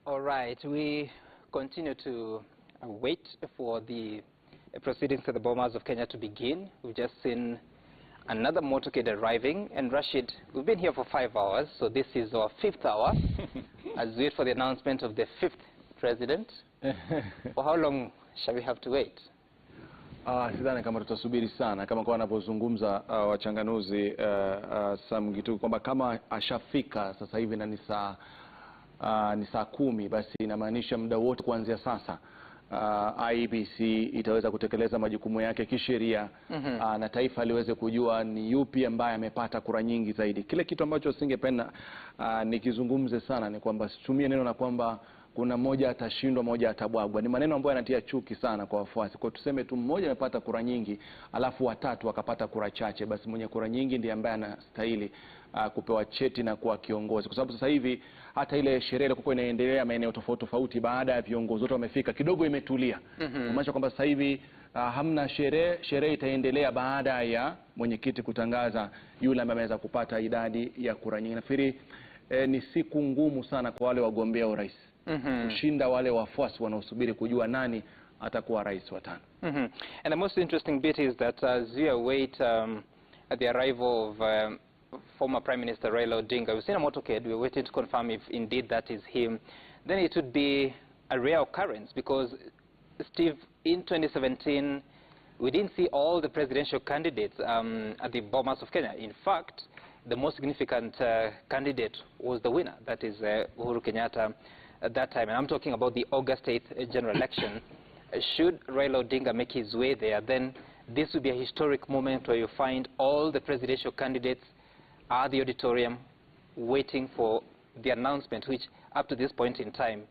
All right, we continue to wait for the proceedings at the Bomas of Kenya to begin. We've just seen another motorcade arriving, and Rashid, we've been here for 5 hours, so this is our 5th hour as we wait for the announcement of the 5th president. For how long shall we have to wait? Sidhani kama tutasubiri sana kama kwa wanapozungumza wachanganuzi Samgitu kwamba kama ashafika sasa hivi na ni saa 10, basi inamaanisha muda wote kuanzia sasa IEBC itaweza kutekeleza majukumu yake kisheria na taifa liweze kujua ni yupi ambaye amepata kura nyingi zaidi. Kile kitu ambacho singependa nikizungumze sana ni kwamba situmie neno na kwamba kuna mmoja atashindwa, mmoja atabwagwa. Ni maneno ambayo yanatia chuki sana kwa wafuasi. Kwa tuseme tu mmoja amepata kura nyingi, alafu watatu wakapata kura chache, basi mwenye kura nyingi ndiye ambaye anastahili kupewa cheti na kuwa kiongozi. Kwa sababu sasa hivi hata ile sherehe ilikuwa inaendelea maeneo tofauti tofauti, baada ya viongozi wote wamefika kidogo imetulia. Kumaanisha kwamba sasa hivi hamna sherehe itaendelea baada ya mwenyekiti kutangaza yule ambaye ameweza kupata idadi ya kura nyingi. Nafikiri ni siku ngumu sana kwa wale wagombea urais. Kushinda wale wafuasi wanaosubiri kujua nani atakuwa rais wa tano. And the most interesting bit is that as we await at the arrival of former Prime Minister Raila Odinga, we've seen a motorcade, we're waiting to confirm if indeed that is him. Then it would be a rare occurrence because, Steve, in 2017, we didn't see all the presidential candidates at the Bomas of Kenya. In fact, the most significant candidate was the winner, that is Uhuru Kenyatta at that time. And I'm talking about the August 8th general election. Should Raila Odinga make his way there, then this would be a historic moment where you find all the presidential candidates at the auditorium waiting for the announcement, which up to this point in time,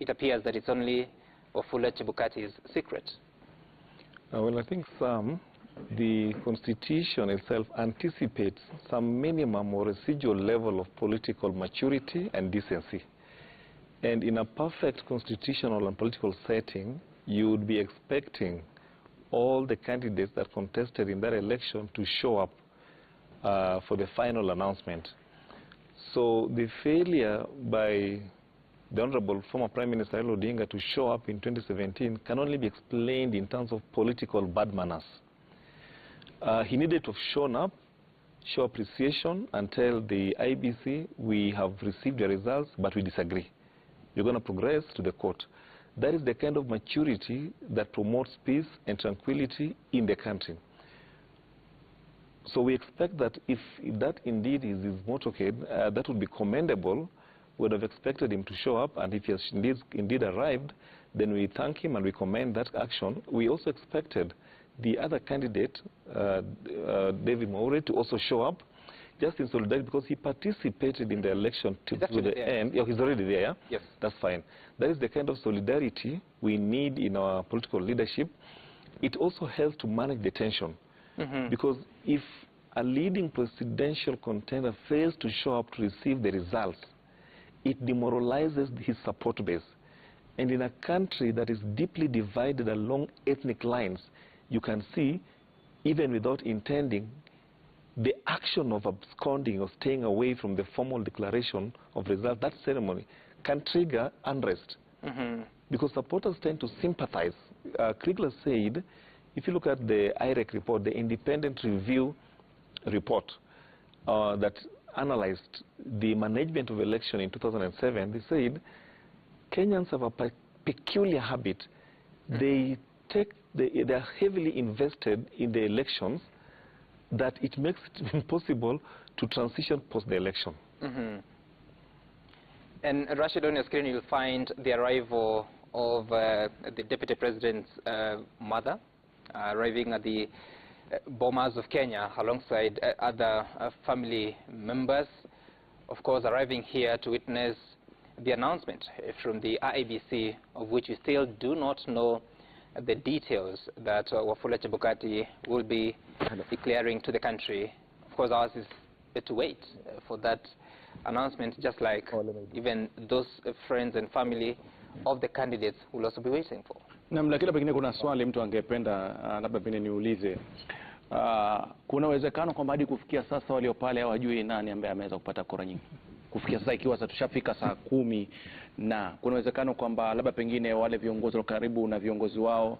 it appears that it's only Wafula Chebukati's secret. Well, I think the Constitution itself anticipates some minimum or residual level of political maturity and decency. And in a perfect constitutional and political setting, you would be expecting all the candidates that contested in that election to show up for the final announcement. So the failure by the Honorable former Prime Minister Raila Odinga to show up in 2017 can only be explained in terms of political bad manners. He needed to have shown up, show appreciation, and tell the IEBC, we have received the results, but we disagree. You're going to progress to the court. That is the kind of maturity that promotes peace and tranquility in the country. So we expect that if that indeed is his motorcade, that would be commendable. We would have expected him to show up, and if he has indeed arrived, then we thank him and we commend that action. We also expected the other candidate, David Maure, to also show up, just in solidarity, because he participated in the election to the end. Yeah, he's already there, yeah? Yes. That's fine. That is the kind of solidarity we need in our political leadership. It also helps to manage the tension. Because if a leading presidential contender fails to show up to receive the results, it demoralizes his support base. And in a country that is deeply divided along ethnic lines, you can see, even without intending, the action of absconding or staying away from the formal declaration of results, that ceremony, can trigger unrest. Because supporters tend to sympathize. Kriegler said, if you look at the IREC report, the independent review report that analyzed the management of election in 2007, they said Kenyans have a peculiar habit. They are heavily invested in the elections, that it makes it impossible to transition post the election. And Rashid, on your screen you'll find the arrival of the Deputy President's mother arriving at the Bomas of Kenya alongside other family members, of course arriving here to witness the announcement from the IEBC, of which we still do not know the details, that Wafula Chebukati will be declaring to the country. Of course, ours is to wait for that announcement, just like even those friends and family of the candidates will also be waiting for. Lakini pengine kuna swali mtu angependa labda pengine niulize. Kuna uwezekano kwamba hadi kufikia sasa walio pale hawajui nani ambaye ameweza kupata kura nyingi? kufikia sasa, ikiwa sasa tushafika saa 10, na kuna uwezekano kwamba labda pengine wale viongozi wa karibu na viongozi wao,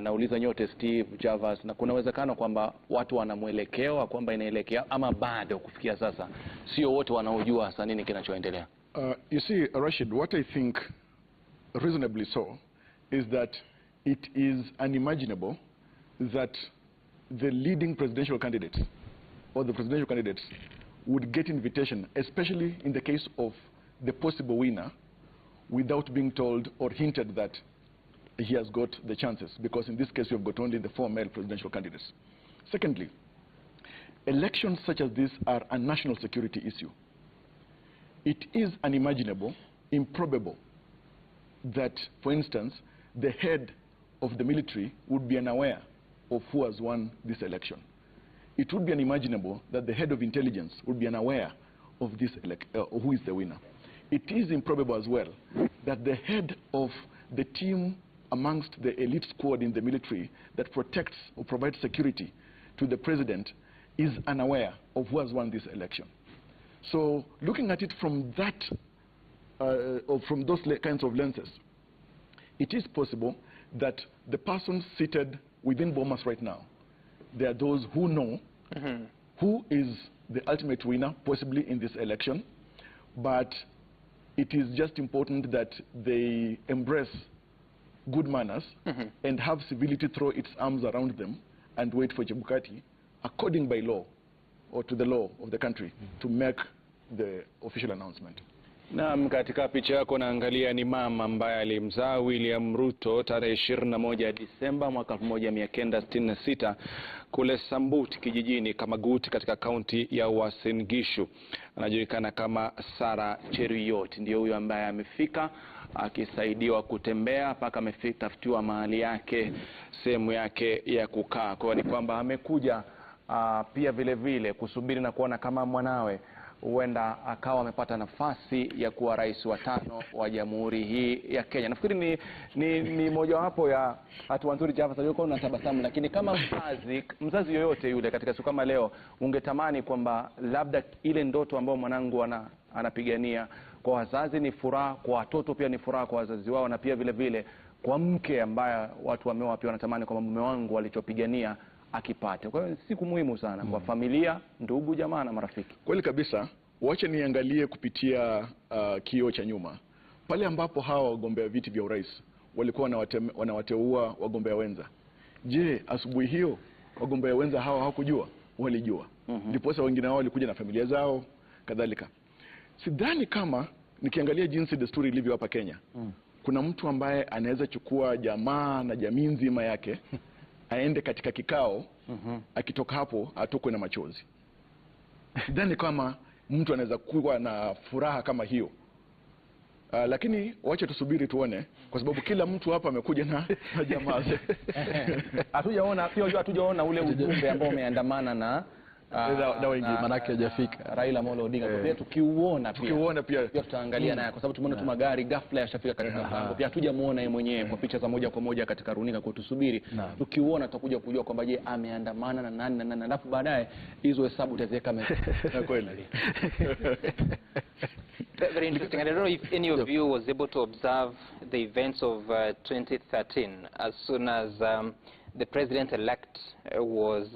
nauliza nyote, Steve, Javas, na kuna uwezekano kwamba watu wana mwelekeo kwamba inaelekea, ama bado kufikia sasa sio wote wanaojua hasa nini kinachoendelea? You see, Rashid, what I think reasonably so is that it is unimaginable that the leading presidential candidates or the presidential candidates would get invitation, especially in the case of the possible winner, without being told or hinted that he has got the chances, because in this case we have got only the 4 male presidential candidates. Secondly, elections such as this are a national security issue. It is unimaginable, improbable, that, for instance, the head of the military would be unaware of who has won this election. It would be unimaginable that the head of intelligence would be unaware of this who is the winner. It is improbable as well that the head of the team amongst the elite squad in the military that protects or provides security to the president is unaware of who has won this election. So looking at it from that, or from those kinds of lenses, it is possible that the person seated within Bomas right now, there are those who know who is the ultimate winner, possibly in this election, but it is just important that they embrace good manners and have civility throw its arms around them and wait for Chebukati, according by law, or to the law of the country, to make the official announcement. Naam, katika picha yako naangalia ni mama ambaye alimzaa William Ruto tarehe 21 Disemba mwaka 1966 kule Sambut kijijini Kamagut katika kaunti ya Uasin Gishu. Anajulikana kama Sarah Cheruiyot, ndio huyo ambaye amefika akisaidiwa kutembea mpaka tafutiwa mahali yake, sehemu yake ya kukaa. Kwa ni kwamba amekuja pia vile vile kusubiri na kuona kama mwanawe huenda akawa amepata nafasi ya kuwa rais wa 5 wa jamhuri hii ya Kenya. Nafikiri ni mojawapo ya hatua nzuri. Java sasa yuko na tabasamu, lakini kama mzazi yoyote yule katika siku kama leo ungetamani kwamba labda ile ndoto ambayo mwanangu anapigania, kwa wazazi ni furaha, kwa watoto pia ni furaha kwa wazazi wao, na pia vile vile kwa mke ambaye watu wameoa pia wanatamani kwamba mume wangu alichopigania akipate. Kwa hiyo siku muhimu sana kwa familia, ndugu, jamaa na marafiki. Kweli kabisa. Wacha niangalie kupitia kioo cha nyuma, pale ambapo hawa wagombea viti vya urais walikuwa wanawateua wagombea wenza. Je, asubuhi hiyo wagombea wenza hawa hawakujua? Walijua. Ndiposa wengine wao walikuja na familia zao kadhalika. Sidhani kama nikiangalia jinsi desturi ilivyo hapa Kenya, kuna mtu ambaye anaweza chukua jamaa na jamii nzima yake aende katika kikao, akitoka hapo atokwe na machozi. Sidhani kama mtu anaweza kuwa na furaha kama hiyo. Lakini wacha tusubiri tuone, kwa sababu kila mtu hapa amekuja na jamaa. Hatujaona ule ujumbe ambao umeandamana na wengi, manake hajafika Raila Amolo Odinga. Kwa hiyo tukiuona pia tutaangalia naye, kwa sababu tumeona tu magari ghafla yashafika katika mlango. Pia hatujamuona yeye mwenyewe kwa picha za moja kwa moja katika runinga. Kwa tusubiri, tukiuona tutakuja kujua kwamba je, ameandamana na nani na nani, alafu baadaye hizo hesabu utaziweka na kweli. Very interesting. I don't know if any of you was able to observe the events of 2013 as soon as the president-elect was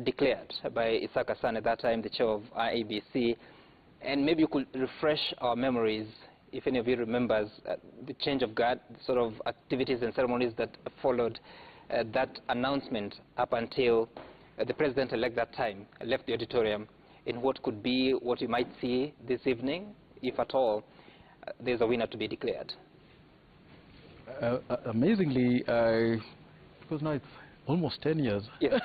declared by Isaka San, at that time the chair of IEBC, and maybe you could refresh our memories, if any of you remembers the change of guard, sort of activities and ceremonies that followed that announcement up until the president-elect that time left the auditorium, in what could be what you might see this evening, if at all there's a winner to be declared. Amazingly, because now it's almost 10 years. Yes.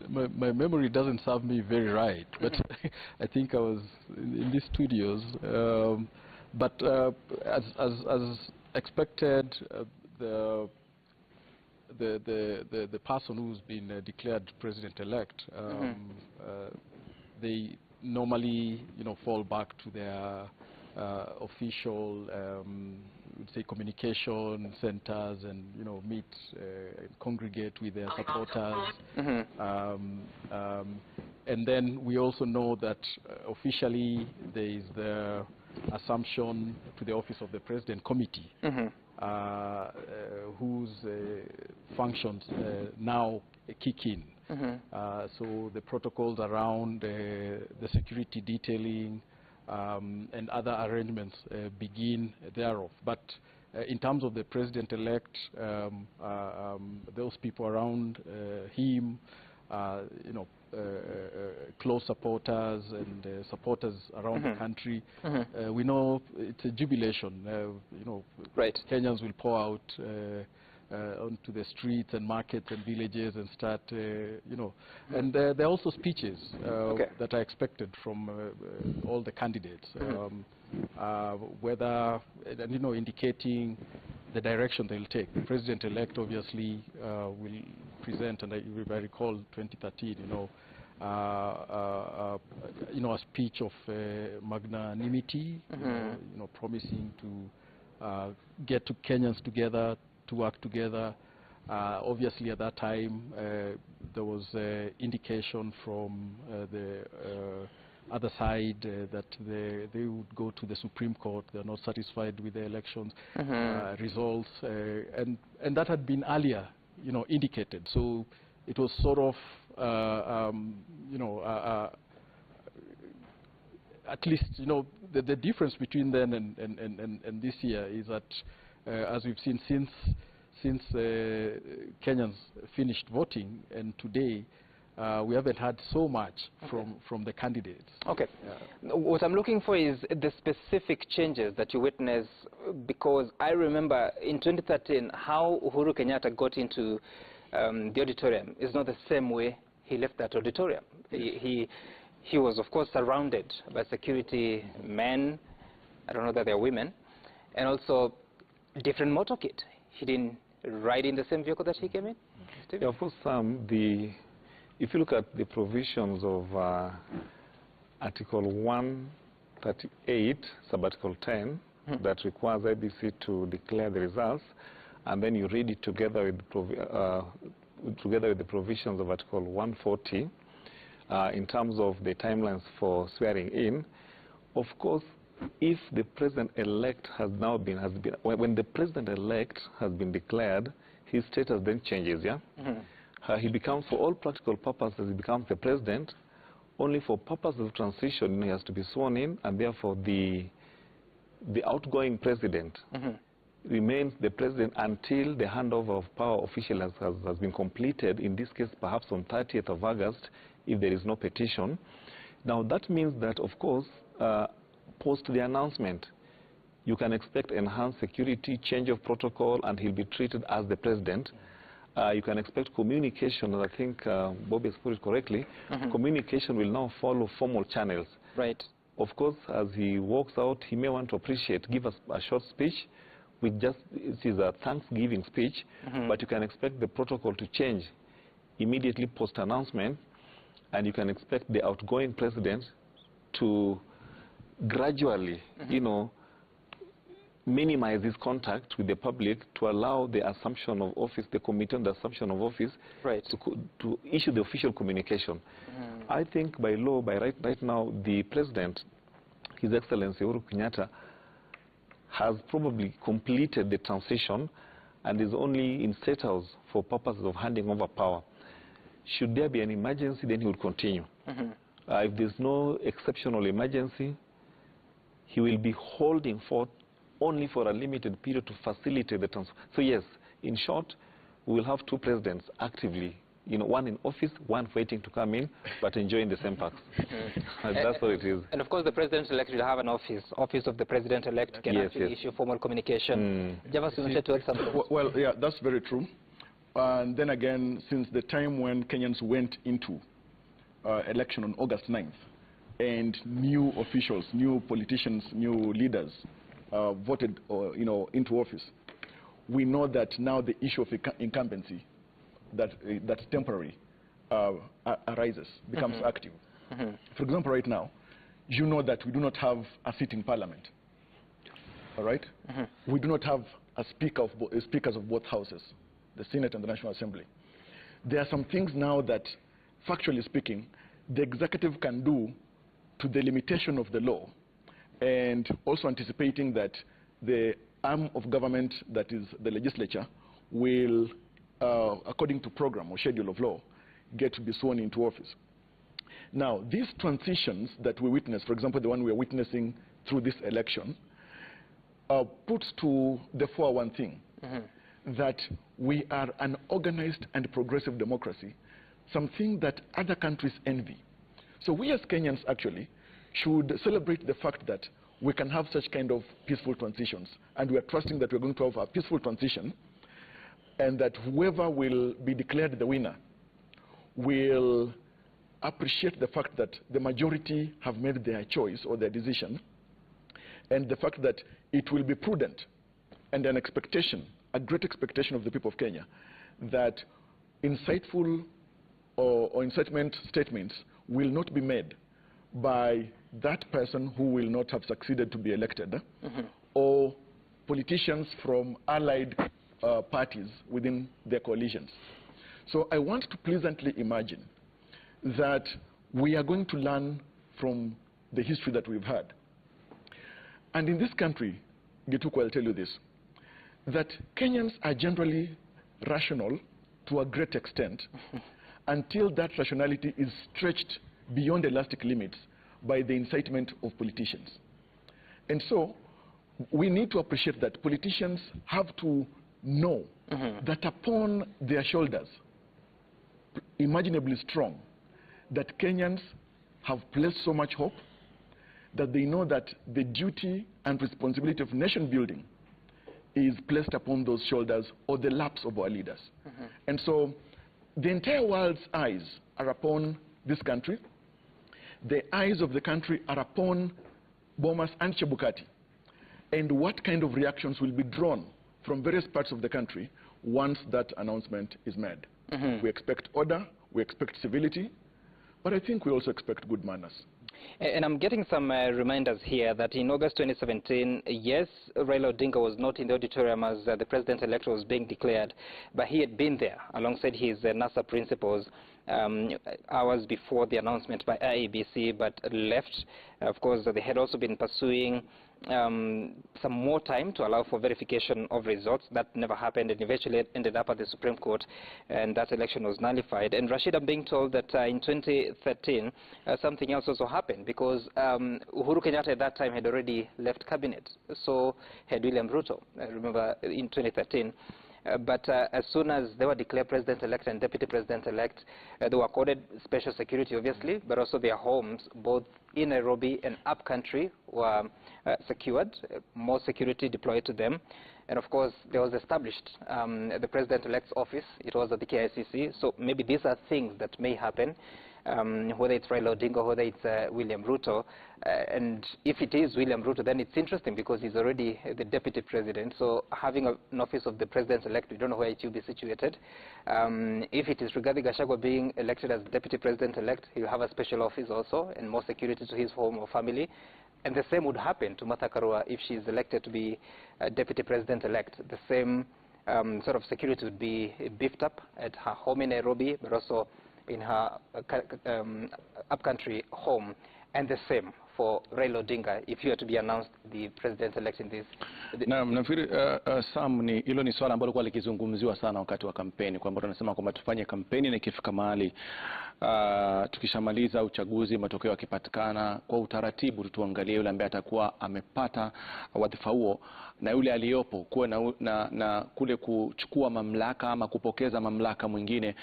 My memory doesn't serve me very right, but I think I was in these studios. But as expected, the person who's been declared president-elect, they normally, fall back to their official, say, communication centers, and meet and congregate with their supporters, And then we also know that officially there is the assumption to the Office of the President Committee, whose functions now kick in. So the protocols around the security detailing and other arrangements begin thereof. But in terms of the president-elect, those people around him, you know, close supporters and supporters around the country, we know it's a jubilation. You know, Kenyans will pour out onto the streets and markets and villages and start, you know, and there are also speeches that are expected from all the candidates, whether, and, you know, indicating the direction they'll take. The president-elect obviously will present, and if I recall 2013, you know, a speech of magnanimity, you know, promising to get to Kenyans together, to work together. Obviously, at that time, there was indication from the other side that they would go to the Supreme Court. They're not satisfied with the elections results, and that had been earlier, you know, indicated. So it was sort of, you know, at least, you know, the difference between then and this year is that, as we've seen since Kenyans finished voting, and today we haven't had so much from the candidates. Okay. What I'm looking for is the specific changes that you witness, because I remember in 2013 how Uhuru Kenyatta got into the auditorium is not the same way he left that auditorium. He was, of course, surrounded by security men. I don't know that they're women, and also different motorcade. He didn't ride in the same vehicle that he came in. Yeah, of course, if you look at the provisions of Article 138, Sub-Article 10, that requires IBC to declare the results, and then you read it together with the provisions of Article 140 in terms of the timelines for swearing in. Of course, if the president-elect has now been, when the president-elect has been declared, his status then changes, yeah? He becomes, for all practical purposes, he becomes the president. Only for purposes of transition, he has to be sworn in, and therefore the outgoing president remains the president until the handover of power officially has been completed, in this case perhaps on 30th of August, if there is no petition. Now that means that, of course, post the announcement, you can expect enhanced security, change of protocol, and he'll be treated as the president. You can expect communication, and I think Bobby has put it correctly, communication will now follow formal channels. Right. Of course, as he walks out, he may want to give us a short speech, with just, it is a Thanksgiving speech, but you can expect the protocol to change immediately post-announcement, and you can expect the outgoing president to gradually, you know, minimize his contact with the public to allow the assumption of office, the committee on the assumption of office, to issue the official communication. I think by law, right now, the president, His Excellency Uhuru Kenyatta, has probably completed the transition and is only in State House for purposes of handing over power. Should there be an emergency, then he would continue. If there's no exceptional emergency, he will be holding forth only for a limited period to facilitate the transfer. So yes, in short, we will have two presidents actively, you know, one in office, one waiting to come in, but enjoying the same perks. That's what it is. And of course, the president-elect will have an office of the president-elect can actually issue formal communication. Javas, you wanted to add something? Well, yeah, that's very true. And then again, since the time when Kenyans went into election on August 9th, and new officials, new politicians, new leaders voted, you know, into office, we know that now the issue of incumbency, that's temporary, arises, becomes active. For example, right now, you know that we do not have a sitting parliament. All right? We do not have a speakers of both houses, the Senate and the National Assembly. There are some things now that, factually speaking, the executive can do to the limitation of the law, and also anticipating that the arm of government, that is the legislature, will, according to program or schedule of law, get to be sworn into office. Now, these transitions that we witness, for example, the one we are witnessing through this election, puts to the fore one thing, that we are an organized and progressive democracy, something that other countries envy. So we as Kenyans actually should celebrate the fact that we can have such kind of peaceful transitions, and we are trusting that we're going to have a peaceful transition, and that whoever will be declared the winner will appreciate the fact that the majority have made their choice or their decision, and the fact that it will be prudent and an expectation, a great expectation of the people of Kenya, that insightful or incitement statements will not be made by that person who will not have succeeded to be elected, or politicians from allied parties within their coalitions. So I want to pleasantly imagine that we are going to learn from the history that we've had. And in this country, Gituko will tell you this, that Kenyans are generally rational to a great extent until that rationality is stretched beyond elastic limits by the incitement of politicians. And so we need to appreciate that politicians have to know that upon their shoulders, imaginably strong, that Kenyans have placed so much hope, that they know that the duty and responsibility of nation building is placed upon those shoulders or the laps of our leaders. And so the entire world's eyes are upon this country. The eyes of the country are upon Bomas and Chebukati, and what kind of reactions will be drawn from various parts of the country once that announcement is made. We expect order, we expect civility, but I think we also expect good manners. And I'm getting some reminders here that in August 2017, yes, Raila Odinga was not in the auditorium as the president-elect was being declared, but he had been there alongside his NASA principals hours before the announcement by IEBC, but left. Of course, they had also been pursuing some more time to allow for verification of results. That never happened, and eventually ended up at the Supreme Court, and that election was nullified. And Rashid, I'm being told that in 2013, something else also happened, because Uhuru Kenyatta at that time had already left cabinet. So had William Ruto, remember, in 2013. But as soon as they were declared president-elect and deputy president-elect, they were accorded special security, obviously, but also their homes, both in Nairobi and up-country, were secured, more security deployed to them. And of course, there was established the president-elect's office. It was at the KICC. So maybe these are things that may happen, whether it's Raila Odinga, whether it's William Ruto. And if it is William Ruto, then it's interesting because he's already the deputy president. So having an office of the president-elect, we don't know where it will be situated. If it is Rigathi Gachagua being elected as deputy president-elect, he'll have a special office also and more security to his home or family. And the same would happen to Martha Karua if she's elected to be deputy president-elect. The same sort of security would be beefed up at her home in Nairobi, but also in her upcountry home. And the same for Raila Odinga if you are to be announced the president-elect in this. Nafikiri Sam, hilo ni swala ambalo kwa likizungumziwa sana wakati wa kampeni, kwamba tunasema kwamba tufanye kampeni na ikifika mahali tukishamaliza uchaguzi, matokeo yakipatikana, kwa utaratibu tuangalie yule ambaye atakuwa amepata wadhifa huo na yule aliyopo, kuwa na kule kuchukua mamlaka ama kupokeza mamlaka mwingine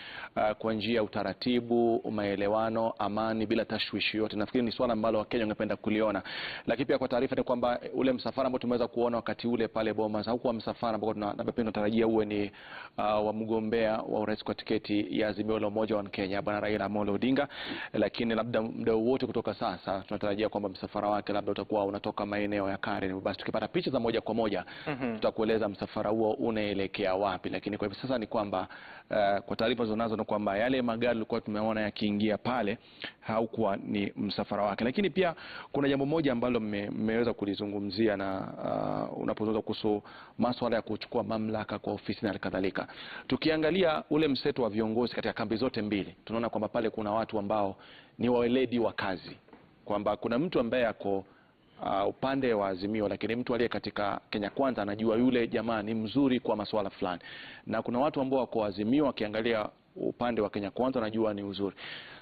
kwa njia ya utaratibu, maelewano, amani, bila tashwishi yote. Nafikiri ni swala ambalo Wakenya wangependa kuliona. Lakini pia kwa taarifa ni kwamba ule msafara ambao tumeweza kuona wakati ule pale Bomas haukuwa msafara ambao tunatarajia uwe ni wa mgombea wa urais kwa tiketi ya Azimio la Umoja wa Kenya, Bwana Raila Amolo Odinga, lakini labda muda wote kutoka sasa tunatarajia kwamba msafara wake labda utakuwa unatoka maeneo ya Karen. Basi tukipata picha za moja kwa moja tutakueleza msafara huo unaelekea wapi. Lakini kwa hivi sasa ni kwamba kwa taarifa zonazo ni kwamba yale magari tulikuwa tumeona yakiingia pale haukuwa ni msafara wake. Lakini pia kuna jambo moja ambalo mmeweza kulizungumzia na unapozungumza kuhusu masuala ya kuchukua mamlaka kwa ofisi na kadhalika. Tukiangalia ule mseto wa viongozi katika kambi zote mbili, tunaona kwamba pale kuna watu ambao ni weledi wa kazi, kwamba kuna mtu ambaye ako upande wa Azimio, lakini mtu aliye katika Kenya Kwanza anajua yule jamaa ni mzuri kwa masuala fulani, na kuna watu ambao wako Azimio wakiangalia upande wa Kenya Kwanza anajua ni uzuri.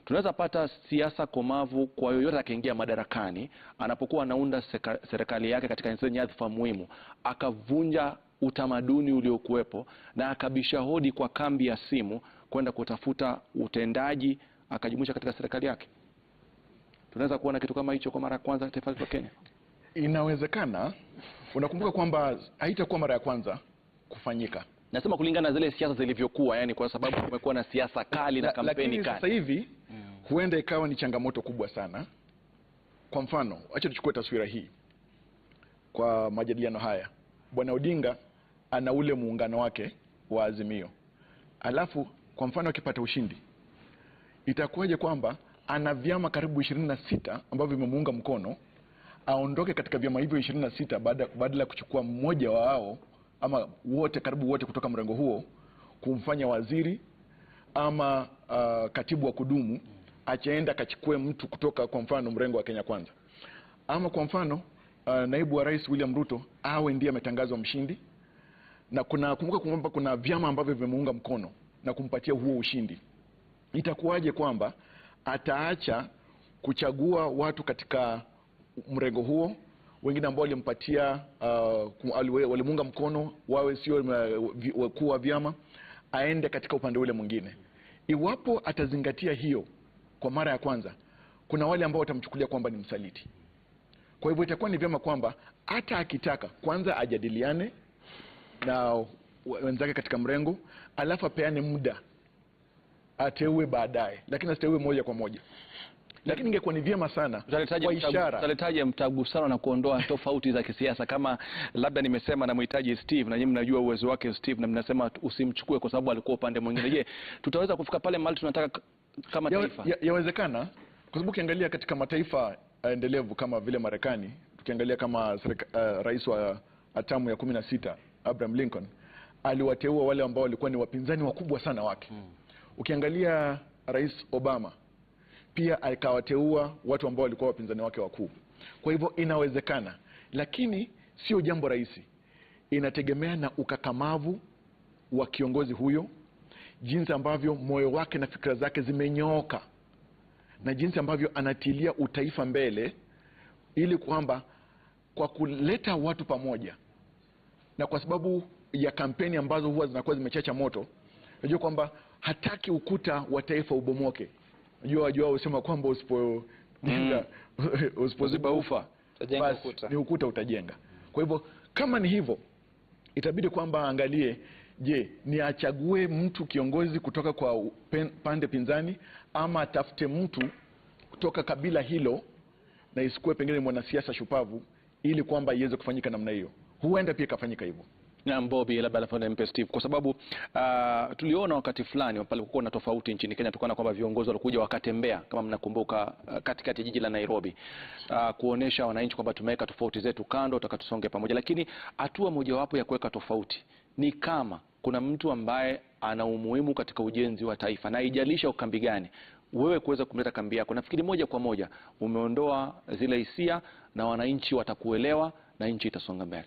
Tunaweza pata siasa komavu kwa yoyote akiingia madarakani, anapokuwa anaunda serikali yake katika nyadhifa muhimu, akavunja utamaduni uliokuwepo na akabisha hodi kwa kambi ya simu kwenda kutafuta utendaji, akajumuisha katika serikali yake. Tunaweza kuona kitu kama hicho kwa mara ya kwanza taifa la Kenya? Inawezekana. Unakumbuka kwamba haitakuwa mara ya kwanza kufanyika. Nasema kulingana na zile siasa zilivyokuwa, yani kwa sababu kumekuwa na siasa kali na kampeni kali. Sasa hivi huenda ikawa ni changamoto kubwa sana. Kwa mfano, acha tuchukue taswira hii. Kwa majadiliano haya, Bwana Odinga ana ule muungano wake wa Azimio. Alafu kwa mfano akipata ushindi, itakuwaje kwamba ana vyama karibu 26 ambavyo vimemuunga mkono, aondoke katika vyama hivyo 26 badala ya kuchukua mmoja wao ama wote, karibu wote kutoka mrengo huo, kumfanya waziri ama katibu wa kudumu, achaenda akachukue mtu kutoka kwa mfano mrengo wa Kenya Kwanza. Ama kwa mfano naibu wa rais William Ruto awe ndiye ametangazwa mshindi, na kumbuka kwamba kuna vyama ambavyo vimemuunga mkono na kumpatia huo ushindi. Itakuwaje kwamba ataacha kuchagua watu katika mrengo huo, wengine ambao walimpatia walimuunga mkono wawe sio wakuu wa vyama, aende katika upande ule mwingine? Iwapo atazingatia hiyo kwa mara ya kwanza, kuna wale ambao watamchukulia kwamba ni msaliti. Kwa hivyo itakuwa ni vyema kwamba hata akitaka kwanza ajadiliane na wenzake katika mrengo, alafu apeane muda, ateue baadaye, lakini asiteue moja kwa moja. Lakini ingekuwa ni vyema sana kwa ishara. Tutaletaje mtagusano na kuondoa tofauti za kisiasa? Kama labda nimesema na mhitaji Steve na nyinyi mnajua uwezo wake Steve na mnasema usimchukue kwa sababu alikuwa upande mwingine. Je, tutaweza kufika pale mahali tunataka kama taifa? Yawezekana, kwa sababu ukiangalia katika mataifa endelevu kama vile Marekani, tukiangalia kama rais wa atamu ya 16 Abraham Lincoln aliwateua wale ambao walikuwa ni wapinzani wakubwa sana wake. Ukiangalia Rais Obama pia akawateua watu ambao walikuwa wapinzani wake wakuu. Kwa hivyo inawezekana, lakini sio jambo rahisi. Inategemea na ukakamavu wa kiongozi huyo, jinsi ambavyo moyo wake na fikra zake zimenyooka, na jinsi ambavyo anatilia utaifa mbele, ili kwamba kwa kuleta watu pamoja, na kwa sababu ya kampeni ambazo huwa zinakuwa zimechacha moto, unajua kwamba hataki ukuta wa taifa ubomoke. Unajua usema kwamba usipoziba ufa ni ukuta utajenga. Kwa hivyo kama ni hivyo, itabidi kwamba angalie, je, ni achague mtu kiongozi kutoka kwa pande pinzani, ama atafute mtu kutoka kabila hilo na isikuwe pengine mwanasiasa shupavu, ili kwamba iweze kufanyika namna hiyo. Huenda pia kafanyika hivyo. Na Mbobi labda alifanya MP Steve, kwa sababu tuliona wakati fulani pale kulikuwa na tofauti nchini Kenya, tukaona kwamba viongozi walikuja wakatembea, kama mnakumbuka, katikati ya jiji la Nairobi, kuonesha wananchi kwamba tumeweka tofauti zetu kando, tutatusonge pamoja. Lakini hatua mojawapo ya kuweka tofauti ni kama kuna mtu ambaye ana umuhimu katika ujenzi wa taifa, na haijalisha ukambi gani, wewe kuweza kumleta kambi yako, nafikiri moja kwa moja umeondoa zile hisia na wananchi watakuelewa na nchi itasonga mbele.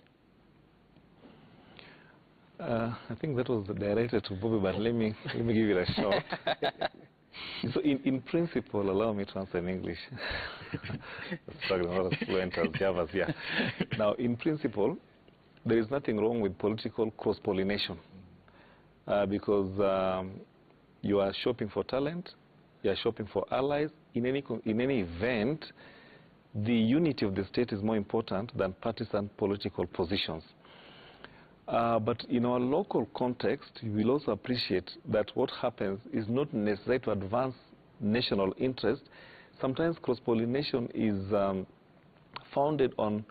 I think that was directed to Bobby, but let me give it a shot. So in principle, allow me to answer in English. Struggling not as fluent as Javas here. Now, in principle, there is nothing wrong with political cross-pollination, because you are shopping for talent, you are shopping for allies. In any event, the unity of the state is more important than partisan political positions. But in our local context, we will also appreciate that what happens is not necessary to advance national interest. Sometimes cross-pollination is founded on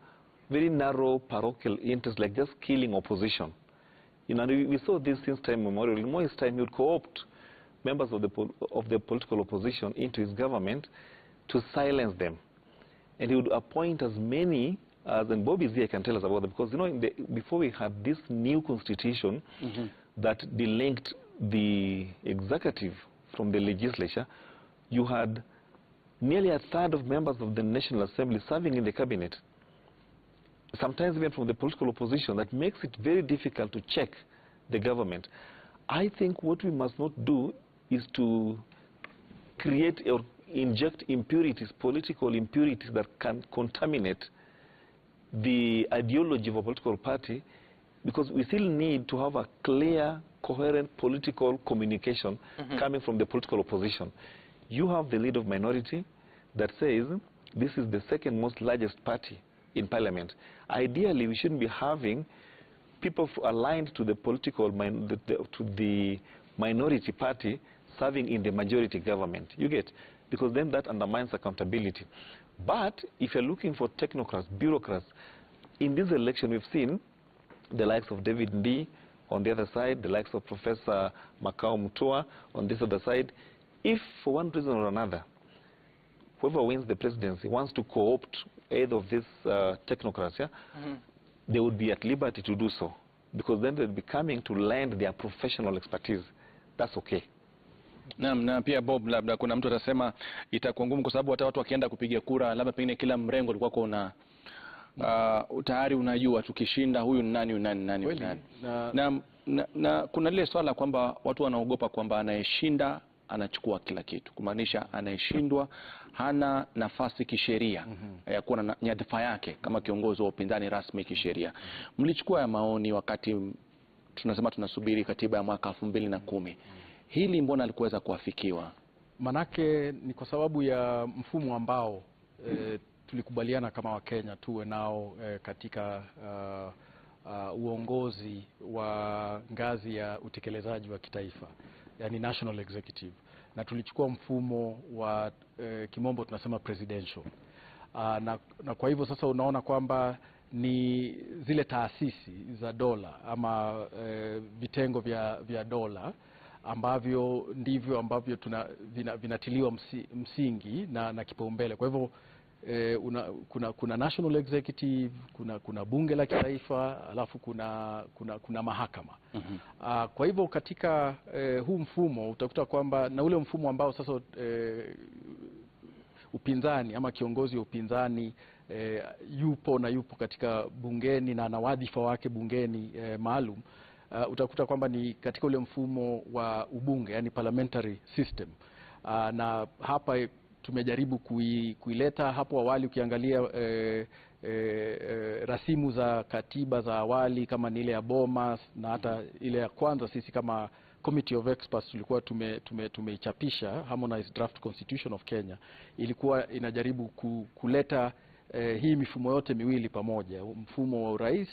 very narrow parochial interests, like just killing opposition. You know, we saw this since time immemorial. In Moi's time, he would co-opt members of the political opposition into his government to silence them. and he would appoint as many as, and Bobby Z can tell us about that, because you know, before we had this new constitution that delinked the executive from the legislature, you had nearly a third of members of the National Assembly serving in the cabinet, sometimes even from the political opposition. That makes it very difficult to check the government. I think what we must not do is to create or inject impurities, political impurities that can contaminate the ideology of a political party, because we still need to have a clear, coherent political communication coming from the political opposition. You have the leader of minority that says this is the second most largest party in parliament. Ideally, we shouldn't be having people aligned to the political to the minority party serving in the majority government. You get? Because then that undermines accountability. But if you're looking for technocrats, bureaucrats, in this election we've seen the likes of David Ndii on the other side, the likes of Professor Makao Mutua on this other side. If for one reason or another, whoever wins the presidency wants to co-opt either of these technocrats, they would be at liberty to do so, because then they'll be coming to lend their professional expertise. That's okay. Na pia Bob, labda kuna mtu atasema itakuwa ngumu kwa sababu hata watu wakienda kupiga kura, labda pengine kila mrengo ulikuwa kuna tayari unajua tukishinda huyu ni nani nani. Na kuna lile swala kwamba watu wanaogopa kwamba anayeshinda anachukua kila kitu, kumaanisha anayeshindwa hana nafasi kisheria ya kuwa na nyadhifa yake kama kiongozi wa upinzani rasmi kisheria. Mlichukua ya maoni wakati tunasema tunasubiri katiba ya mwaka 2010. Hili mbona alikuweza kuafikiwa? Manake ni kwa sababu ya mfumo ambao tulikubaliana kama Wakenya tuwe nao katika uongozi wa ngazi ya utekelezaji wa kitaifa, yani national executive, na tulichukua mfumo wa kimombo tunasema presidential. Na kwa hivyo sasa unaona kwamba ni zile taasisi za dola ama vitengo vya dola ambavyo ndivyo ambavyo vinatiliwa msingi na kipaumbele. Kwa hivyo kuna national executive, kuna bunge la kitaifa, alafu kuna mahakama. Kwa hivyo katika huu mfumo utakuta kwamba na ule mfumo ambao sasa upinzani ama kiongozi wa upinzani yupo katika bungeni na ana wadhifa wake bungeni maalum, utakuta kwamba ni katika ule mfumo wa ubunge, yani parliamentary system. Na hapa tumejaribu kuileta hapo awali. Ukiangalia rasimu za katiba za awali kama ni ile ya Bomas na hata ile ya kwanza, sisi kama Committee of Experts tulikuwa tumeichapisha Harmonized Draft Constitution of Kenya, ilikuwa inajaribu kuleta hii mifumo yote miwili pamoja, mfumo wa urais.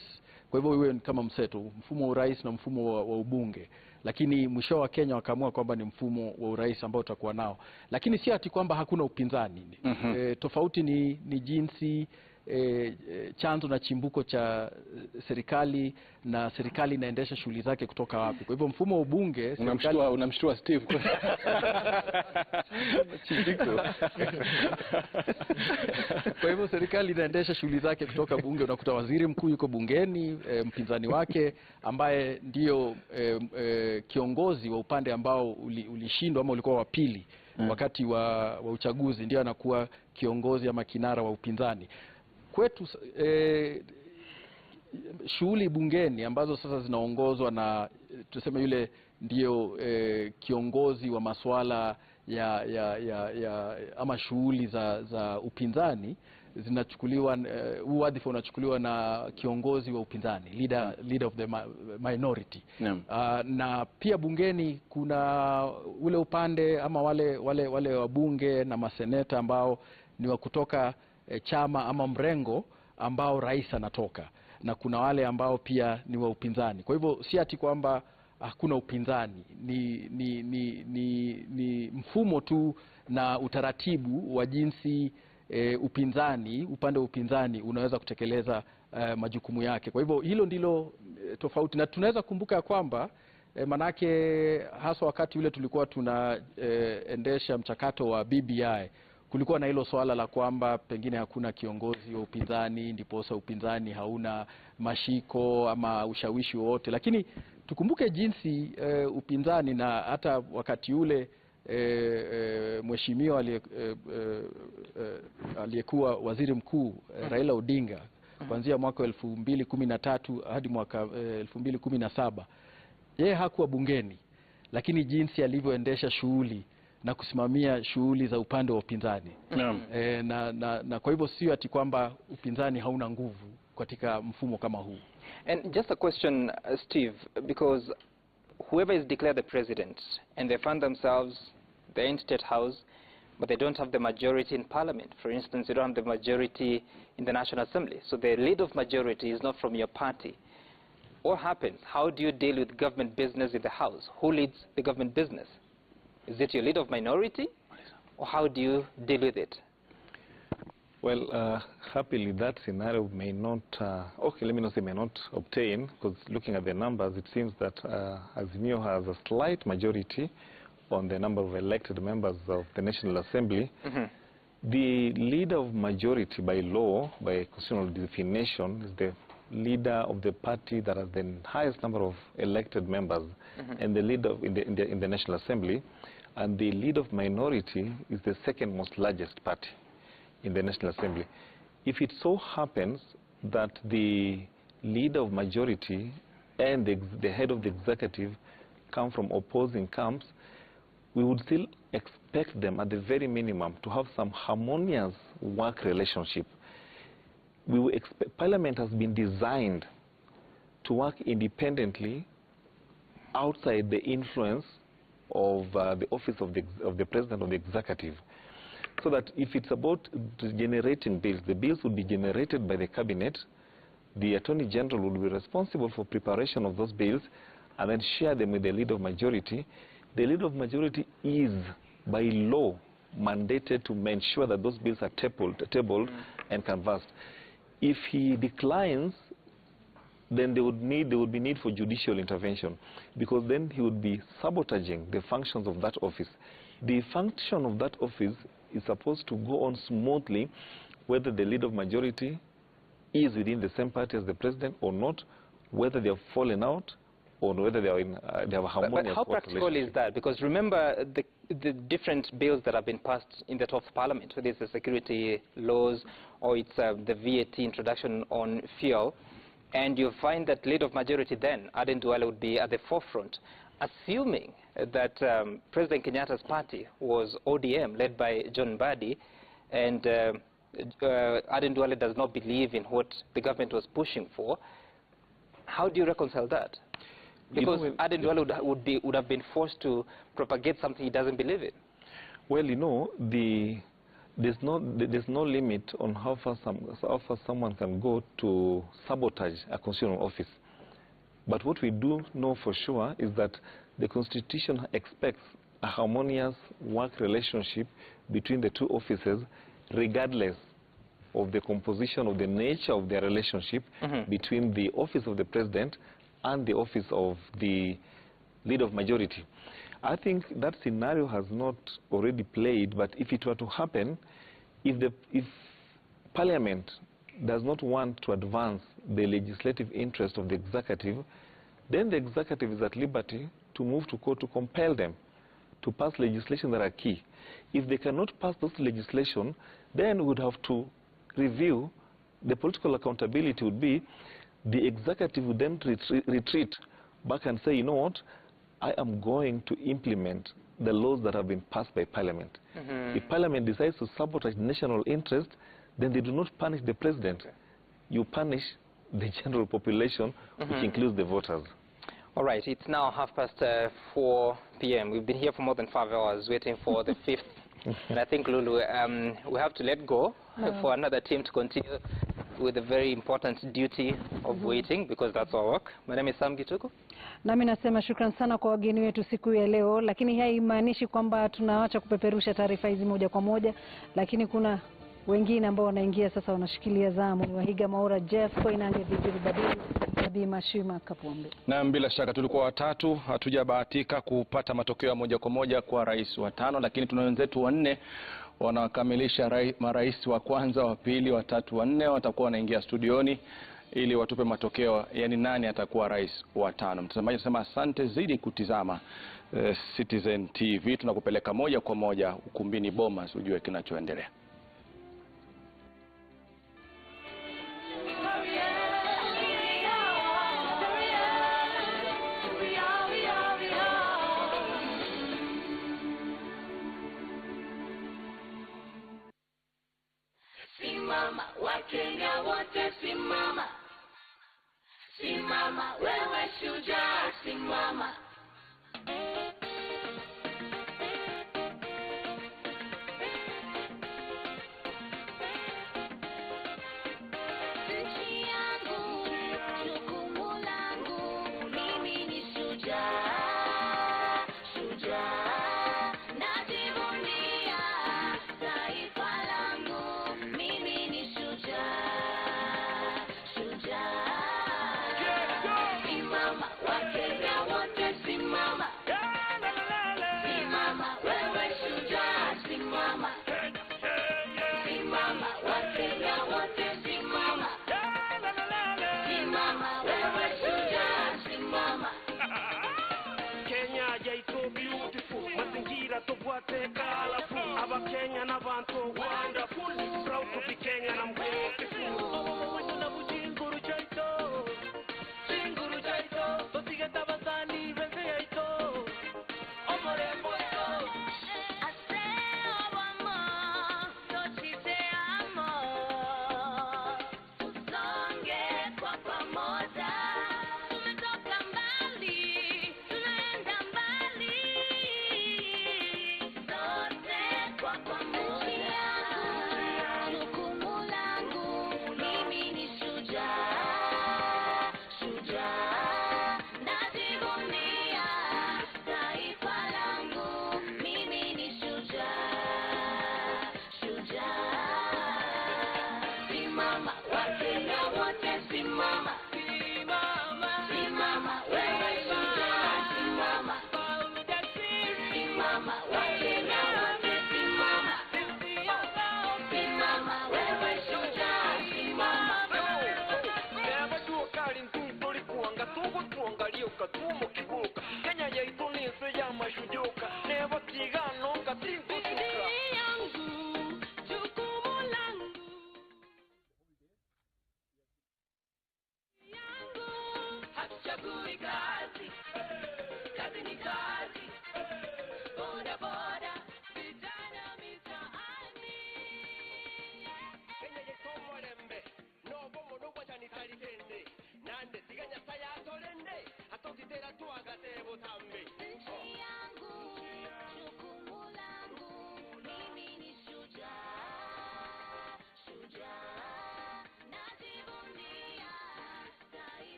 Kwa hivyo iwe kama mseto, mfumo wa urais na mfumo wa ubunge. Lakini mwisho wa Kenya wakaamua kwamba ni mfumo wa urais ambao utakuwa nao. Lakini si ati kwamba hakuna upinzani. Tofauti ni jinsi chanzo na chimbuko cha serikali, na serikali inaendesha shughuli zake kutoka wapi. Kwa hivyo mfumo wa ubunge, unamshtua Steve. Kwa hivyo serikali inaendesha shughuli zake kutoka bunge. Unakuta waziri mkuu yuko bungeni, mpinzani wake ambaye ndio kiongozi wa upande ambao ulishindwa ama ulikuwa wa pili wakati wa uchaguzi, ndio anakuwa kiongozi ama kinara wa upinzani. Kwetu shughuli bungeni ambazo sasa zinaongozwa na tuseme yule ndio kiongozi wa masuala ama shughuli za upinzani, zinachukuliwa wadhifa unachukuliwa na kiongozi wa upinzani, leader of the minority. Na pia bungeni kuna ule upande ama wale wabunge na maseneta ambao ni wa kutoka chama ama mrengo ambao rais anatoka, na kuna wale ambao pia ni wa upinzani. Kwa hivyo si ati kwamba hakuna upinzani, ni mfumo tu na utaratibu wa jinsi upande wa upinzani unaweza kutekeleza majukumu yake. Kwa hivyo hilo ndilo tofauti, na tunaweza kumbuka kwamba manake hasa wakati ule tulikuwa tunaendesha mchakato wa BBI, kulikuwa na hilo swala la kwamba pengine hakuna kiongozi wa upinzani, ndiposa upinzani hauna mashiko ama ushawishi wowote. Lakini tukumbuke jinsi upinzani, na hata wakati ule mheshimiwa aliyekuwa waziri mkuu Raila Odinga kuanzia mwaka 2013 hadi mwaka 2017, yeye hakuwa bungeni, lakini jinsi alivyoendesha shughuli na kusimamia shughuli za upande wa upinzani. Na kwa hivyo sio ati kwamba upinzani hauna nguvu katika mfumo kama huu. And just a question, Steve, because whoever is declared the president and they find themselves, they're in State House, but they don't have the majority in Parliament. For instance, you don't have the majority in the National Assembly. So the lead of majority is not from your party. What happens? How do you deal with government business in the House? Who leads the government business? Is it your leader of minority? Or how do you deal with it? Well, happily that scenario may not, okay, let me not say may not obtain, because looking at the numbers, it seems that Azimio has a slight majority on the number of elected members of the National Assembly. The leader of majority by law, by constitutional definition, is the leader of the party that has the highest number of elected members, and the leader in the National Assembly, and the leader of minority is the second most largest party in the National Assembly. If it so happens that the leader of majority and the head of the executive come from opposing camps, we would still expect them at the very minimum to have some harmonious work relationship. We will expect, Parliament has been designed to work independently outside the influence of the office of the President of the Executive. So that if it's about generating bills, the bills would be generated by the Cabinet, the Attorney General will be responsible for preparation of those bills and then share them with the leader of majority. The leader of majority is, by law, mandated to ensure that those bills are tabled and canvassed. If he declines, then there would be need for judicial intervention, because then he would be sabotaging the functions of that office. The function of that office is supposed to go on smoothly, whether the leader of majority is within the same party as the president or not, whether they have fallen out or whether they are in they have a harmonious. But how practical is that? Because remember the different bills that have been passed in the 12th Parliament, whether it's the security laws or it's the VAT introduction on fuel, and you find that leader of majority then, Aden Duale, would be at the forefront, assuming that President Kenyatta's party was ODM, led by John Mbadi, and Aden Duale does not believe in what the government was pushing for. How do you reconcile that? Because Aden Duale would have been forced to propagate something he doesn't believe in. Well, you know, there's no limit on how far someone can go to sabotage a constitutional office. But what we do know for sure is that the Constitution expects a harmonious work relationship between the two offices, regardless of the composition of the nature of their relationship between the office of the President and the office of the leader of majority. I think that scenario has not already played, but if it were to happen, if Parliament does not want to advance the legislative interest of the executive, then the executive is at liberty to move to court to compel them to pass legislation that are key. If they cannot pass those legislation, then we would have to review. The political accountability would be the executive would then retreat back and say, you know what, I am going to implement the laws that have been passed by Parliament. If Parliament decides to sabotage national interest, then they do not punish the President. You punish the general population, which includes the voters. All right, it's now 4:30 p.m. We've been here for more than 5 hours waiting for the fifth. And I think, Lulu, we have to let go for another team to continue with the very important duty of waiting, because that's our work. My name is Sam Gituku. Nami nasema shukran sana kwa wageni wetu siku ya leo, lakini haimaanishi kwamba tunaacha kupeperusha taarifa hizi moja kwa moja, lakini kuna wengine ambao wanaingia sasa, wanashikilia zamu. Ni Wahiga Maura, Jeff Koinange, Vijiri Badili, Nabii Mashima Kapombe. Na bila shaka tulikuwa watatu, hatujabahatika kupata matokeo ya moja kwa moja kwa rais wa tano, lakini tuna wenzetu wanne wanakamilisha marais wa kwanza, wa pili, wa tatu, wa nne watakuwa wanaingia studioni ili watupe matokeo, yani nani atakuwa rais wa tano. Mtazamaji, nasema asante zaidi kutizama Citizen TV. Tunakupeleka moja kwa moja ukumbini Bomas ujue kinachoendelea. Simama, Wakenya wote simama. Simama, wewe shujaa, simama. Nchi yangu, jukumu langu, mimi ni shujaa, shujaa. Najivunia taifa langu, mimi ni shujaa, shujaa. Simama, Wakenya wote simama. Simama, wewe shujaa, simama. Simama, Wakenya wote simama. Simama, wewe shujaa, simama. Kenya yaito beautiful, mazingira tobwate colorful. Aba Kenya na bantu wonderful, proud to be Kenyan, I'm grateful.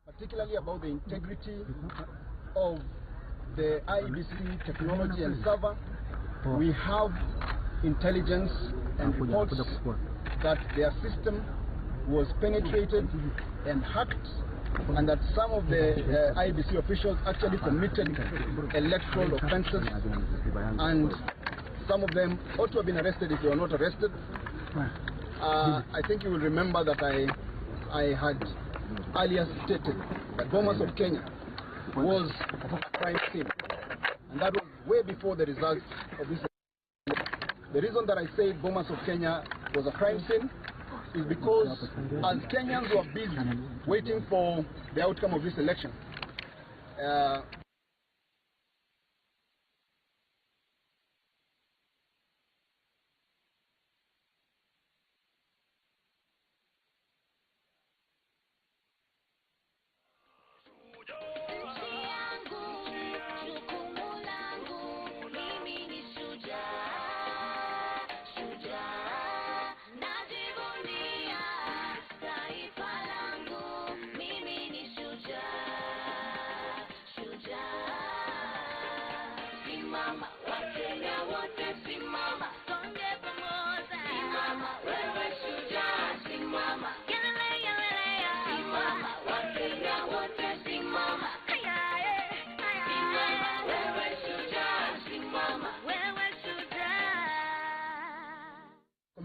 Particularly about the integrity of the IEBC technology and server. We have intelligence and reports that their system was penetrated and hacked, and that some of the IEBC officials actually committed electoral offenses, and some of them ought to have been arrested if they were not arrested. I think you will remember that I had earlier stated that Bomas of Kenya was a crime scene, and that was way before the results of this election. The reason that I say Bomas of Kenya was a crime scene is because as Kenyans were busy waiting for the outcome of this election,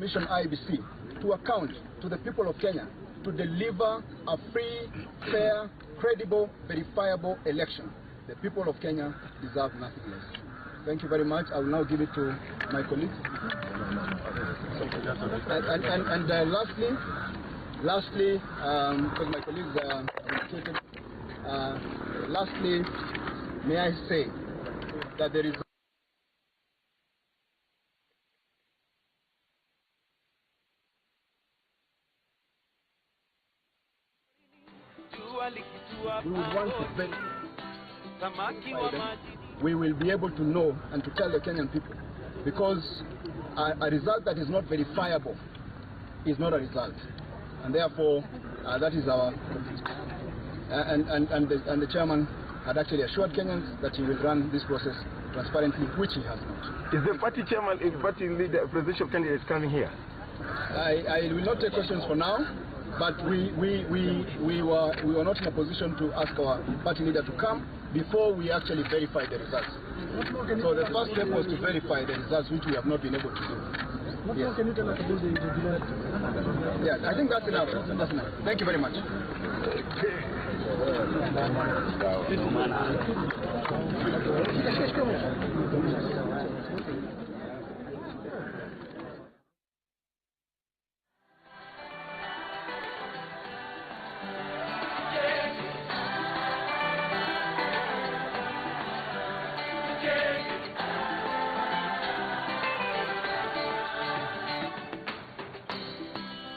commission IEBC to account to the people of Kenya to deliver a free, fair, credible, verifiable election. The people of Kenya deserve nothing less. Thank you very much. I will now give it to my colleagues. Lastly, because my colleagues are indicated, lastly, may I say that there is we will be able to know and to tell the Kenyan people, because a result that is not verifiable is not a result, and therefore that is our and the chairman had actually assured Kenyans that he will run this process transparently, which he has not. Is the party chairman, is party leader, presidential candidate coming here? I will not take questions for now, but we were not in a position to ask our party leader to come before we actually verified the results. So the first step was to verify the results, which we have not been able to do. Yes. Can you tell us about the Yeah, I think that's enough. That's enough. Thank you very much.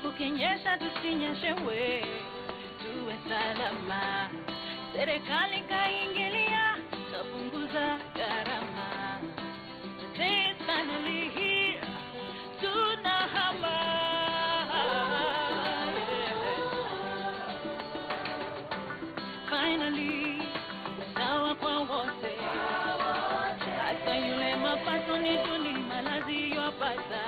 Ukinyesha tusinyeshewe, tuwe salama. Serikali kaingilia, kapunguza gharama. Today finally here, tunahama. Finally, sawa kwa wote. Hata yule mapato ni duni, malazi yopata.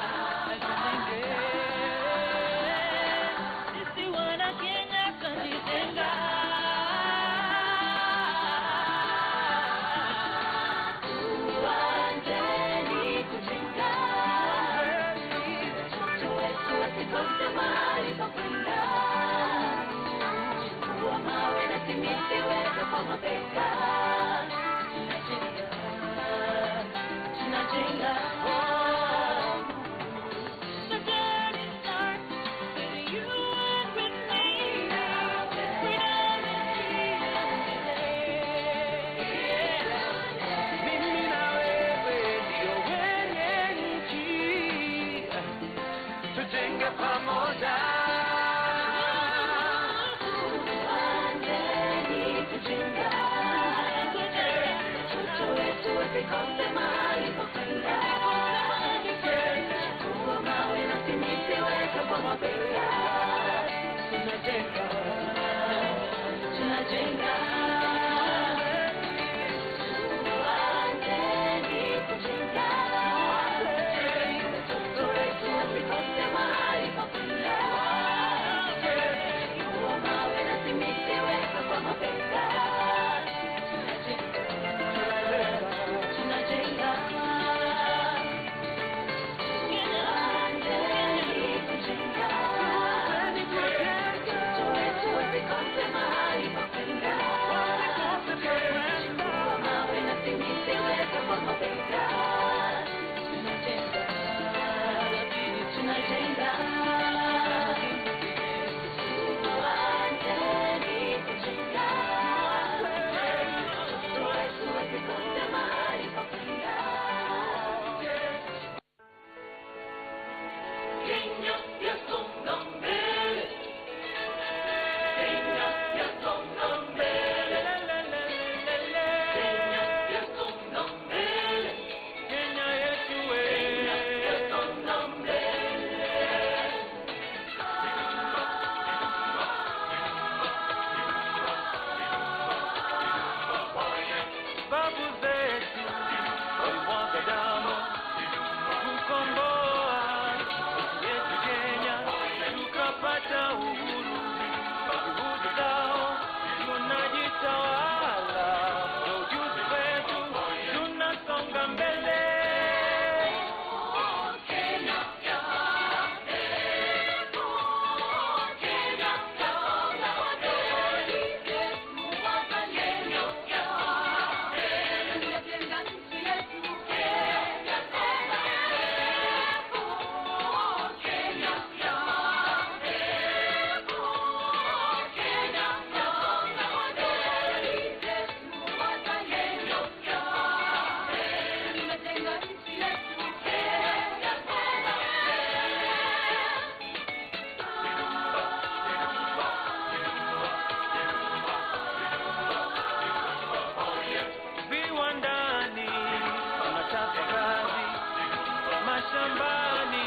mashambani,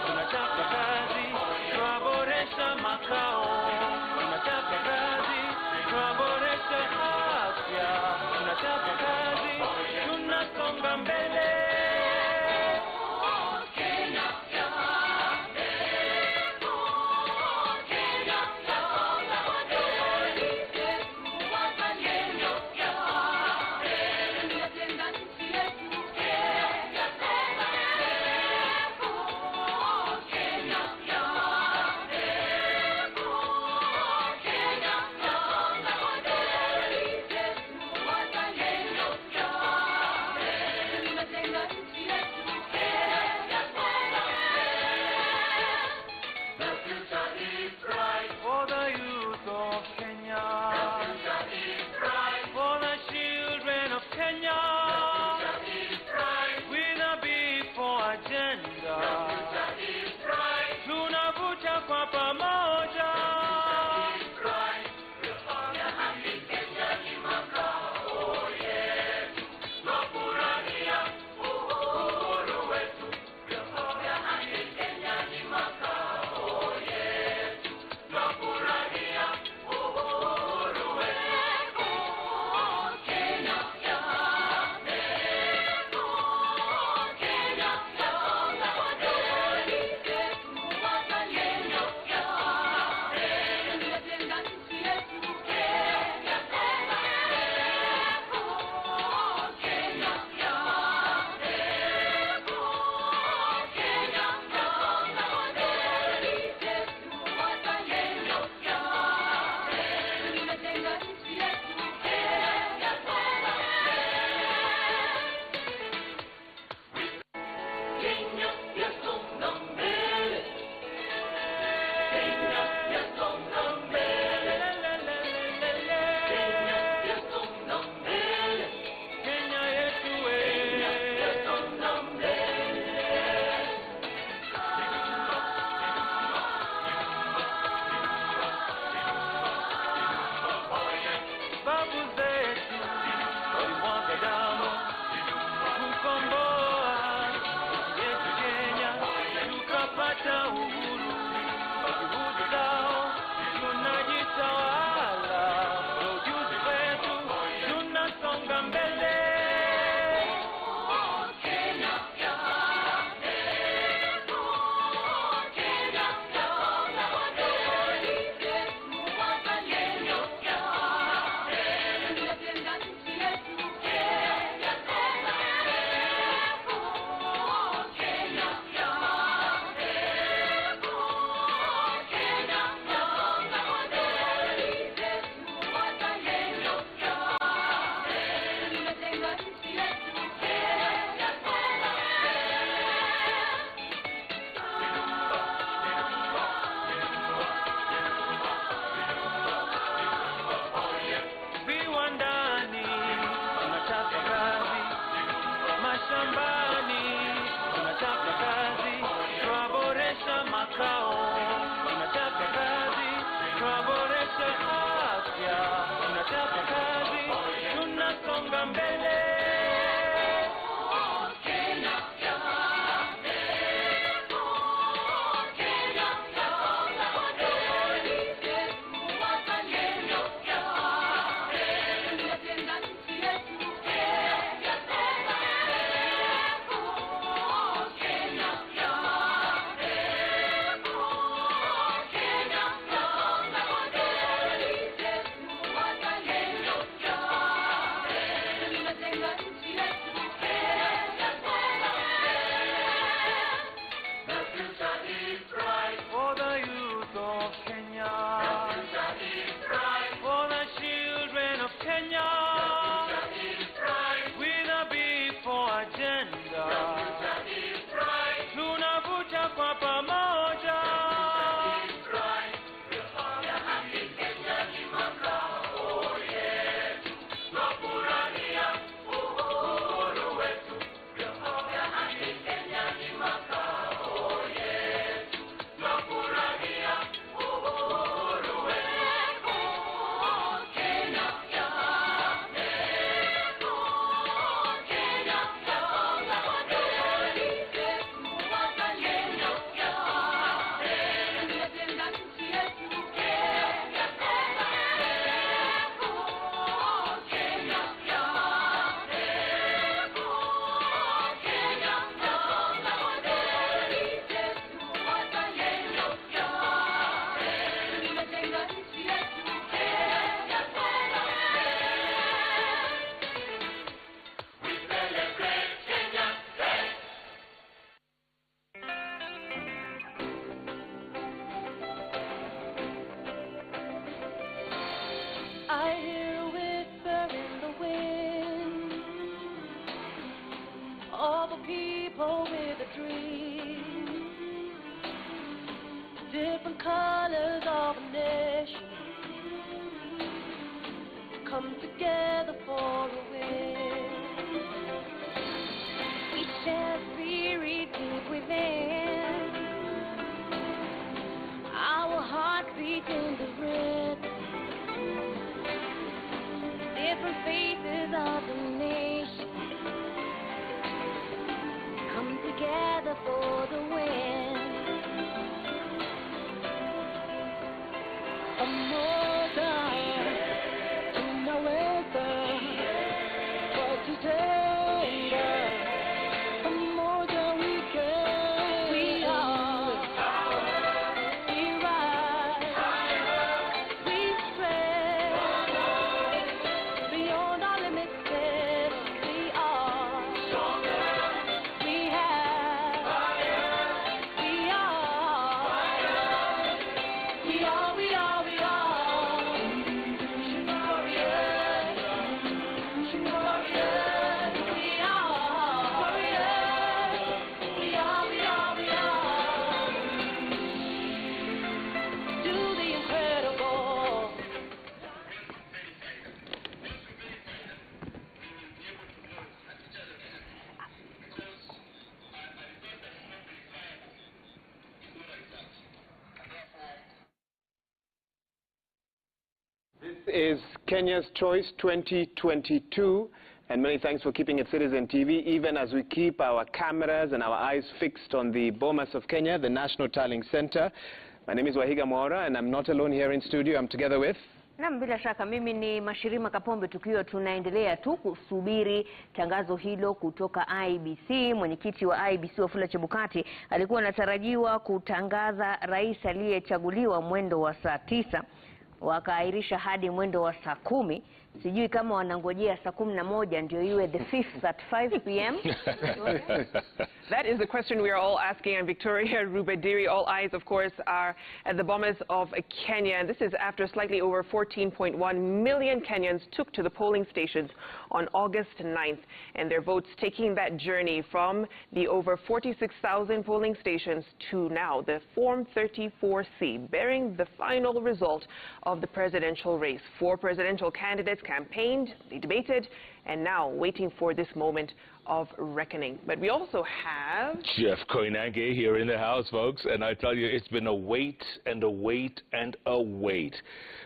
tunachapa kazi, twaboresha makao, tunachapa kazi, twaboresha afya, tunachapa kazi, tunasonga mbele. different colors of a nation come together for a win. We share spirit deep within, our hearts beat in the rhythm. Different faces of the nation come together for the win. Moja, unaweza kujitenga. Moja we can. We are. We rise. We spread beyond our limits. We are. We have. We are. We are. We are. Is Kenya's Choice 2022, and many thanks for keeping it Citizen TV, even as we keep our cameras and our eyes fixed on the Bomas of Kenya, the National Tallying Center. My name is Wahiga Mwara, and I'm not alone here in studio. I'm together with... Naam, bila shaka mimi ni Mashirima Kapombe, tukiwa tunaendelea tu kusubiri tangazo hilo kutoka IEBC. Mwenyekiti wa IEBC Wafula Chebukati alikuwa anatarajiwa kutangaza rais aliyechaguliwa mwendo wa saa 9. Wakaahirisha hadi mwendo wa saa 10. Sijui kama wanangojea saa 11 ndio iwe the 5th at 5 p.m. That is the question we are all asking, and Victoria Rubediri, all eyes of course are at the Bomas of Kenya, and this is after slightly over 14.1 million Kenyans took to the polling stations on August 9th, and their votes taking that journey from the over 46,000 polling stations to now the Form 34C, bearing the final result of the presidential race. 4 presidential candidates campaigned, they debated, and now waiting for this moment of reckoning. But we also have Jeff Koinange here in the house, folks, and I tell you, it's been a wait and a wait and a wait.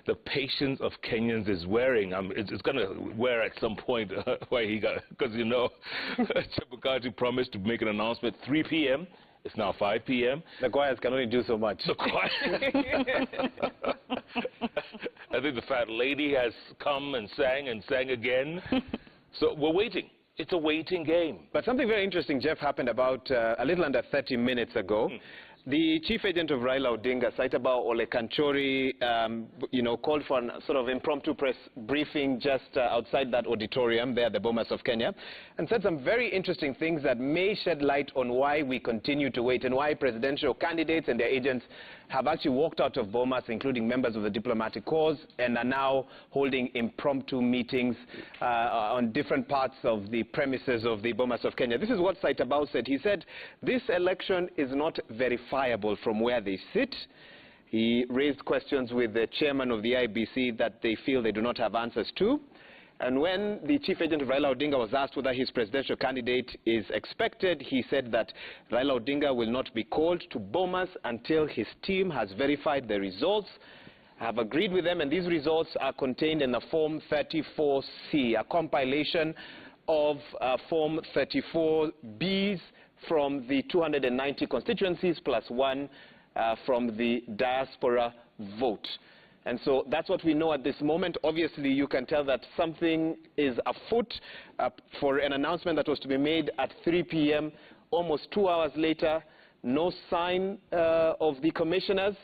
The patience of Kenyans is wearing. It's going to wear at some point, because you know, Chebukati promised to make an announcement 3 p.m. It's now 5 p.m. The choirs can only do so much. The choir. I think the fat lady has come and sang again. So we're waiting. It's a waiting game. But something very interesting, Jeff, happened about a little under 30 minutes ago. The chief agent of Raila Odinga, Saitaba Ole Kanchori, called for a sort of impromptu press briefing just outside that auditorium there at the Bomas of Kenya, and said some very interesting things that may shed light on why we continue to wait and why presidential candidates and their agents have actually walked out of Bomas, including members of the diplomatic corps, and are now holding impromptu meetings on different parts of the premises of the Bomas of Kenya. This is what Saitabao said. He said, this election is not verifiable from where they sit. He raised questions with the chairman of the IEBC that they feel they do not have answers to. And when the chief agent of Raila Odinga was asked whether his presidential candidate is expected, he said that Raila Odinga will not be called to Bomas until his team has verified the results. I have agreed with them, and these results are contained in the Form 34C, a compilation of Form 34Bs from the 290 constituencies plus 1 from the diaspora vote. And so that's what we know at this moment. Obviously, you can tell that something is afoot for an announcement that was to be made at 3 p.m. Almost 2 hours later, no sign of the commissioners,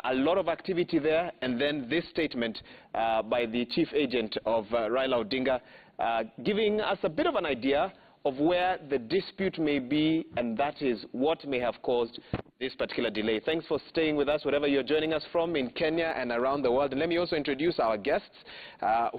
a lot of activity there, and then this statement by the chief agent of Raila Odinga, giving us a bit of an idea of where the dispute may be, and that is what may have caused this particular delay. Thanks for staying with us, wherever you're joining us from in Kenya and around the world. And let me also introduce our guests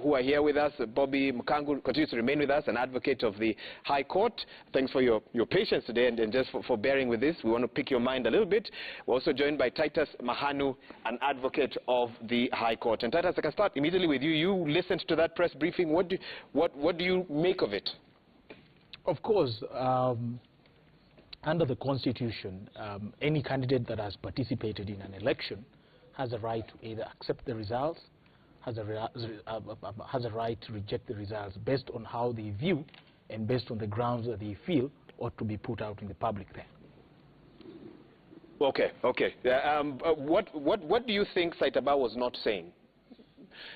who are here with us. Bobby Mkangu continues to remain with us, an advocate of the High Court. Thanks for your patience today and just for bearing with this. We want to pick your mind a little bit. We're also joined by Titus Mahanu, an advocate of the High Court. And Titus, I can start immediately with you. You listened to that press briefing. What do you make of it? Of course, under the Constitution, any candidate that has participated in an election has a right to either accept the results, has a right to reject the results based on how they view and based on the grounds that they feel ought to be put out in the public there. Okay. What do you think Saitaba was not saying?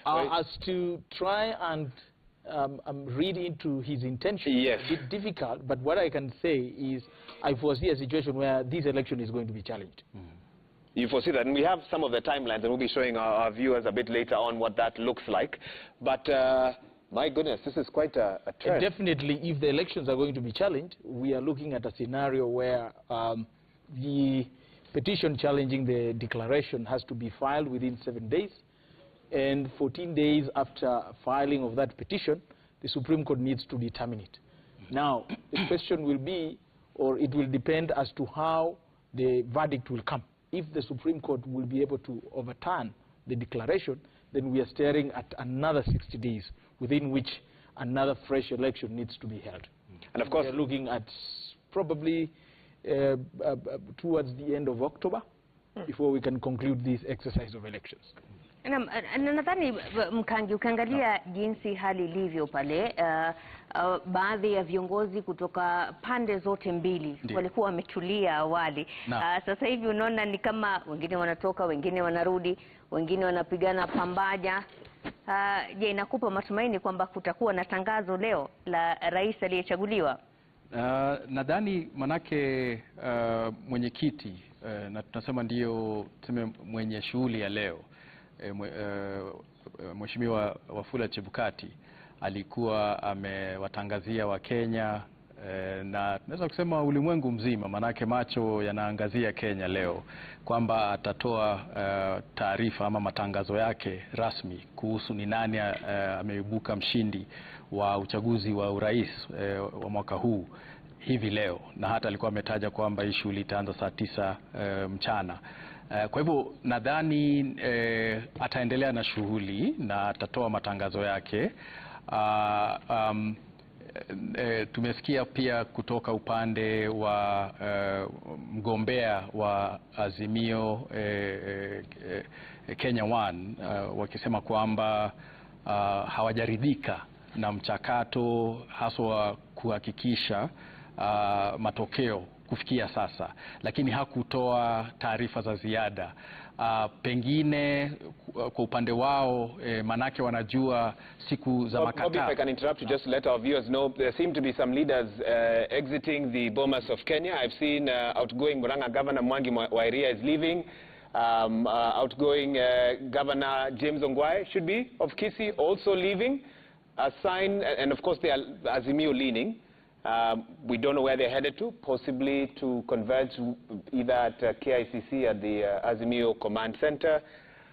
As to try and read into his intention, yes, a bit difficult, but what I can say is I foresee a situation where this election is going to be challenged. You foresee that, and we have some of the timelines, and we'll be showing our viewers a bit later on what that looks like. But my goodness, this is quite a trend. Definitely, if the elections are going to be challenged, we are looking at a scenario where the petition challenging the declaration has to be filed within 7 days. And 14 days after filing of that petition, the Supreme Court needs to determine it. Now, the question will be, or it will depend as to how the verdict will come. If the Supreme Court will be able to overturn the declaration, then we are staring at another 60 days, within which another fresh election needs to be held. And of course, we are looking at probably towards the end of October before we can conclude this exercise of elections. Na nadhani Mkangi, ukiangalia jinsi hali ilivyo pale, baadhi ya viongozi kutoka pande zote mbili walikuwa wametulia awali. Sasa hivi unaona ni kama wengine wanatoka, wengine wanarudi, wengine wanapigana pambaja. Je, inakupa matumaini kwamba kutakuwa na tangazo leo la rais aliyechaguliwa? Nadhani manake mwenyekiti na tunasema ndio tuseme mwenye shughuli ya leo, Mheshimiwa Wafula Chebukati alikuwa amewatangazia Wakenya na tunaweza kusema ulimwengu mzima, manake macho yanaangazia Kenya leo, kwamba atatoa taarifa ama matangazo yake rasmi kuhusu ni nani ameibuka mshindi wa uchaguzi wa urais wa mwaka huu hivi leo, na hata alikuwa ametaja kwamba hii shughuli itaanza saa 9 mchana. Kwa hivyo nadhani ataendelea na shughuli na atatoa matangazo yake. Tumesikia pia kutoka upande wa mgombea wa Azimio Kenya One wakisema kwamba hawajaridhika na mchakato haswa kuhakikisha matokeo kufikia sasa, lakini hakutoa taarifa za ziada. Pengine kwa upande wao manake wanajua siku za makataa. If I can interrupt you, just to let our viewers know, there seem to be some leaders exiting the Bomas of Kenya. I've seen outgoing Murang'a Governor Mwangi wa Iria is leaving. Outgoing Governor James Ongwae should be of Kisii also leaving. A sign, and of course they are Azimio leaning. We don't know where they're headed to, possibly to converge either at KICC at the Azimio Command Center,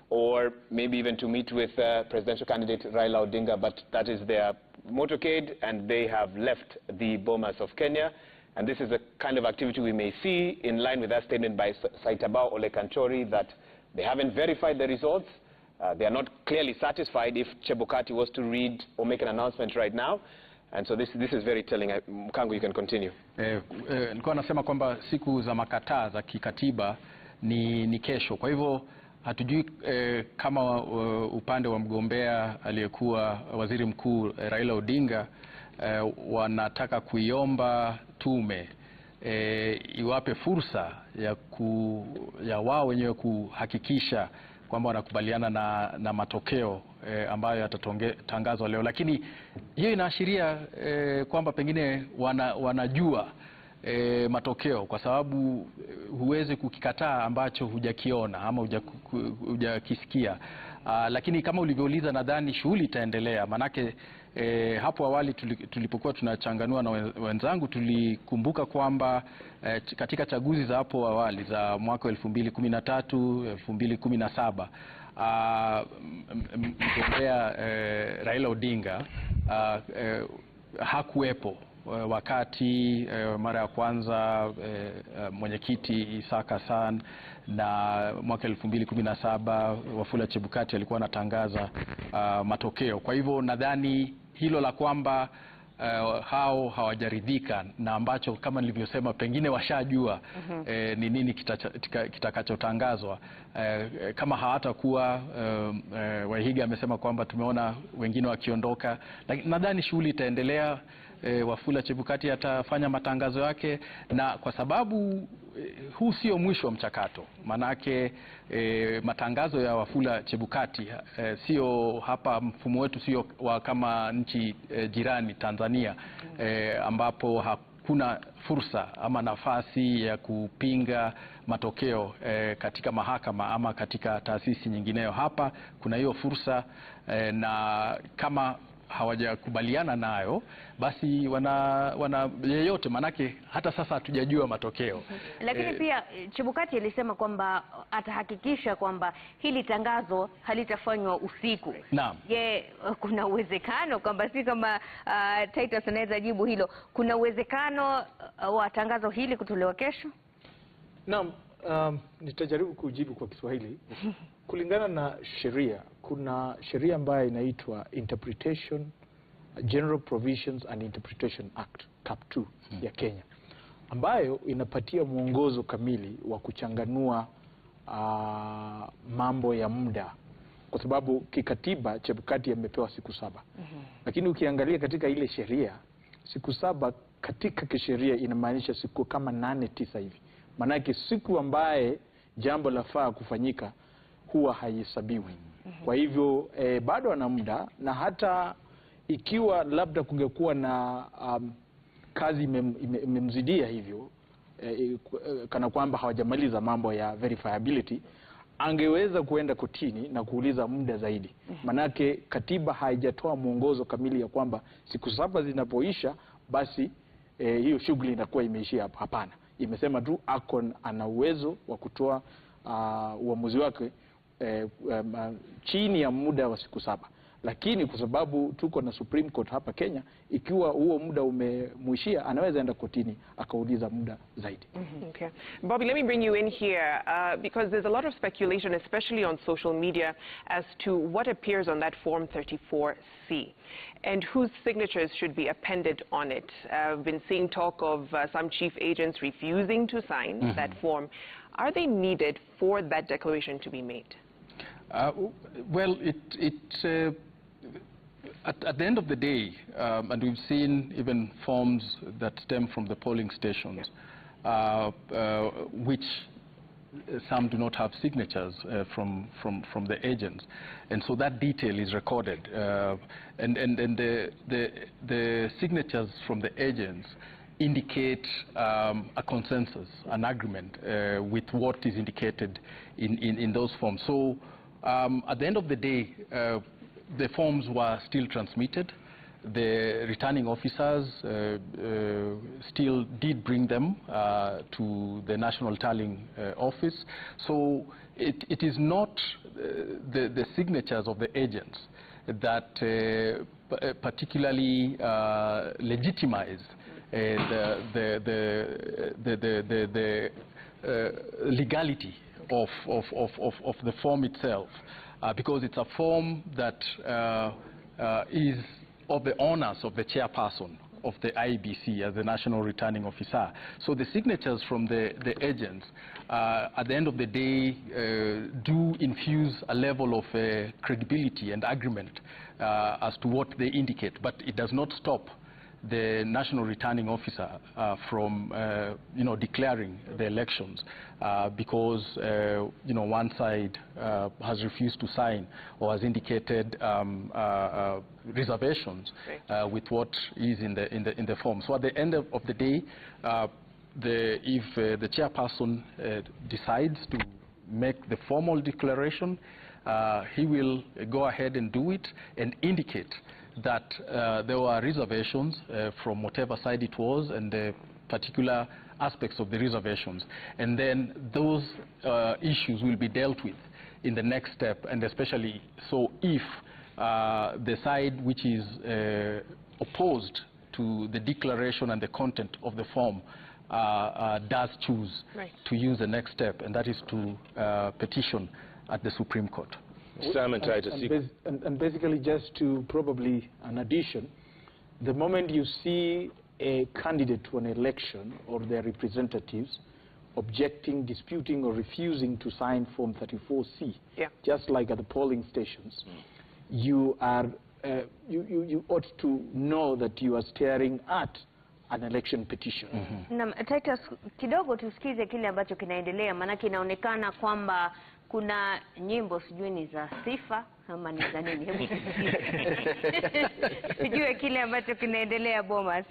or maybe even to meet with presidential candidate Raila Odinga, but that is their motorcade, and they have left the Bomas of Kenya. And this is the kind of activity we may see in line with that statement by Saitaba Ole Kanchori that they haven't verified the results. They are not clearly satisfied if Chebukati was to read or make an announcement right now. And so this is very telling. Mkangu, you can continue. Nilikuwa nasema kwamba siku za makataa za kikatiba ni kesho. Kwa hivyo hatujui kama upande wa mgombea aliyekuwa waziri mkuu Raila Odinga wanataka kuiomba tume iwape fursa ya wao wenyewe kuhakikisha kwamba wanakubaliana na matokeo ambayo yatatangazwa leo, lakini hiyo inaashiria kwamba pengine wanajua matokeo, kwa sababu huwezi kukikataa ambacho hujakiona ama hujakisikia. Lakini kama ulivyouliza, nadhani shughuli itaendelea, manake hapo awali tulipokuwa tunachanganua na wenzangu tulikumbuka kwamba katika chaguzi za hapo awali za mwaka 2013, 2017 mgombea Raila Odinga hakuwepo wakati mara ya kwanza mwenyekiti Isaac Hassan na mwaka 2017 Wafula Chebukati alikuwa anatangaza matokeo. Kwa hivyo nadhani hilo la kwamba hao hawajaridhika na ambacho kama nilivyosema pengine washajua ni nini kitakachotangazwa. Kama hawatakuwa Wahiga amesema kwamba tumeona wengine wakiondoka, lakini nadhani shughuli itaendelea. Wafula Chebukati atafanya matangazo yake, na kwa sababu huu sio mwisho wa mchakato, manake matangazo ya Wafula Chebukati sio hapa, mfumo wetu sio kama nchi jirani Tanzania, ambapo hakuna fursa ama nafasi ya kupinga matokeo katika mahakama ama katika taasisi nyingineyo. Hapa kuna hiyo fursa, na kama hawajakubaliana nayo basi wana yeyote, manake hata sasa hatujajua matokeo. Lakini pia Chebukati alisema kwamba atahakikisha kwamba hili tangazo halitafanywa usiku. Naam. Je, kuna uwezekano kwamba si kama Titus anaweza jibu hilo, kuna uwezekano wa tangazo hili kutolewa kesho? Naam, nitajaribu kujibu kwa Kiswahili. Kulingana na sheria, kuna sheria ambayo inaitwa Interpretation, General Provisions and Interpretation Act, Cap 2 ya Kenya, ambayo inapatia mwongozo kamili wa kuchanganua mambo ya muda, kwa sababu kikatiba Chebukati amepewa siku 7. Lakini ukiangalia katika ile sheria, siku 7 katika kisheria inamaanisha siku kama 8-9 hivi. Manake siku ambaye jambo lafaa kufanyika huwa haihesabiwi. Kwa hivyo bado ana muda, na hata ikiwa labda kungekuwa na kazi imemzidia hivyo, kana kwamba hawajamaliza mambo ya verifiability, angeweza kuenda kotini na kuuliza muda zaidi. Manake katiba haijatoa mwongozo kamili ya kwamba siku 7 zinapoisha basi hiyo shughuli inakuwa imeishia hapo. Hapana, imesema tu ana uwezo wa kutoa uamuzi wake chini ya muda wa siku 7. Lakini kwa sababu tuko na Supreme Court hapa Kenya, ikiwa huo muda umemuishia, anaweza enda kotini akauliza muda zaidi. Okay. Bobby, let me bring you in here because there's a lot of speculation, especially on social media, as to what appears on that Form 34C and whose signatures should be appended on it. I've been seeing talk of some chief agents refusing to sign that form. Are they needed for that declaration to be made? Well, at the end of the day, and we've seen even forms that stem from the polling stations, which some do not have signatures from the agents, and so that detail is recorded, and the signatures from the agents indicate a consensus, an agreement with what is indicated in those forms. So at the end of the day, the forms were still transmitted. The returning officers still did bring them to the National Tallying Office. So it is not the signatures of the agents that particularly legitimize the legality of the form itself, because it's a form that is of the honors of the chairperson of the IEBC as the National Returning Officer. So the signatures from the agents, at the end of the day, do infuse a level of credibility and agreement as to what they indicate, but it does not stop the National Returning Officer from declaring the elections because one side has refused to sign or has indicated reservations with what is in the form. So at the end of the day, if the chairperson decides to make the formal declaration, he will go ahead and do it and indicate that there were reservations from whatever side it was and the particular aspects of the reservations. And then those issues will be dealt with in the next step, and especially so if the side which is opposed to the declaration and the content of the form does choose to use the next step, and that is to petition at the Supreme Court. And basically, just to probably an addition, the moment you see a candidate to an election or their representatives objecting, disputing, or refusing to sign Form 34C, just like at the polling stations, you are you ought to know that you are staring at an election petition. Na Titus, kidogo tusikize kile ambacho kinaendelea, maana inaonekana kwamba kuna nyimbo sijui ni za sifa ama ni za nini. Hebu sijui kile ambacho kinaendelea Bomas.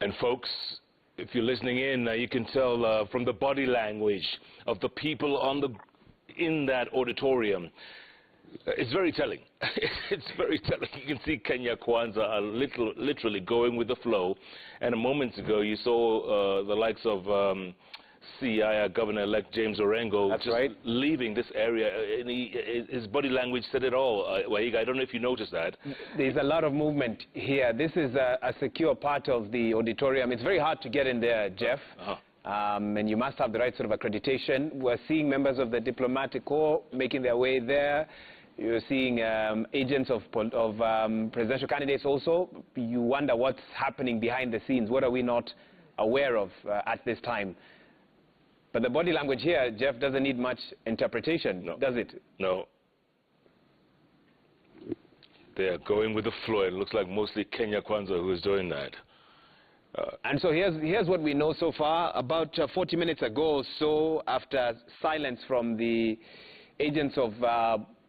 And folks, if you're listening in, you can tell from the body language of the people in that auditorium. It's very telling. It's very telling. You can see Kenya Kwanza are literally going with the flow. And a moment ago, you saw the likes of CI, Governor-elect James Orengo, leaving this area. And his body language said it all. Wahiga, I don't know if you noticed that. There's a lot of movement here. This is a secure part of the auditorium. It's very hard to get in there, Jeff. And you must have the right sort of accreditation. We're seeing members of the diplomatic corps making their way there. You're seeing agents of presidential candidates also. You wonder what's happening behind the scenes. What are we not aware of at this time? But the body language here, Jeff, doesn't need much interpretation, does it? No. They are going with the flow. It looks like mostly Kenya Kwanza who is doing that. And so here's what we know so far. About 40 minutes ago or so, after silence from the agents of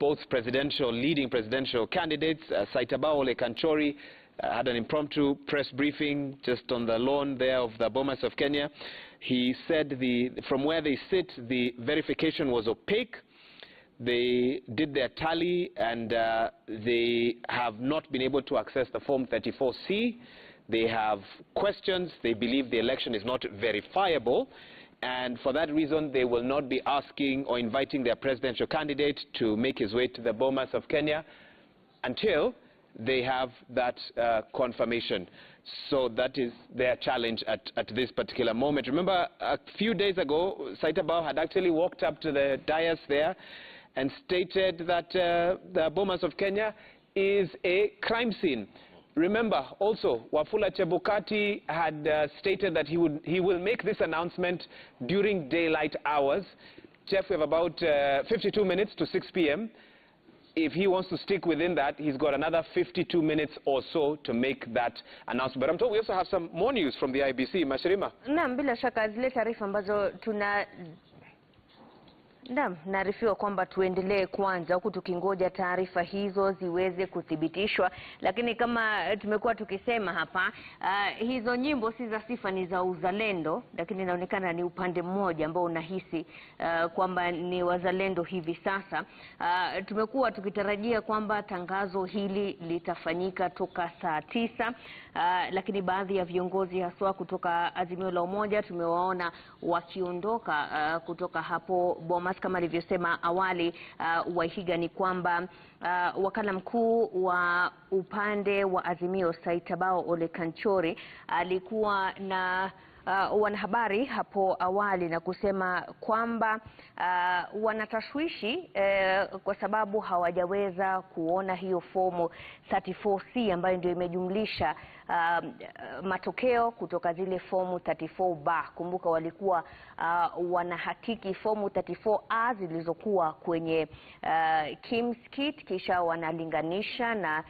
both leading presidential candidates, Saitabao Ole Kanchori had an impromptu press briefing just on the lawn there of the Bomas of Kenya. He said from where they sit, the verification was opaque. They did their tally and they have not been able to access the Form 34C. They have questions. They believe the election is not verifiable. And for that reason, they will not be asking or inviting their presidential candidate to make his way to the Bomas of Kenya until they have that confirmation. So that is their challenge at this particular moment. Remember, a few days ago, Saitabao had actually walked up to the dais there and stated that the Bomas of Kenya is a crime scene. Remember, also, Wafula Chebukati had stated that he will make this announcement during daylight hours. Jeff, we have about 52 minutes to 6 p.m. If he wants to stick within that, he's got another 52 minutes or so to make that announcement. But I'm told we also have some more news from the IBC. Mashirima. Naam, bila shaka zile taarifa ambazo naarifiwa kwamba tuendelee kwanza huku tukingoja taarifa hizo ziweze kuthibitishwa, lakini kama tumekuwa tukisema hapa, hizo nyimbo si za sifa, ni za uzalendo, lakini inaonekana ni upande mmoja ambao unahisi kwamba ni wazalendo hivi sasa. Tumekuwa tukitarajia kwamba tangazo hili litafanyika toka saa 9, lakini baadhi ya viongozi haswa kutoka Azimio la Umoja tumewaona wakiondoka kutoka hapo Bomas. Kama alivyosema awali Wahiga, ni kwamba wakala mkuu wa upande wa Azimio Saitabao Ole Kanchori alikuwa na wanahabari hapo awali na kusema kwamba wanatashwishi kwa sababu hawajaweza kuona hiyo fomu 34C ambayo ndio imejumlisha matokeo kutoka zile fomu 34B. Kumbuka walikuwa wanahakiki fomu 34A zilizokuwa kwenye Kim's kit, kisha wanalinganisha na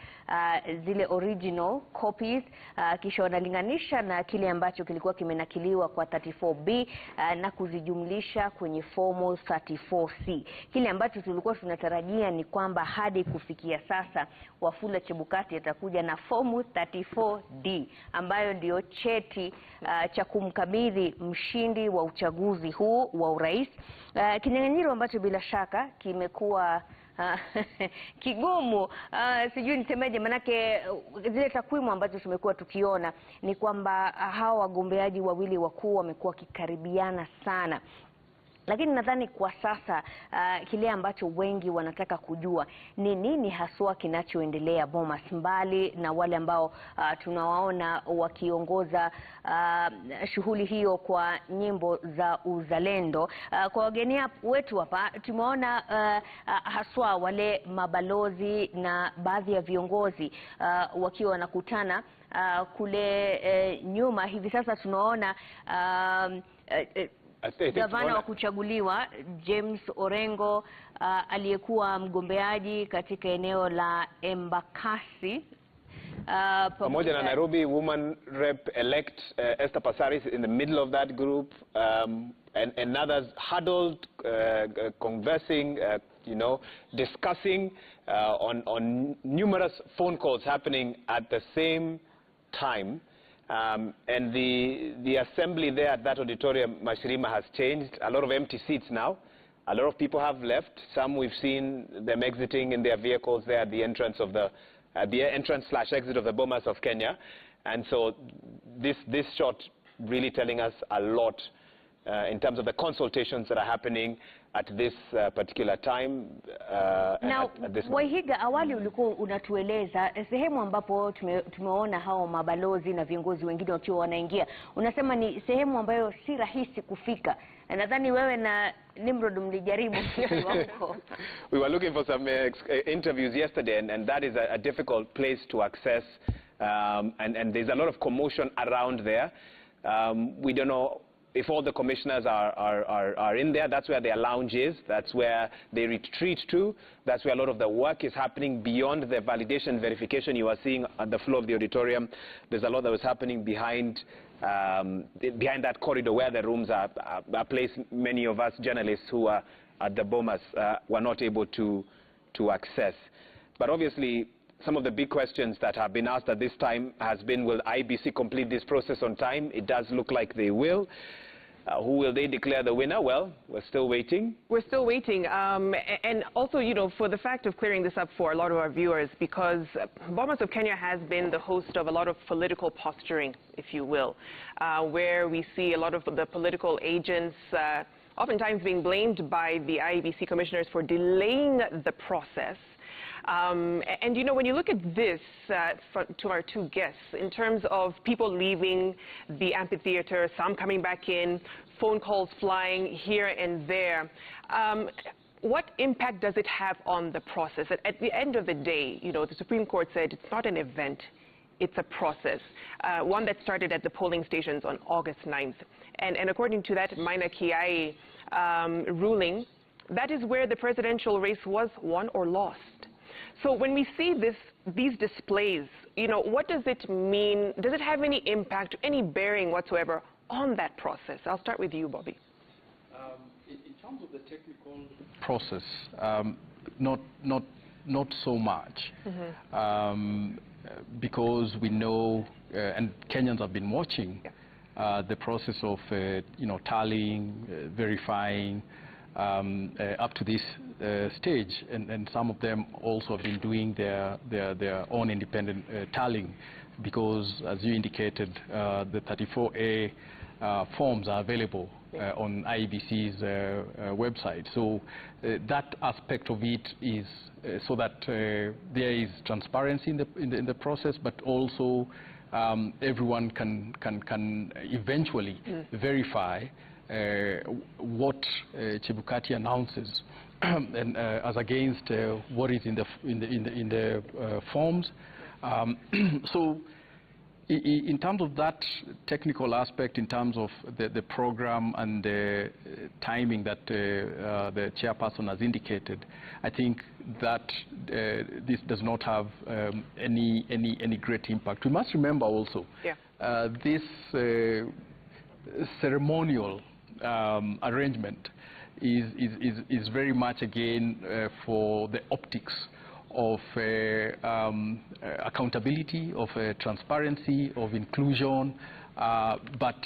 zile original copies, kisha wanalinganisha na kile ambacho kilikuwa kimenakiliwa kwa 34B na kuzijumlisha kwenye fomu 34C. Kile ambacho tulikuwa tunatarajia ni kwamba hadi kufikia sasa Wafula Chebukati atakuja na fomu 34D ambayo ndio cheti cha kumkabidhi mshindi wa uchaguzi huu wa urais. Kinyang'anyiro ambacho bila shaka kimekuwa kigumu, sijui nisemeje, manake zile takwimu ambazo tumekuwa tukiona ni kwamba hawa wagombeaji wawili wakuu wamekuwa kikaribiana sana. Lakini nadhani kwa sasa kile ambacho wengi wanataka kujua ni nini haswa kinachoendelea Bomas, mbali na wale ambao tunawaona wakiongoza shughuli hiyo kwa nyimbo za uzalendo. Kwa wageni wetu hapa tumeona haswa wale mabalozi na baadhi ya viongozi wakiwa wanakutana kule nyuma. Hivi sasa tunaona gavana wa kuchaguliwa James Orengo aliyekuwa mgombeaji katika eneo la Embakasi pamoja na Nairobi woman rep elect Esther Passaris in the middle of that group, and others huddled, conversing, discussing on numerous phone calls happening at the same time. And the assembly there at that auditorium, Mashirima, has changed. A lot of empty seats now. A lot of people have left. Some we've seen them exiting in their vehicles there at the entrance of the entrance/exit of the Bomas of Kenya. And so this shot really telling us a lot in terms of the consultations that are happening at this particular time. Now, Wahiga, awali ulikuwa unatueleza sehemu ambapo tumeona hao mabalozi na viongozi wengine wakiwa wanaingia. Unasema ni sehemu ambayo si rahisi kufika. Nadhani wewe na Nimrod mlijaribu huko. We were looking for some interviews yesterday, and that is a difficult place to access. And there's a lot of commotion around there. We don't know if all the commissioners are in there, that's where their lounge is, that's where they retreat to, that's where a lot of the work is happening beyond the validation verification you are seeing at the floor of the auditorium. There's a lot that was happening behind that corridor where the rooms are placed. Many of us journalists who are at the Bomas were not able to access. But obviously, some of the big questions that have been asked at this time has been, will IBC complete this process on time? It does look like they will. Who will they declare the winner? Well, we're still waiting. We're still waiting. And also, you know, for the fact of clearing this up for a lot of our viewers, because Bomas of Kenya has been the host of a lot of political posturing, if you will, where we see a lot of the political agents oftentimes being blamed by the IEBC commissioners for delaying the process. And, you know, when you look at this, to our two guests, in terms of people leaving the amphitheater, some coming back in, phone calls flying here and there, what impact does it have on the process? At the end of the day, you know, the Supreme Court said it's not an event, it's a process, one that started at the polling stations on August 9th. And according to that Maina Kiai ruling, that is where the presidential race was won or lost. So when we see these displays, you know, what does it mean? Does it have any impact, any bearing whatsoever on that process? I'll start with you, Bobby. In terms of the technical process, not so much, because we know, and Kenyans have been watching the process of, you know, tallying, verifying, up to this stage, and some of them also have been doing their own independent tallying, because as you indicated, the 34A forms are available on IEBC's website. So that aspect of it is so that there is transparency in the process, but also everyone can eventually verify what Chebukati announces and as against what is in the forms. So in terms of that technical aspect, in terms of the program and the timing that the chairperson has indicated, I think that this does not have any great impact. We must remember also this ceremonial arrangement is very much again for the optics of accountability, of transparency, of inclusion, but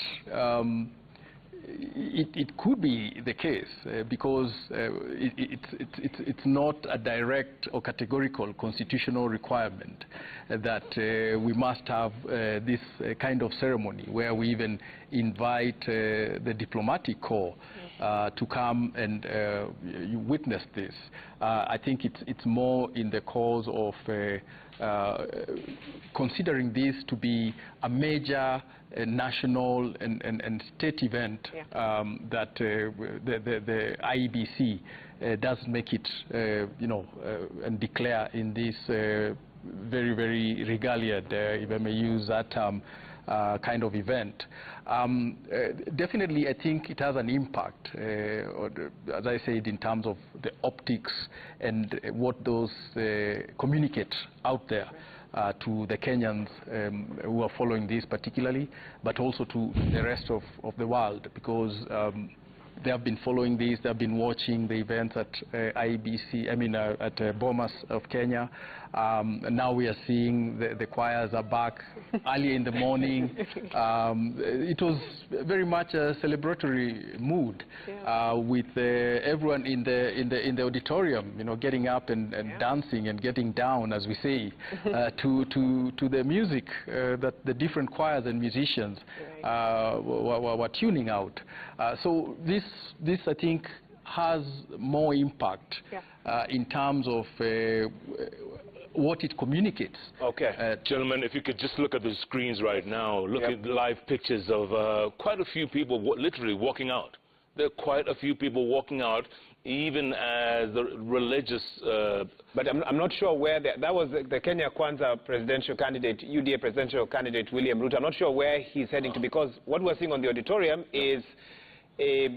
it could be the case because it's not a direct or categorical constitutional requirement that we must have this kind of ceremony where we even invite the diplomatic corps to come and you witness this. I think it's more in the cause of considering this to be a major national and state event that the IEBC does make it, you know, and declare in this very, very regaliad, if I may use that term, kind of event. Definitely, I think it has an impact, as I said, in terms of the optics and what those communicate out there to the Kenyans who are following this particularly, but also to the rest of the world, because they have been following this, they have been watching the events at IEBC, I mean at Bomas of Kenya. Now we are seeing the choirs are back early in the morning. It was very much a celebratory mood with everyone in the auditorium, you know, getting up and dancing and getting down, as we say, to the music that the different choirs and musicians were tuning out. So this I think has more impact in terms of what it communicates. Okay, gentlemen, if you could just look at the screens right now, look at live pictures of quite a few people literally walking out. There are quite a few people walking out even as the religious... But I'm not sure where that was the Kenya Kwanza presidential candidate, UDA presidential candidate William Ruto. I'm not sure where he's heading to, because what we're seeing on the auditorium is a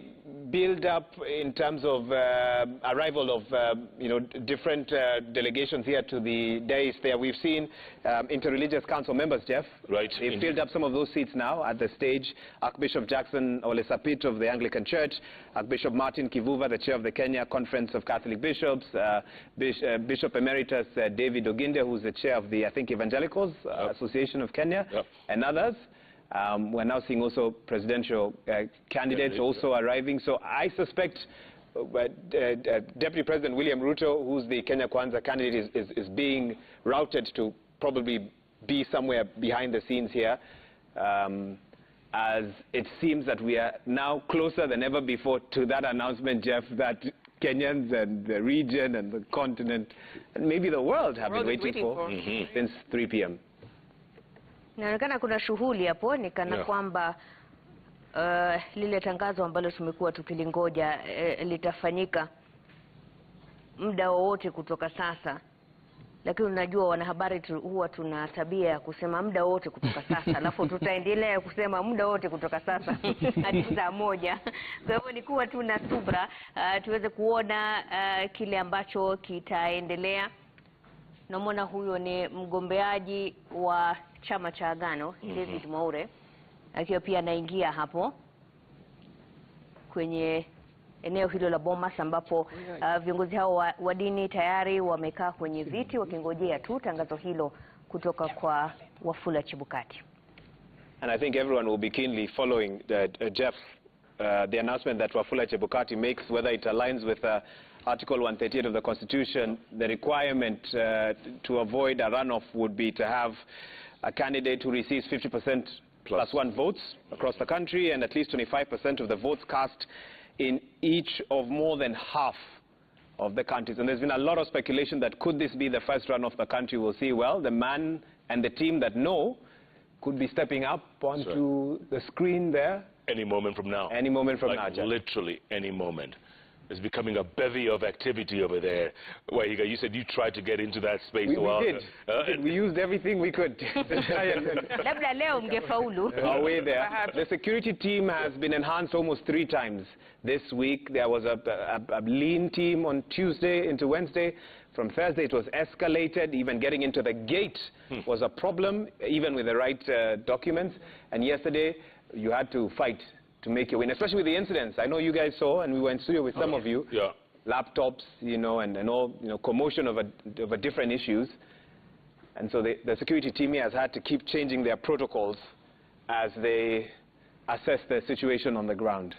build-up in terms of arrival of different delegations here to the dais there. We've seen interreligious council members, Jeff. Right. They've filled up some of those seats now at the stage. Archbishop Jackson Olesapit of the Anglican Church, Archbishop Martin Kivuva, the chair of the Kenya Conference of Catholic Bishops, Bishop Emeritus David Oginde, who's the chair of the, I think, Evangelicals Association of Kenya, and others. We're now seeing also presidential candidates also arriving. So I suspect Deputy President William Ruto, who's the Kenya Kwanza candidate, is being routed to probably be somewhere behind the scenes here, as it seems that we are now closer than ever before to that announcement, Jeff, that Kenyans and the region and the continent and maybe the world have been waiting for since 3 p.m. Inaonekana kuna shughuli hapo, ni kana kwamba lile tangazo ambalo tumekuwa tukilingoja litafanyika muda wowote kutoka sasa. Lakini unajua wanahabari huwa tuna tabia ya kusema muda wote kutoka sasa, alafu tutaendelea kusema muda wote kutoka sasa hadi saa moja. Kwa hivyo ni kuwa tuna subra tuweze kuona kile ambacho kitaendelea. Namwona huyo ni mgombeaji wa chama cha Agano, David Mwaure, akiwa pia anaingia hapo kwenye eneo hilo la Bomas, ambapo viongozi hao wa dini tayari wamekaa kwenye viti wakingojea tu tangazo hilo kutoka kwa Wafula Chebukati. And I think everyone will be keenly following Jeff, the announcement that Wafula Chebukati makes, whether it aligns with Article 138 of the Constitution. The requirement to avoid a runoff would be to have a candidate who receives 50% plus one votes across the country, and at least 25% of the votes cast in each of more than half of the counties. And there's been a lot of speculation that could this be the first run of the country? We'll see. Well, the man and the team that know could be stepping up onto the screen there. Any moment from now. Any moment from now, Jeff. Literally any moment. It's becoming a bevy of activity over there. Wahiga, you said you tried to get into that space. We did. We used everything we could. Our way there. The security team has been enhanced almost 3 times this week. There was a lean team on Tuesday into Wednesday. From Thursday it was escalated. Even getting into the gate was a problem, even with the right documents. And yesterday you had to fight to make your win, especially with the incidents. I know you guys saw, and we were in studio with some of you. Yeah. Laptops, and all, commotion over different issues. And so the security team here has had to keep changing their protocols as they assess the situation on the ground.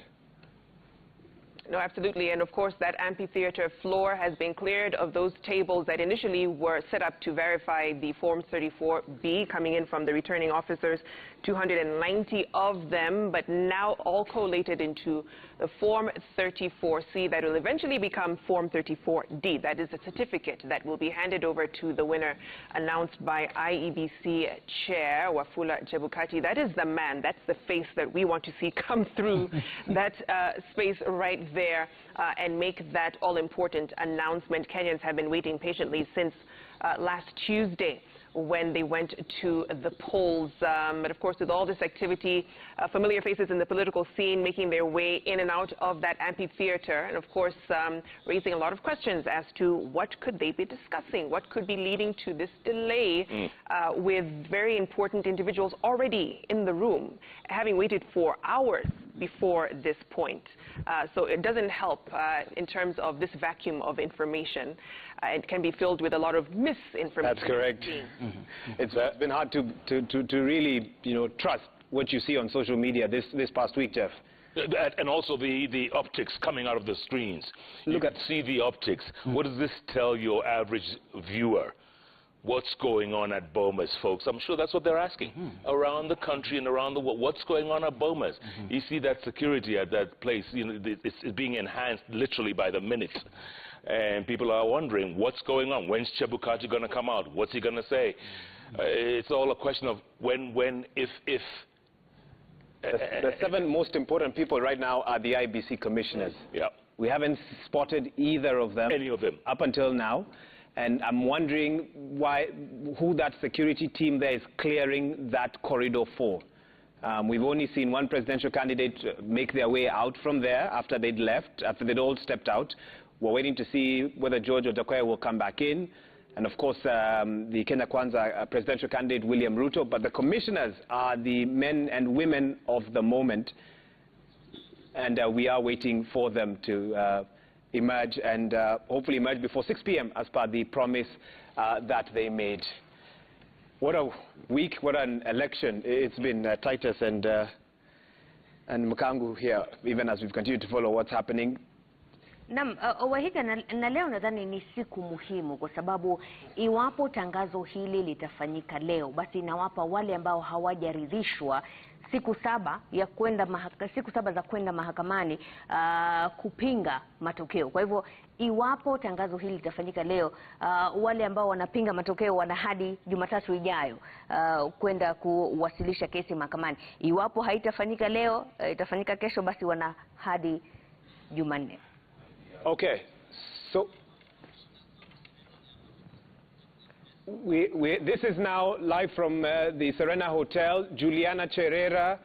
No, absolutely. And of course, that amphitheater floor has been cleared of those tables that initially were set up to verify the Form 34B coming in from the returning officers, 290 of them, but now all collated into the Form 34C that will eventually become Form 34D. That is a certificate that will be handed over to the winner, announced by IEBC Chair Wafula Chebukati. That is the man, that's the face that we want to see come through that space right there and make that all-important announcement. Kenyans have been waiting patiently since last Tuesday when they went to the polls. But of course, with all this activity, familiar faces in the political scene making their way in and out of that amphitheater, and of course, raising a lot of questions as to what could they be discussing, what could be leading to this delay with very important individuals already in the room, having waited for hours before this point. So it doesn't help in terms of this vacuum of information. It can be filled with a lot of misinformation. That's correct. It's been hard to really, trust what you see on social media this past week, Jeff. And also the optics coming out of the screens. Look at see the optics. What does this tell your average viewer? What's going on at Bomas, folks? I'm sure that's what they're asking. Around the country and around the world, what's going on at Bomas? You see that security at that place, it's being enhanced literally by the minute. And people are wondering, what's going on? When's Chebukati going to come out? What's he going to say? It's all a question of when, if. The 7 most important people right now are the IBC commissioners. Yeah. We haven't spotted either of them. Any of them. Up until now. And I'm wondering who that security team there is clearing that corridor for. We've only seen one presidential candidate make their way out from there after they'd left, after they'd all stepped out. We're waiting to see whether George Odakoya will come back in. And of course, the Kenya Kwanza presidential candidate, William Ruto. But the commissioners are the men and women of the moment. And we are waiting for them to emerge and hopefully emerge before 6 p.m. as per the promise that they made. What a week, what an election. It's been Titus and Mkangu here, even as we've continued to follow what's happening. Wahiga, na leo nadhani ni siku muhimu kwa sababu iwapo tangazo hili litafanyika leo, basi inawapa wale ambao hawajaridhishwa siku saba za kwenda mahakamani kupinga matokeo. Kwa hivyo iwapo tangazo hili litafanyika leo, wale ambao wanapinga matokeo wana hadi Jumatatu ijayo kwenda kuwasilisha kesi mahakamani. Iwapo haitafanyika leo, itafanyika kesho, basi wana hadi Jumanne. Okay, so this is now live from the Serena Hotel. Juliana Cherera,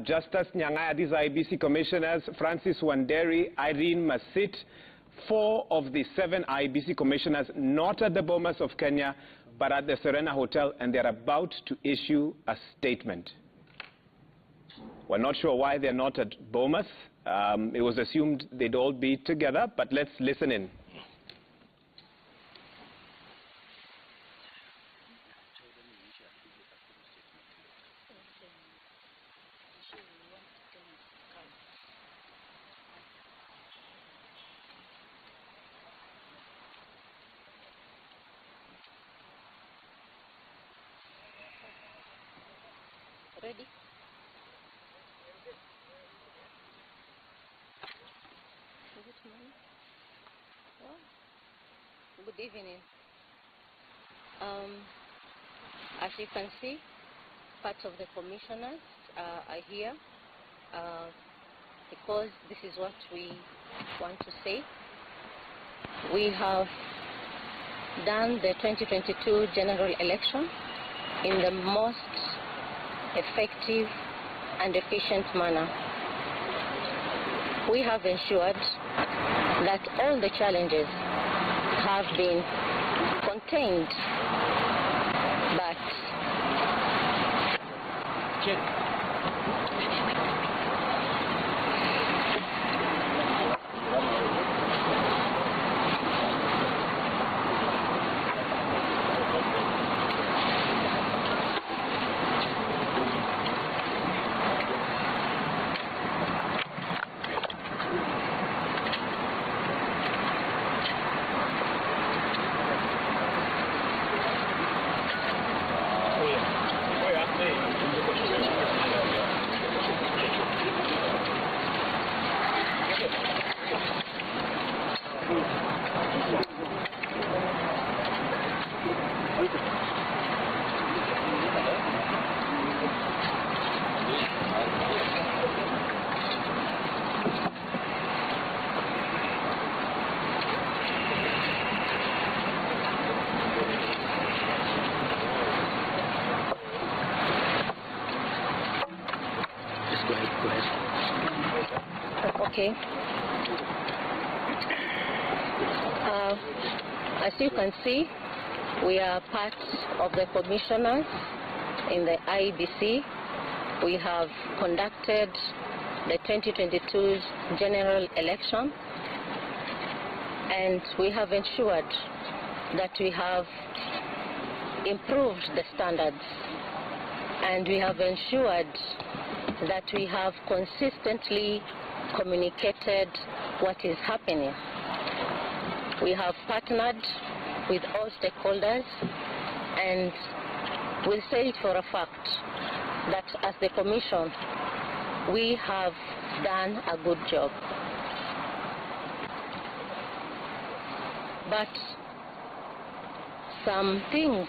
Justus Nyang'aya, these are IBC commissioners, Francis Wanderi, Irene Masit, 4 of the 7 IBC commissioners not at the Bomas of Kenya, but at the Serena Hotel, and they're about to issue a statement. We're not sure why they're not at Bomas. It was assumed they'd all be together, but let's listen in. Ready? Good evening. As you can see, part of the commissioners are here because this is what we want to say. We have done the 2022 general election in the most effective and efficient manner. We have ensured that all the challenges have been contained, but okay. As you can see, we are part of the commissioners in the IBC. We have conducted the 2022 general election, and we have ensured that we have improved the standards, and we have ensured that we have consistently communicated what is happening. We have partnered with all stakeholders, and we'll say it for a fact that as the Commission, we have done a good job. But some things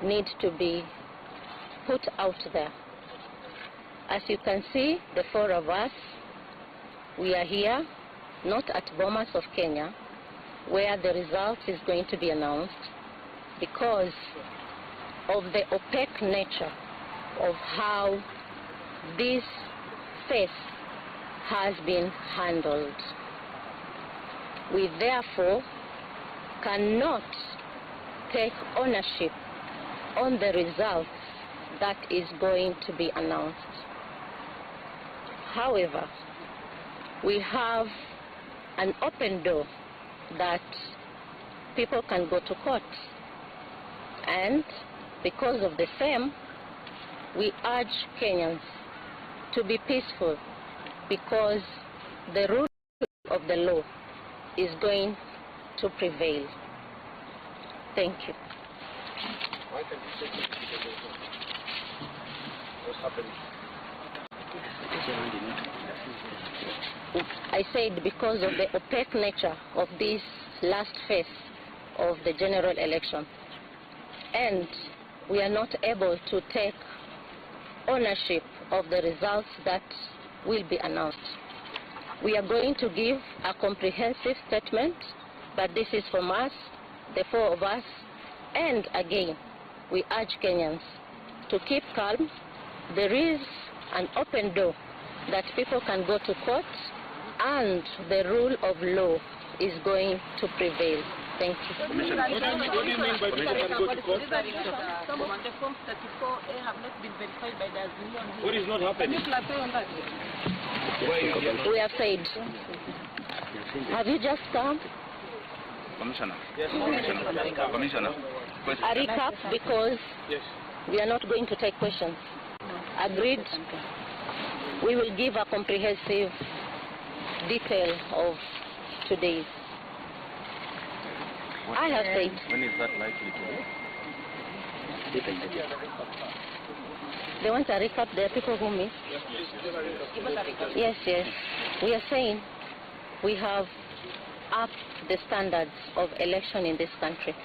need to be put out there. As you can see, the 4 of us, we are here not at Bomas of Kenya, where the result is going to be announced, because of the opaque nature of how this phase has been handled. We therefore cannot take ownership on the results that is going to be announced. However, we have an open door that people can go to court, and because of the same, we urge Kenyans to be peaceful, because the rule of the law is going to prevail. Thank you. I said because of the opaque nature of this last phase of the general election, and we are not able to take ownership of the results that will be announced. We are going to give a comprehensive statement, but this is from us, the four of us, and again, we urge Kenyans to keep calm. There is an open door that people can go to court, and the rule of law is going to prevail. Thank you. What do you mean by people can go to court? Some of the forms 34A have not been verified by the Azilian. What is not happening? We have said. Have you just come? Commissioner. Yes. Commissioner. A recap, because we are not going to take questions. Agreed. We will give a comprehensive detail of today's. I have said. When is that likely to be? They want a recap. There are people who miss. Yes, yes. We are saying we have upped the standards of election in this country.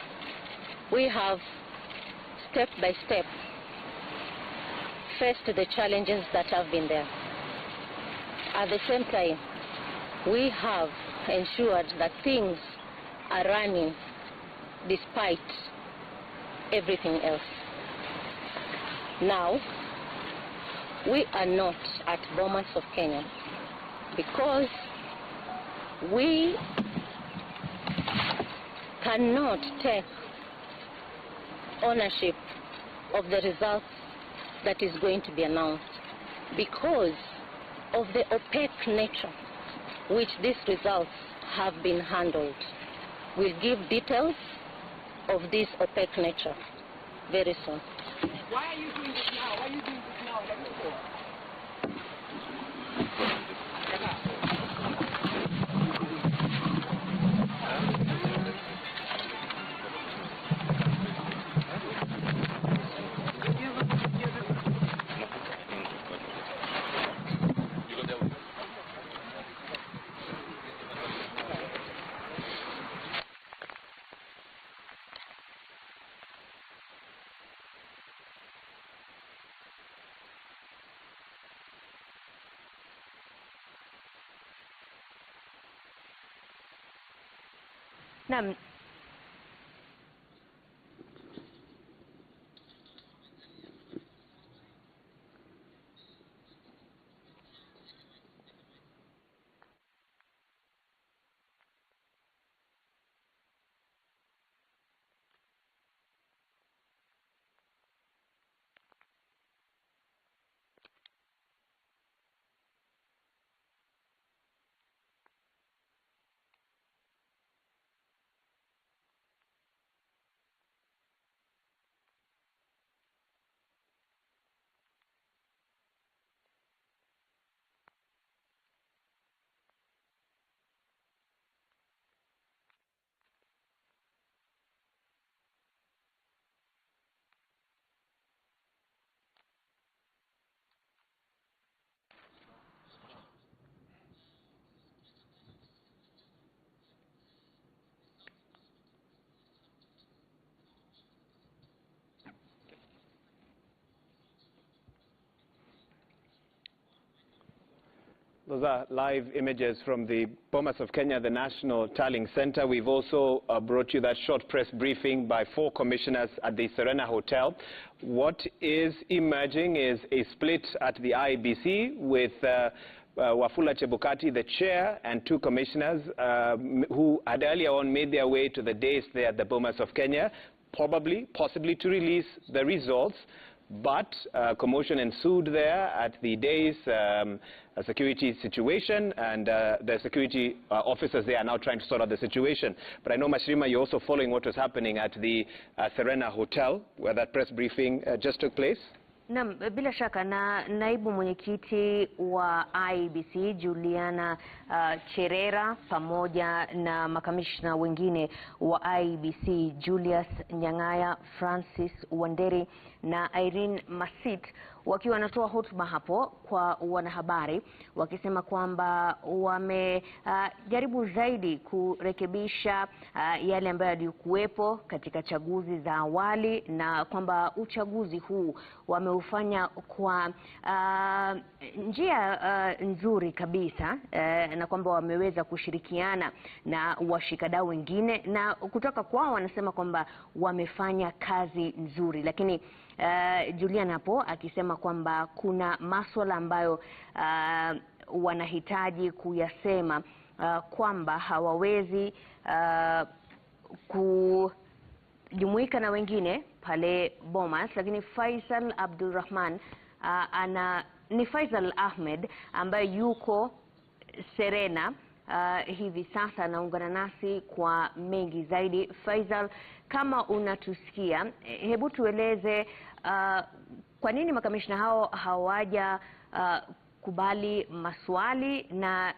We have step by step faced the challenges that have been there. At the same time, we have ensured that things are running despite everything else. Now, we are not at Bomas of Kenya because we cannot take ownership of the results that is going to be announced because of the opaque nature which these results have been handled. We'll give details of this opaque nature very soon. Why are you doing this now? Why are you doing this now? Naam. Those are live images from the Bomas of Kenya, the National Tallying Center. We've also brought you that short press briefing by 4 commissioners at the Serena Hotel. What is emerging is a split at the IEBC with Wafula Chebukati, the chair, and 2 commissioners who had earlier on made their way to the dais there at the Bomas of Kenya, possibly to release the results. But commotion ensued there at the dais, a security situation, and the security officers there are now trying to sort out the situation. But I know, Mashirima, you're also following what was happening at the Serena Hotel, where that press briefing just took place. Naam, bila shaka na naibu mwenyekiti wa IEBC Juliana Cherera pamoja na makamishna wengine wa IEBC Julius Nyang'aya, Francis Wanderi na Irene Masit wakiwa wanatoa hotuba hapo kwa wanahabari wakisema kwamba wamejaribu zaidi kurekebisha yale ambayo yalikuwepo katika chaguzi za awali, na kwamba uchaguzi huu wameufanya kwa njia nzuri kabisa, na kwamba wameweza kushirikiana na washikadau wengine, na kutoka kwao wanasema kwamba wamefanya kazi nzuri. Lakini Julian hapo akisema kwamba kuna masuala ambayo wanahitaji kuyasema, kwamba hawawezi kujumuika na wengine pale Bomas. Lakini Faisal Abdulrahman ni Faisal Ahmed ambaye yuko Serena hivi sasa, anaungana nasi kwa mengi zaidi. Faisal, kama unatusikia, hebu tueleze kwa nini makamishna hao hawaja kubali maswali, na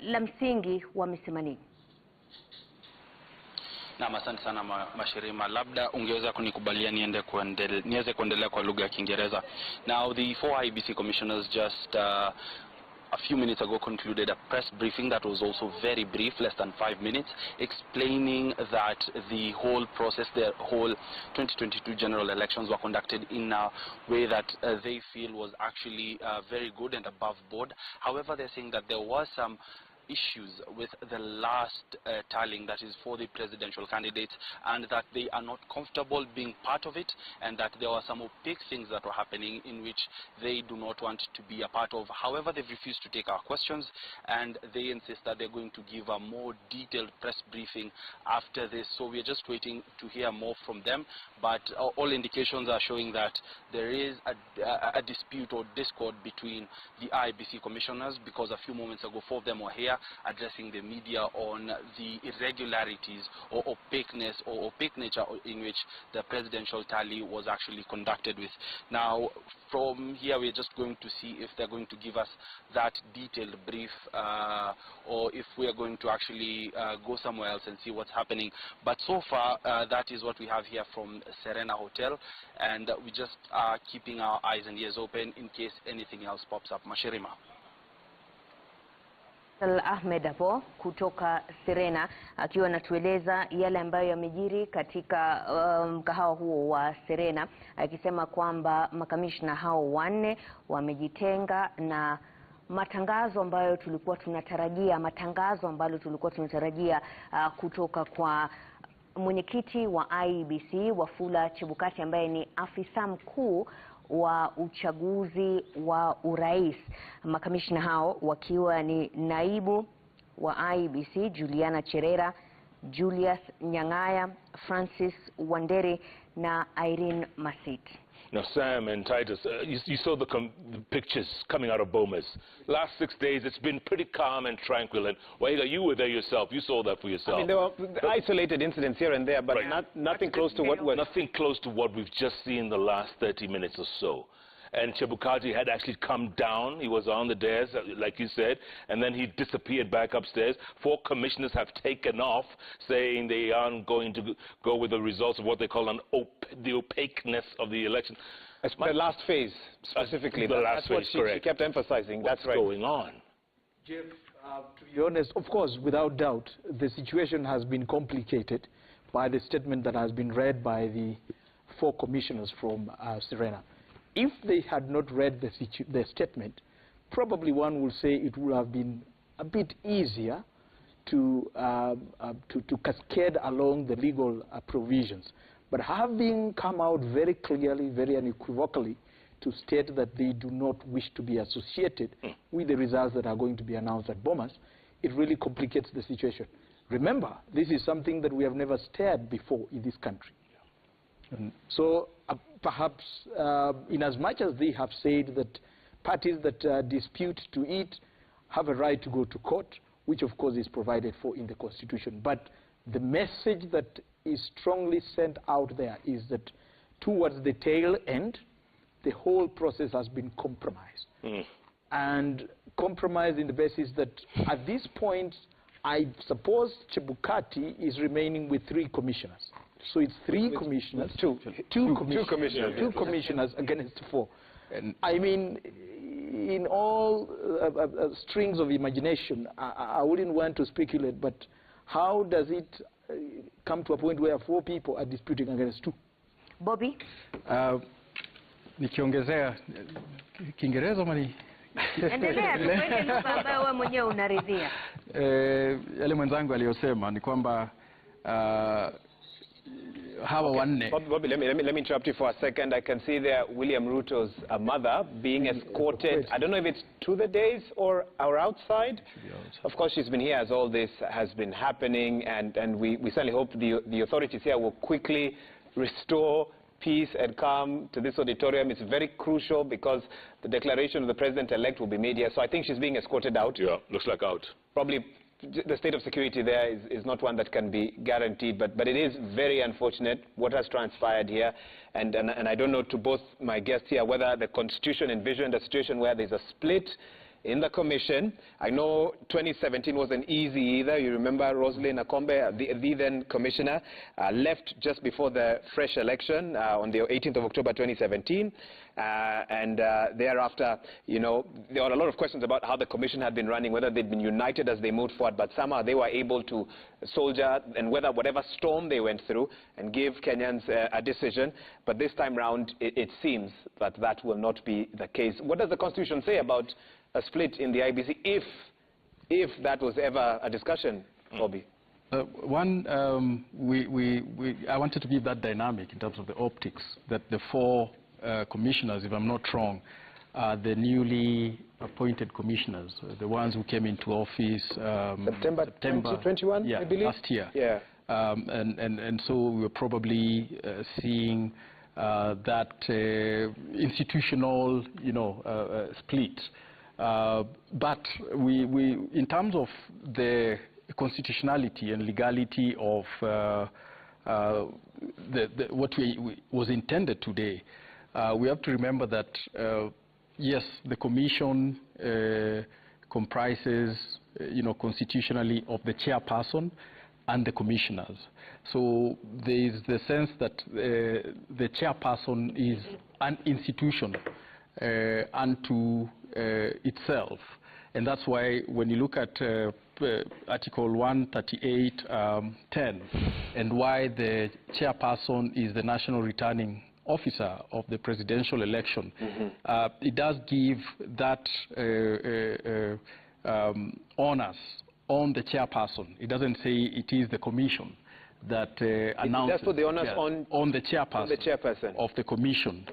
la msingi wamesema nini? Naam, asante sana Mashirima. Labda ungeweza kunikubalia niweze kuendelea kwa lugha ya Kiingereza. Now, the 4 IEBC commissioners just a few minutes ago concluded a press briefing that was also very brief, less than 5 minutes, explaining that the whole process, the whole 2022 general elections were conducted in a way that they feel was actually very good and above board. However, they're saying that there was some issues with the last tallying, that is for the presidential candidates, and that they are not comfortable being part of it, and that there were some opaque things that were happening in which they do not want to be a part of. However, they've refused to take our questions, and they insist that they're going to give a more detailed press briefing after this. So we're just waiting to hear more from them, but all indications are showing that there is a dispute or discord between the IEBC commissioners, because a few moments ago 4 of them were here addressing the media on the irregularities or opaqueness or opaque nature in which the presidential tally was actually conducted with. Now, from here we're just going to see if they're going to give us that detailed brief, or if we are going to actually go somewhere else and see what's happening. But so far, that is what we have here from Serena Hotel, and we just are keeping our eyes and ears open in case anything else pops up. Mashirima. Ahmed hapo kutoka Serena akiwa anatueleza yale ambayo yamejiri katika mkahawa huo wa Serena, akisema kwamba makamishna hao 4 wamejitenga na matangazo ambayo tulikuwa tunatarajia kutoka kwa mwenyekiti wa IEBC Wafula Chebukati, ambaye ni afisa mkuu wa uchaguzi wa urais. Makamishna hao wakiwa ni naibu wa IEBC Juliana Cherera, Julius Nyang'aya, Francis Wanderi na Irene Masit. Now, Sam and Titus, you saw the pictures coming out of Bomas. Last 6 days, it's been pretty calm and tranquil. And Waiga, you were there yourself. You saw that for yourself. I mean, there were isolated incidents here and there, but nothing close to what was... Nothing close to what we've just seen the last 30 minutes or so. And Chebukati had actually come down. He was on the dais, like you said, and then he disappeared back upstairs. 4 commissioners have taken off, saying they aren't going to go with the results of what they call the opaqueness of the election. The last phase, specifically. That's what she kept emphasizing. What's going on? Jeff, to be honest, of course, without doubt, the situation has been complicated by the statement that has been read by the 4 commissioners from Serena. If they had not read the statement, probably one will say it would have been a bit easier to cascade along the legal provisions. But having come out very clearly, very unequivocally, to state that they do not wish to be associated with the results that are going to be announced at Bomas, it really complicates the situation. Remember, this is something that we have never stared before in this country. And so perhaps in as much as they have said that parties that dispute to it have a right to go to court, which of course is provided for in the Constitution. But the message that is strongly sent out there is that towards the tail end, the whole process has been compromised. And compromised in the basis that at this point, I suppose Chebukati is remaining with 3 commissioners. So it's 3 commissioners, two commissioners against 4. And I mean, in all strings of imagination, I wouldn't want to speculate, but how does it come to a point where 4 people are disputing against 2? Bobby? Nikiongezea Kiingereza mani endelea tuweke lugha ambayo wewe mwenyewe unaridhia. Yale mwenzangu aliyosema ni kwamba hawa wanne. Bobby, let me interrupt you for a second. I can see there William Ruto's mother being escorted. I don't know if it's to the days or outside. Of course, she's been here as all this has been happening, and we certainly hope the authorities here will quickly restore peace and calm to this auditorium. It's very crucial because the declaration of the president-elect will be made here. So I think she's being escorted out. Yeah, looks like out. Probably the state of security there is not one that can be guaranteed, but it is very unfortunate what has transpired here. And I don't know to both my guests here whether the Constitution envisioned a situation where there's a split in the commission. I know 2017 wasn't easy either. You remember Rosalind Akombe, the then commissioner, left just before the fresh election on the 18th of October 2017. And thereafter, you know, there were a lot of questions about how the commission had been running, whether they'd been united as they moved forward, but somehow they were able to soldier and weather whatever storm they went through and give Kenyans a decision. But this time round, it seems that that will not be the case. What does the Constitution say about a split in the IBC, if that was ever a discussion, Bobby? One, I wanted to give that dynamic in terms of the optics, that the 4 commissioners, if I'm not wrong, are the newly appointed commissioners, the ones who came into office September 2021, yeah, I believe? last year. Yeah. And so we're probably seeing that institutional, you know, split. But in terms of the constitutionality and legality of what was intended today, we have to remember that, yes, the commission comprises, you know, constitutionally of the chairperson and the commissioners. So there is the sense that the chairperson is an institution unto itself. And that's why when you look at Article 138(10) and why the chairperson is the national returning officer of the presidential election, it does give that onus on the chairperson. It doesn't say it is the commission that announces. That's put the onus on the chairperson of the commission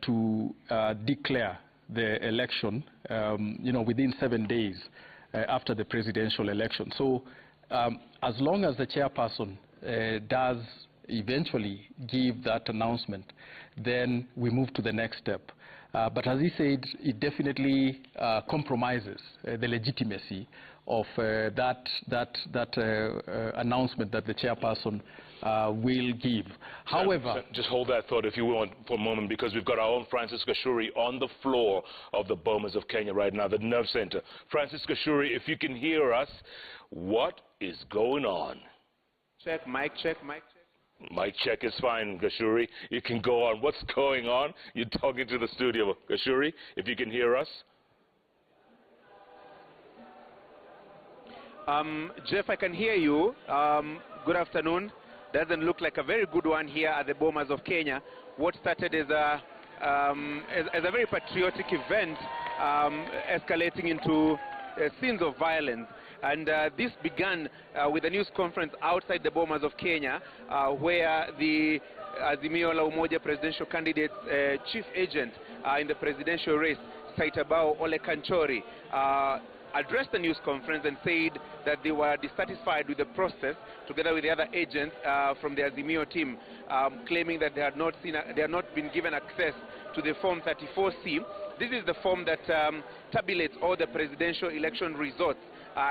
to declare the election, you know, within 7 days after the presidential election. So as long as the chairperson does eventually give that announcement, then we move to the next step. But as he said, it definitely compromises the legitimacy of that announcement that the chairperson will give. However, just hold that thought if you want for a moment, because we've got our own Francis Gashuri on the floor of the Bomas of Kenya right now, the nerve center. Francis Gashuri, if you can hear us, what is going on? Check, mic check, mic check. Mic check is fine, Gashuri. You can go on. What's going on? You're talking to the studio. Gashuri, if you can hear us. Jeff, I can hear you. Good afternoon. Doesn't look like a very good one here at the Bomas of Kenya. What started as a very patriotic event escalating into scenes of violence. And this began with a news conference outside the Bomas of Kenya, where the Azimio la Umoja presidential candidate's chief agent in the presidential race, Saitabao Ole Kanchori, addressed the news conference and said that they were dissatisfied with the process, together with the other agents from the Azimio team, claiming that they had not been given access to the Form 34C. This is the form that tabulates all the presidential election results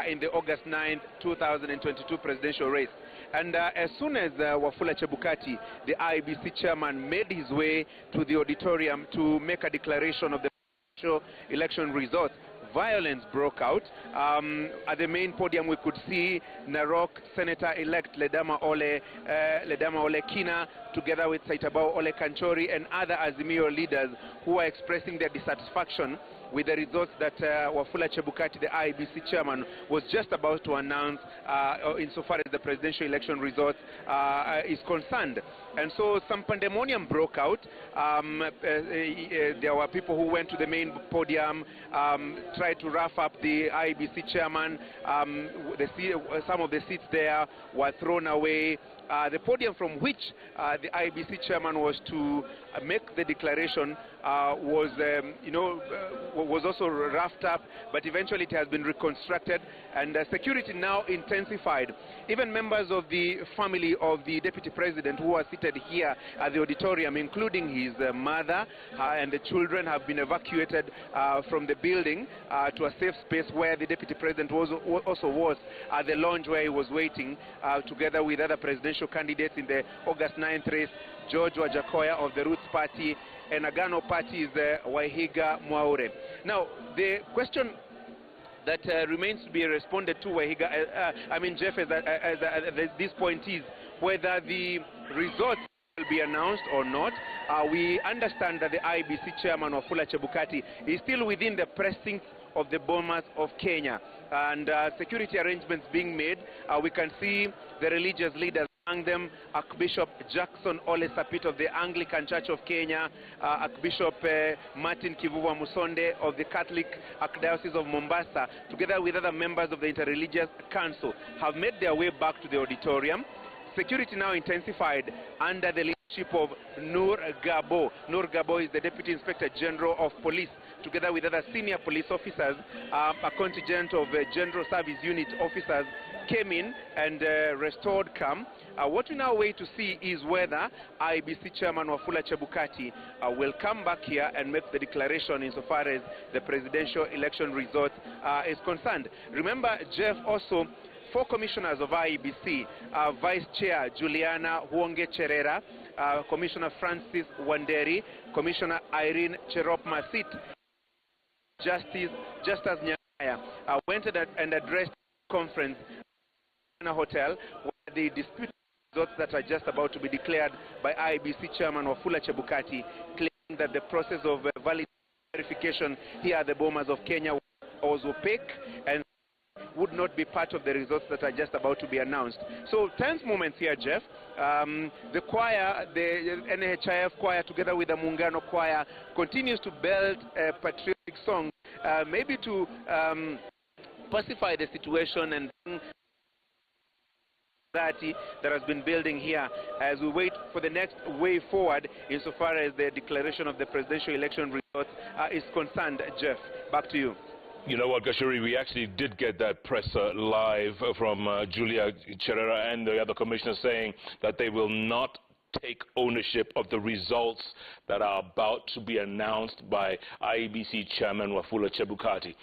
in the August 9th, 2022 presidential race. And as soon as Wafula Chebukati, the IEBC chairman, made his way to the auditorium to make a declaration of the presidential election results, violence broke out. At the main podium, we could see Narok Senator-elect Ledama Ole Kina, together with Saitabao Ole Kanchori and other Azimio leaders who are expressing their dissatisfaction with the results that Wafula Chebukati, the IEBC chairman, was just about to announce insofar as the presidential election results is concerned. And so some pandemonium broke out. There were people who went to the main podium, tried to rough up the IEBC chairman. Some of the seats there were thrown away. The podium from which the IEBC chairman was to make the declaration was also roughed up, but eventually it has been reconstructed, and security now intensified. Even members of the family of the deputy president who are seated here at the auditorium, including his mother and the children, have been evacuated from the building to a safe space where the deputy president also was at the lounge where he was waiting together with other presidential candidates in the August 9th race, George Wajakoya of the Roots Party, and Agano Party is Wahiga Mwaure. Now, the question that remains to be responded to, Wahiga, Jeff, at this point is whether the results will be announced or not. We understand that the IEBC chairman, Wafula Chebukati, is still within the precincts of the Bomas of Kenya, and security arrangements being made. We can see the religious leaders, among them Archbishop Jackson Ole Sapit of the Anglican Church of Kenya, Archbishop Martin Kivuva Musonde of the Catholic Archdiocese of Mombasa, together with other members of the Interreligious Council, have made their way back to the auditorium. Security now intensified under the leadership of Nur Gabo. Nur Gabo is the Deputy Inspector General of Police, together with other senior police officers. A contingent of General Service Unit officers came in and restored calm. What we now wait to see is whether IEBC Chairman Wafula Chebukati will come back here and make the declaration insofar as the presidential election result is concerned. Remember, Jeff, also 4 commissioners of IEBC, Vice Chair Juliana Huonge Cherera, Commissioner Francis Wanderi, Commissioner Irene Cherop Masit, Justice Nyaya, went and addressed the conference in a hotel where the disputed results that are just about to be declared by IEBC Chairman Wafula Chebukati, claiming that the process of valid verification here at the Bomas of Kenya was opaque and would not be part of the results that are just about to be announced. So tense moments here, Jeff. The choir, the NHIF choir, together with the Muungano choir, continues to build patriotic songs, maybe to pacify the situation and that has been building here as we wait for the next way forward insofar as the declaration of the presidential election results is concerned. Jeff, back to you. You know what, Gashuri, we actually did get that press live from Julia Cherera and the other commissioners saying that they will not take ownership of the results that are about to be announced by IEBC Chairman Wafula Chebukati.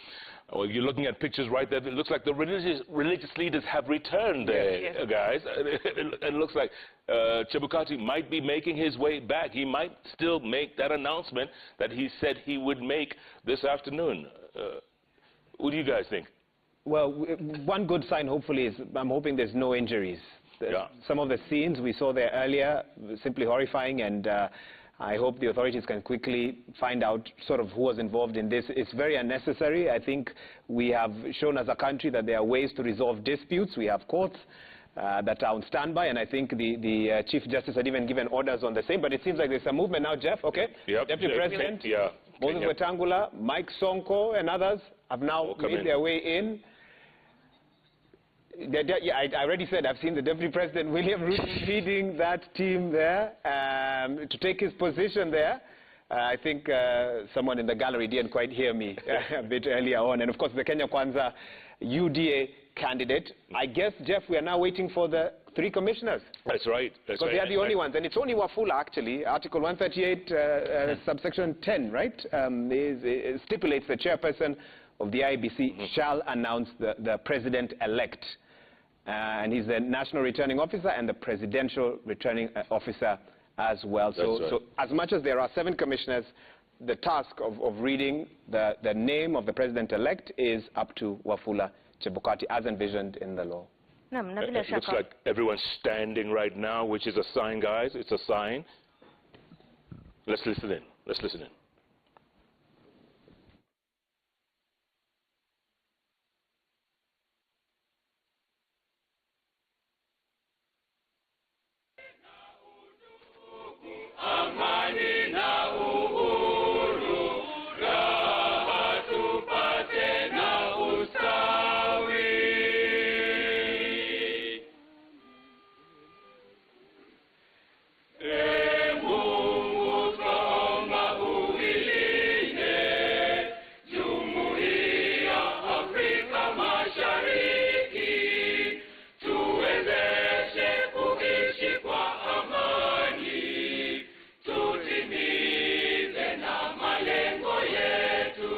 Well, you're looking at pictures right there. It looks like the religious leaders have returned there, yes. Guys. It looks like Chebukati might be making his way back. He might still make that announcement that he said he would make this afternoon. What do you guys think? Well, one good sign, hopefully, is I'm hoping there's no injuries. Some of the scenes we saw there earlier were simply horrifying, and I hope the authorities can quickly find out sort of who was involved in this. It's very unnecessary. I think we have shown as a country that there are ways to resolve disputes. We have courts that are on standby, and I think the Chief Justice had even given orders on the same. But it seems like there's a movement now, Jeff, okay? Yep. Deputy President. Yeah. Moses Kenya. Wetangula, Mike Sonko, and others have now made their way in. Yeah, I already said I've seen the Deputy President, William Ruto, leading that team there to take his position there. I think someone in the gallery didn't quite hear me a bit earlier on. And of course, the Kenya Kwanza UDA candidate. I guess, Jeff, we are now waiting for the 3 commissioners. That's right. That's because they are the only ones. And it's only Wafula, actually. Article 138, subsection 10, right, stipulates the chairperson of the IEBC shall announce the president-elect. And he's the national returning officer and the presidential returning officer as well. So as much as there are 7 commissioners, the task of reading the name of the president-elect is up to Wafula Chebukati as envisioned in the law. It looks like everyone's standing right now, which is a sign, guys. It's a sign. Let's listen in. Let's listen in. Amani na uhuru, raha tupate na ustawi. Mungu twaomba uilinde Jumuiya Afrika Mashariki, tuwezeshe kuishi kwa amani, tutimize na malengo yetu.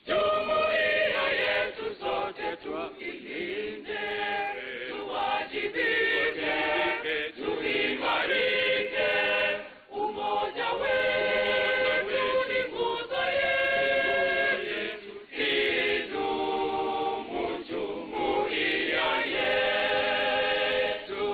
Jumuiya yetu sote tuilinde, tuwajibike, tuimarike. Umoja wetu ni nguzo yetu, idumu jumuiya yetu.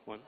One.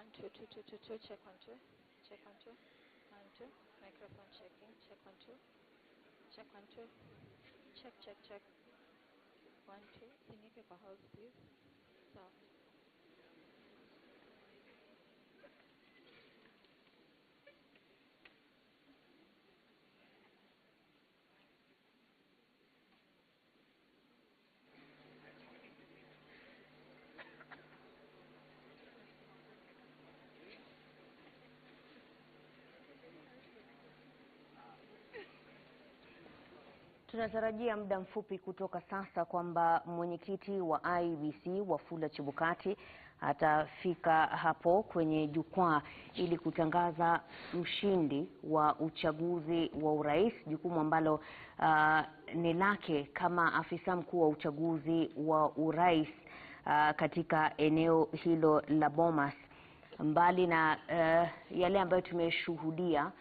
1 2 2 2 2 2 check 1 2 check 1 2 1 2 microphone checking check 1 2 check 1 2 check check check 1 2 sinike kwa house please so Tunatarajia muda mfupi kutoka sasa kwamba mwenyekiti wa IEBC Wafula Chebukati atafika hapo kwenye jukwaa ili kutangaza mshindi wa uchaguzi wa urais, jukumu ambalo ni lake kama afisa mkuu wa uchaguzi wa urais katika eneo hilo la Bomas. Mbali na yale ambayo tumeshuhudia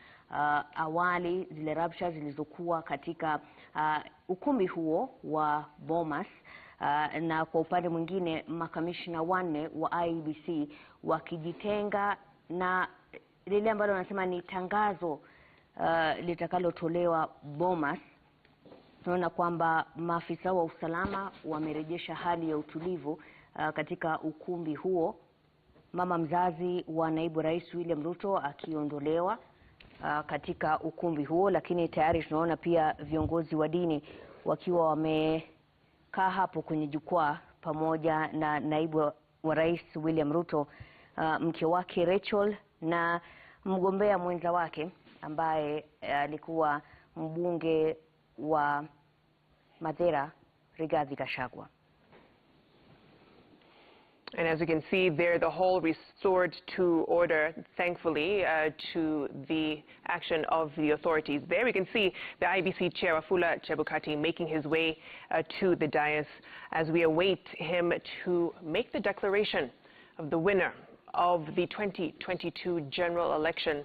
awali, zile rabsha zilizokuwa katika ukumbi huo wa Bomas, na kwa upande mwingine makamishna wanne wa IEBC wakijitenga na lile ambalo wanasema ni tangazo litakalotolewa Bomas. Tunaona kwamba maafisa wa usalama wamerejesha hali ya utulivu katika ukumbi huo, mama mzazi wa naibu rais William Ruto akiondolewa katika ukumbi huo, lakini tayari tunaona pia viongozi wa dini wakiwa wamekaa hapo kwenye jukwaa pamoja na naibu wa rais William Ruto, mke wake Rachel na mgombea mwenza wake ambaye alikuwa mbunge wa Madera Rigathi Gachagua. And as you can see there, the hall restored to order, thankfully, to the action of the authorities. There we can see the IEBC chair, Wafula Chebukati, making his way to the dais as we await him to make the declaration of the winner of the 2022 general election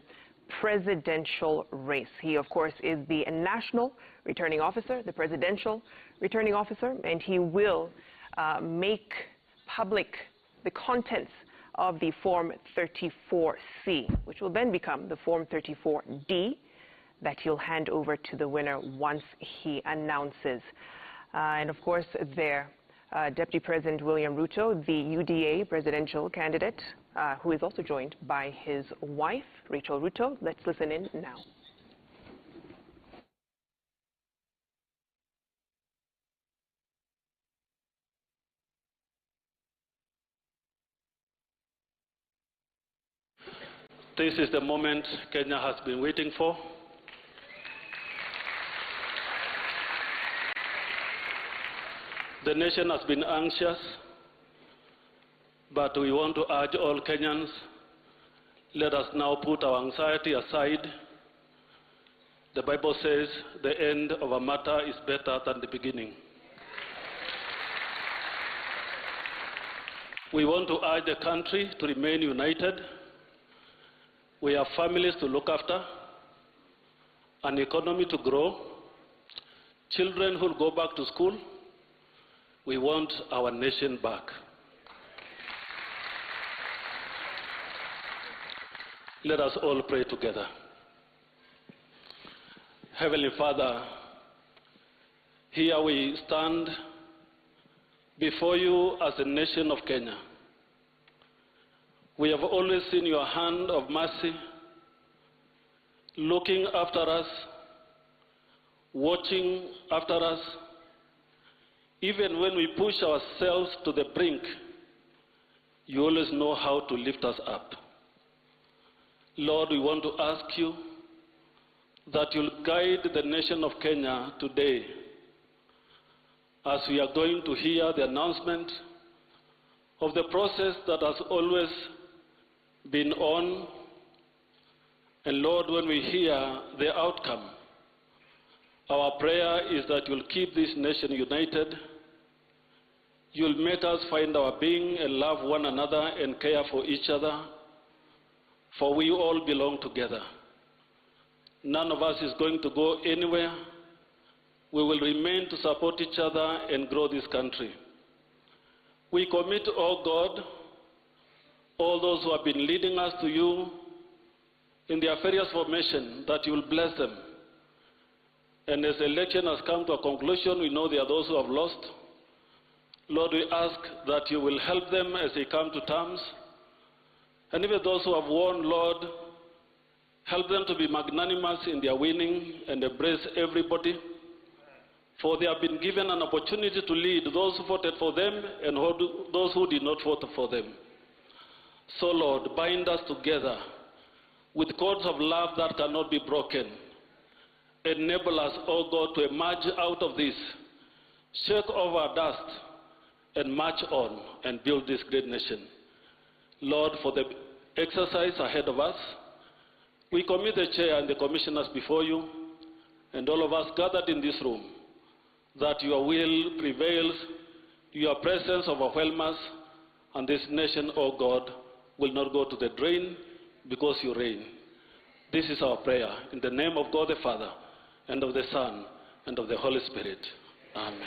presidential race. He, of course, is the national returning officer, the presidential returning officer, and he will make public the contents of the Form 34C, which will then become the Form 34D that he'll hand over to the winner once he announces. And of course, there, Deputy President William Ruto, the UDA presidential candidate, who is also joined by his wife, Rachel Ruto. Let's listen in now. This is the moment Kenya has been waiting for. The nation has been anxious, but we want to urge all Kenyans, let us now put our anxiety aside. The Bible says the end of a matter is better than the beginning. We want to urge the country to remain united. We have families to look after, an economy to grow, children who will go back to school. We want our nation back. Let us all pray together. Heavenly Father, here we stand before you as a nation of Kenya. We have always seen your hand of mercy, looking after us, watching after us. Even when we push ourselves to the brink, you always know how to lift us up. Lord, we want to ask you that you'll guide the nation of Kenya today as we are going to hear the announcement of the process that has always been on. And Lord, when we hear the outcome, our prayer is that you'll keep this nation united. You'll make us find our being and love one another and care for each other, for we all belong together. None of us is going to go anywhere. We will remain to support each other and grow this country. We commit, oh God, all those who have been leading us to you in their various formation, that you will bless them. And as the election has come to a conclusion, we know there are those who have lost. Lord, we ask that you will help them as they come to terms. And even those who have won, Lord, help them to be magnanimous in their winning and embrace everybody. For they have been given an opportunity to lead those who voted for them and those who did not vote for them. So, Lord, bind us together with cords of love that cannot be broken. Enable us, O God, to emerge out of this, shake off our dust, and march on and build this great nation. Lord, for the exercise ahead of us, we commit the chair and the commissioners before you, and all of us gathered in this room, that your will prevails, your presence overwhelms us, and this nation, O God, will not go to the drain because you reign. This is our prayer in the name of God the Father, and of the Son, and of the Holy Spirit. Amen.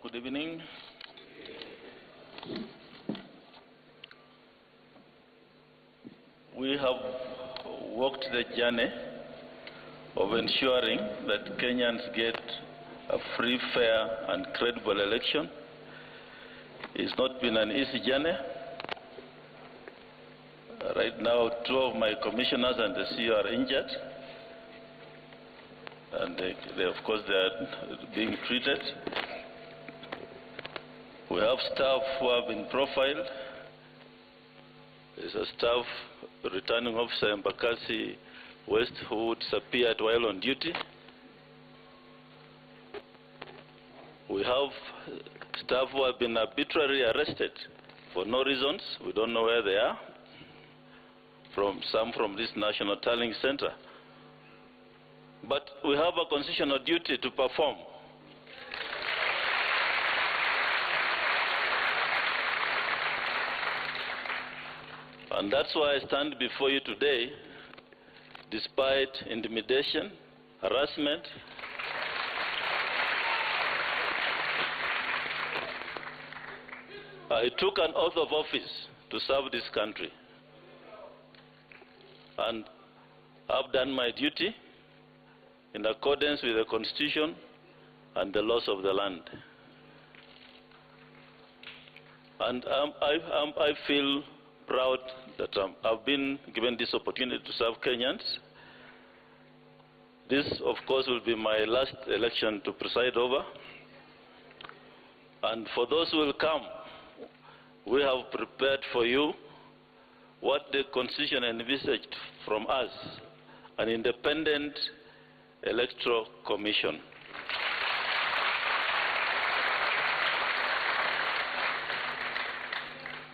Good evening. We have walked the journey of ensuring that Kenyans get a free, fair, and credible election. It's not been an easy journey. Right now, 2 of my commissioners and the CEO are injured. And of course, they are being treated. We have staff who have been profiled. There's a staff returning officer Embakasi West who disappeared while on duty. We have staff who have been arbitrarily arrested for no reasons. We don't know where they are. Some from this National Tallying Center. But we have a constitutional duty to perform. And that's why I stand before you today, despite intimidation, harassment, I took an oath of office to serve this country. And I've done my duty in accordance with the Constitution and the laws of the land. And I feel proud that I've been given this opportunity to serve Kenyans. This, of course, will be my last election to preside over. And for those who will come, we have prepared for you what the Constitution envisaged from us, an independent electoral commission.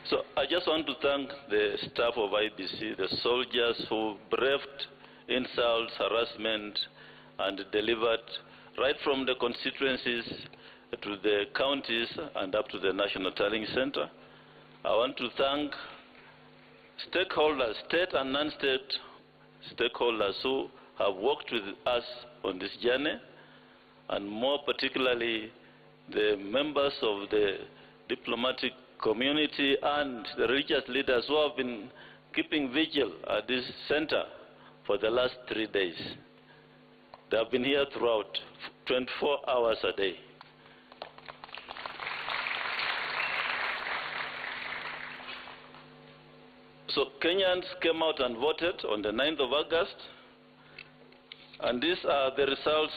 So I just want to thank the staff of IBC, the soldiers who braved insults, harassment, and delivered right from the constituencies to the counties and up to the National Tallying Center. I want to thank stakeholders, state and non-state stakeholders who have worked with us on this journey, and more particularly the members of the diplomatic community and the religious leaders who have been keeping vigil at this center for the last 3 days. They have been here throughout, 24 hours a day. So Kenyans came out and voted on the 9th of August, and these are the results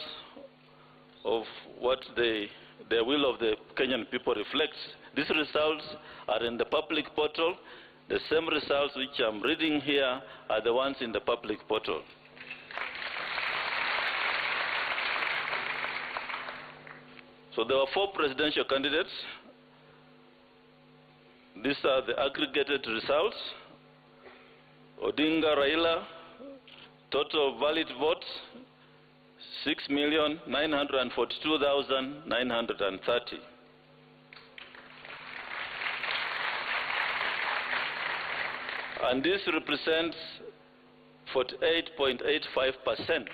of what the will of the Kenyan people reflects. These results are in the public portal. The same results which I'm reading here are the ones in the public portal. So there were 4 presidential candidates, These are the aggregated results. Odinga Raila, total valid votes, 6,942,930. And this represents 48.85%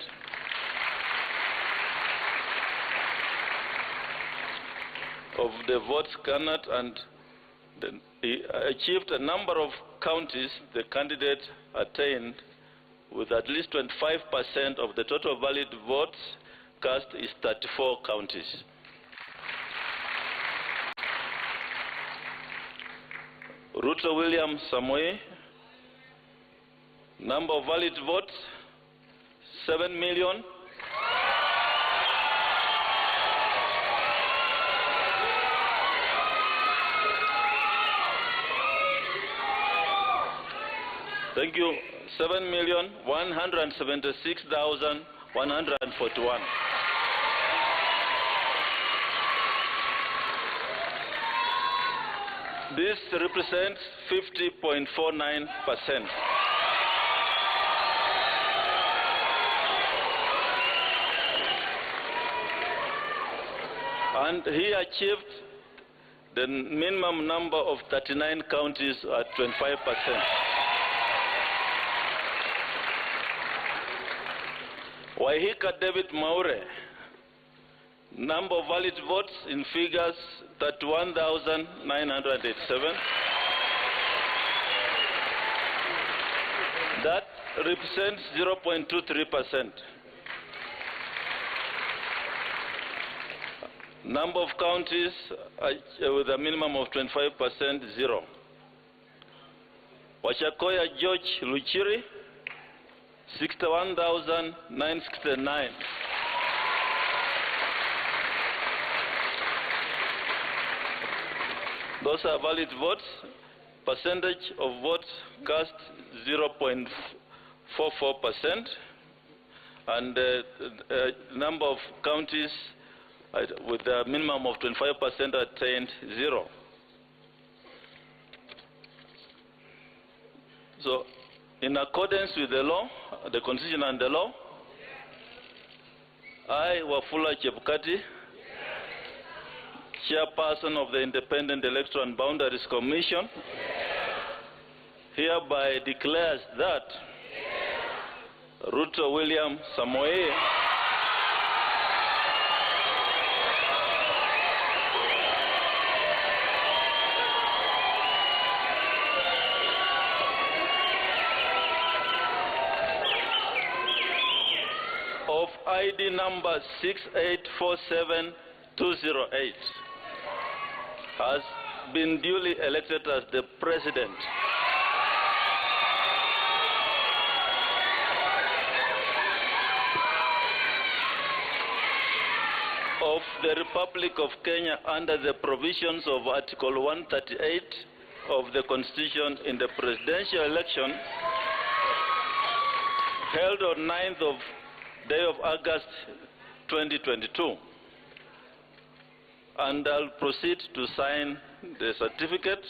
of the votes garnered, and he achieved a number of counties the candidate attained with at least 25% of the total valid votes cast is 34 counties. Ruto William Samoei, number of valid votes, 7 million. Thank you. 7,176,141. This represents 50.49%. And he achieved the minimum number of 39 counties at 25%. Waihika David Maure, number of valid votes in figures 31,987. That represents 0.23%. Number of counties with a minimum of 25%, 0. Wachakoya George Luchiri, 61,969. Those are valid votes. Percentage of votes cast 0.44%, and number of counties with a minimum of 25% attained, 0. So, in accordance with the law, the Constitution and the law, I, Wafula Chebukati, Chairperson of the Independent Electoral and Boundaries Commission, hereby declares that Ruto William Samoei of ID number 6847208 has been duly elected as the President of the Republic of Kenya under the provisions of Article 138 of the Constitution in the presidential election held on 9th of day of August 2022. And I'll proceed to sign the certificate.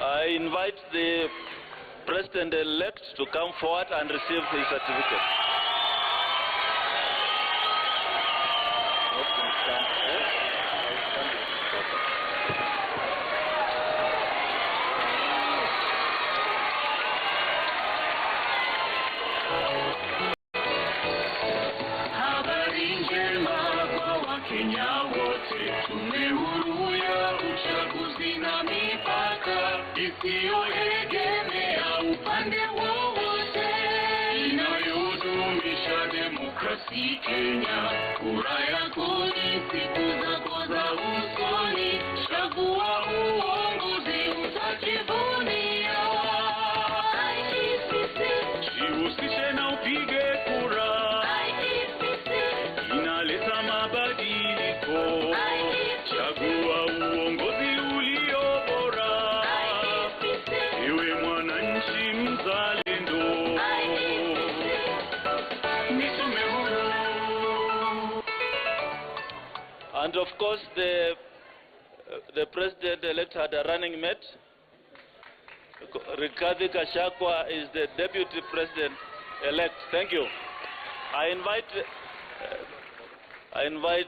I invite the President-elect to come forward and receive his certificate. Habari njema kwa Wakenya wote, tume huru ya uchaguzi na mipaka isiyoegemea upande wowote, inayodumisha demokrasi Kenya. Kura yako ni siku zako za usoni, chagua uongozi utajivunia. Jihusishe na upige kura. And of course, the president-elect had a running mate. Rigathi Gachagua is the deputy president-elect. Thank you. I invite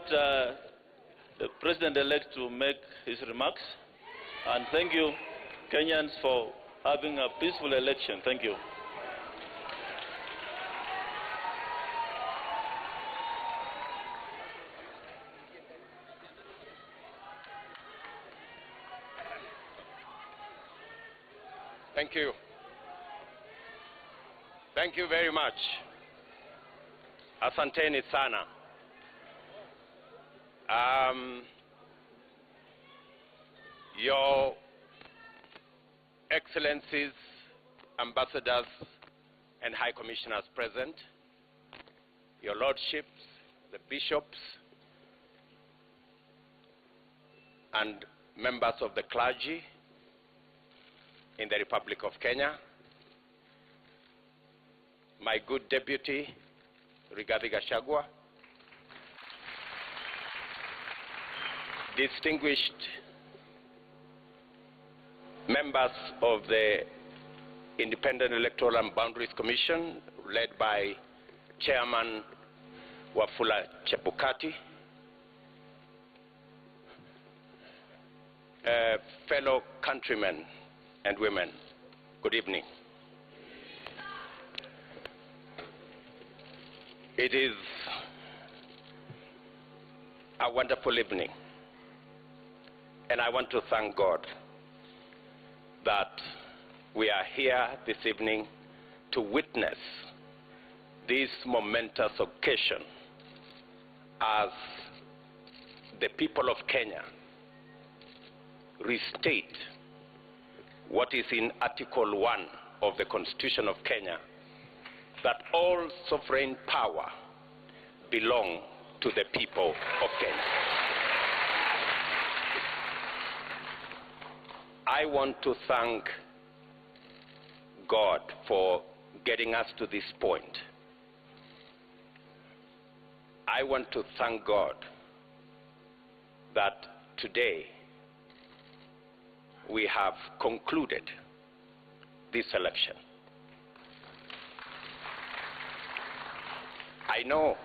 the president-elect to make his remarks. And thank you, Kenyans, for having a peaceful election. Thank you. Thank you. Thank you very much. Asanteni sana. Your Excellencies, Ambassadors, and High Commissioners present, Your Lordships, the Bishops, and members of the clergy in the Republic of Kenya, my good deputy, Rigathi Gachagua, distinguished members of the Independent Electoral and Boundaries Commission, led by Chairman Wafula Chebukati, fellow countrymen and women, good evening. It is a wonderful evening, and I want to thank God that we are here this evening to witness this momentous occasion as the people of Kenya restate what is in Article 1 of the Constitution of Kenya, that all sovereign power belong to the people of Kenya. I want to thank God for getting us to this point. I want to thank God that today we have concluded this election. I know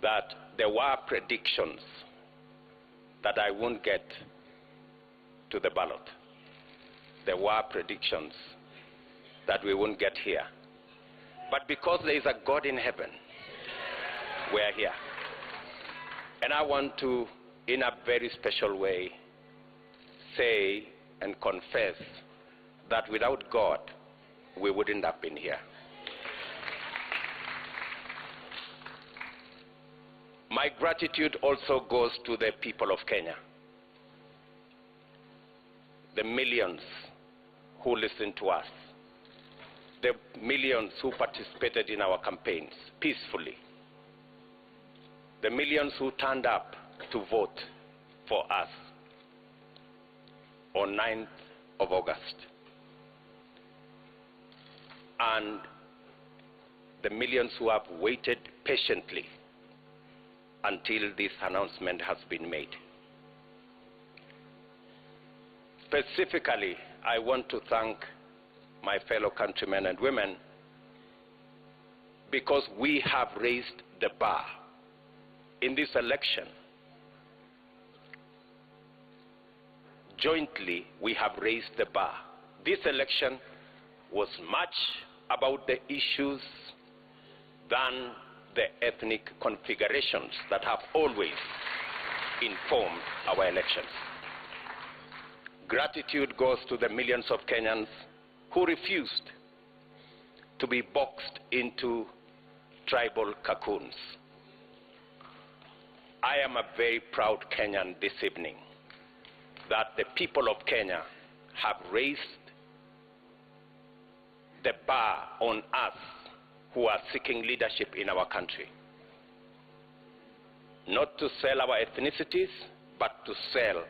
that there were predictions that I won't get to the ballot. There were predictions that we won't get here. But because there is a God in heaven, we are here. And I want to, in a very special way, say and confess that without God, we wouldn't have been here. My gratitude also goes to the people of Kenya, the millions who listened to us, the millions who participated in our campaigns peacefully, the millions who turned up to vote for us on 9th of August, and the millions who have waited patiently until this announcement has been made. Specifically, I want to thank my fellow countrymen and women because we have raised the bar in this election. Jointly, we have raised the bar. This election was much about the issues than the ethnic configurations that have always informed our elections. Gratitude goes to the millions of Kenyans who refused to be boxed into tribal cocoons. I am a very proud Kenyan this evening that the people of Kenya have raised the bar on us who are seeking leadership in our country. Not to sell our ethnicities, but to sell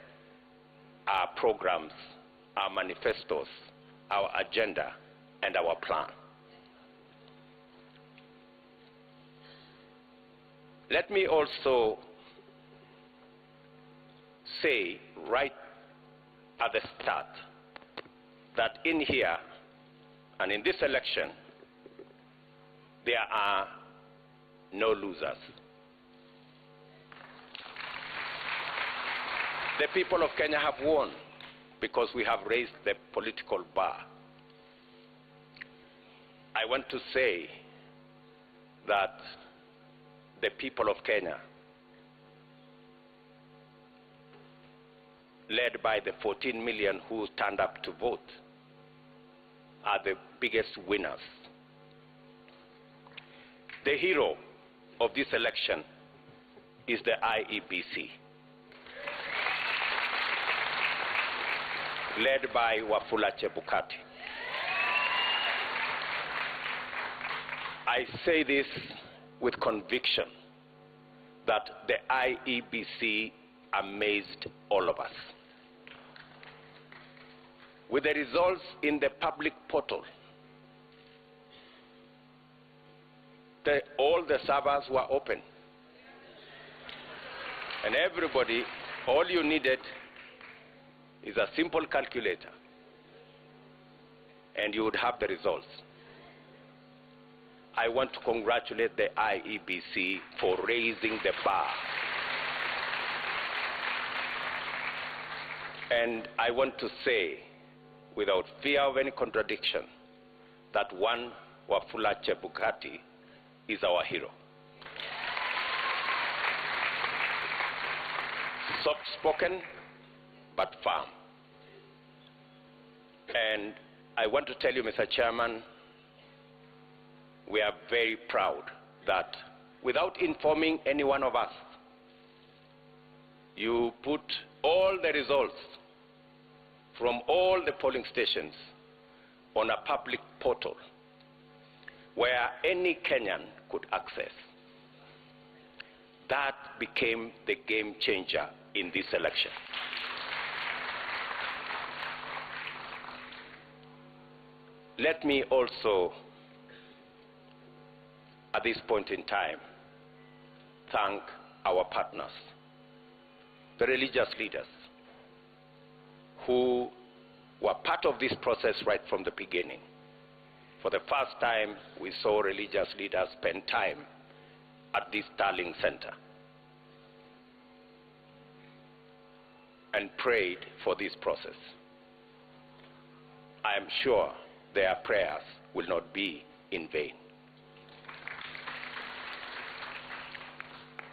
our programs, our manifestos, our agenda, and our plan. Let me also say right at the start that in here and in this election, there are no losers. The people of Kenya have won because we have raised the political bar. I want to say that the people of Kenya, led by the 14 million who turned up to vote, are the biggest winners. The hero of this election is the IEBC, led by Wafula Chebukati. I say this with conviction that the IEBC amazed all of us. With the results in the public portal, all the servers were open. And everybody, all you needed is a simple calculator, and you would have the results. I want to congratulate the IEBC for raising the bar. And I want to say, without fear of any contradiction, that one Wafula Chebukati is our hero. Soft-spoken, but firm. And I want to tell you, Mr. Chairman, we are very proud that without informing any one of us, you put all the results from all the polling stations on a public portal where any Kenyan could access. That became the game changer in this election. Let me also, at this point in time, thank our partners, the religious leaders, who were part of this process right from the beginning. For the first time, we saw religious leaders spend time at this Starling Center and prayed for this process. I am sure their prayers will not be in vain.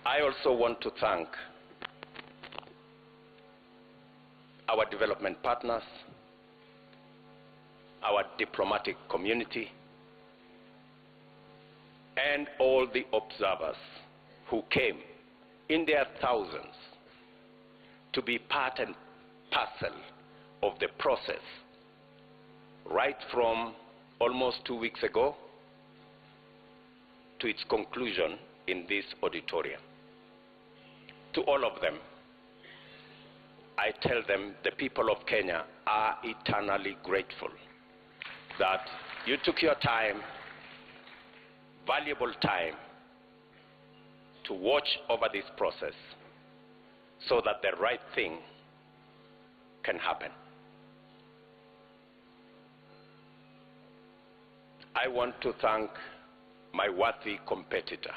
I also want to thank our development partners, our diplomatic community, and all the observers who came in their thousands to be part and parcel of the process right from almost 2 weeks ago to its conclusion in this auditorium. To all of them, I tell them the people of Kenya are eternally grateful that you took your time, valuable time, to watch over this process so that the right thing can happen. I want to thank my worthy competitor,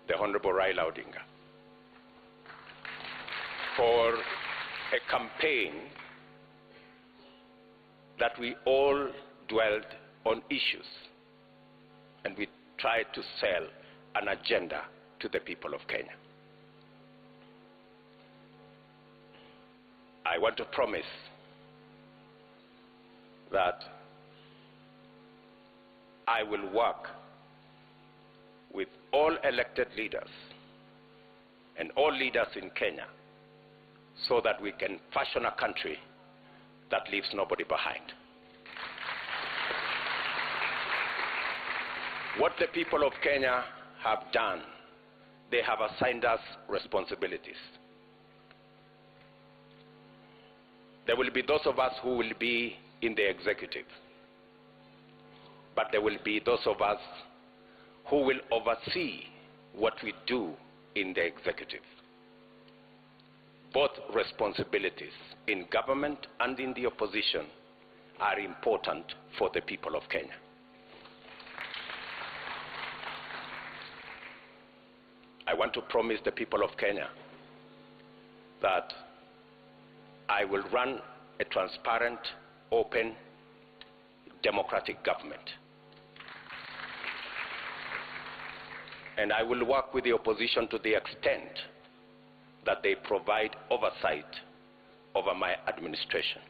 the Honorable Raila Odinga, for a campaign that we all dwelled on issues and we tried to sell an agenda to the people of Kenya. I want to promise that I will work with all elected leaders and all leaders in Kenya so that we can fashion a country that leaves nobody behind. What the people of Kenya have done, they have assigned us responsibilities. There will be those of us who will be in the executive, but there will be those of us who will oversee what we do in the executive. both responsibilities in government and in the opposition are important for the people of Kenya. I want to promise the people of Kenya that I will run a transparent, open, democratic government. And I will work with the opposition to the extent that they provide oversight over my administration.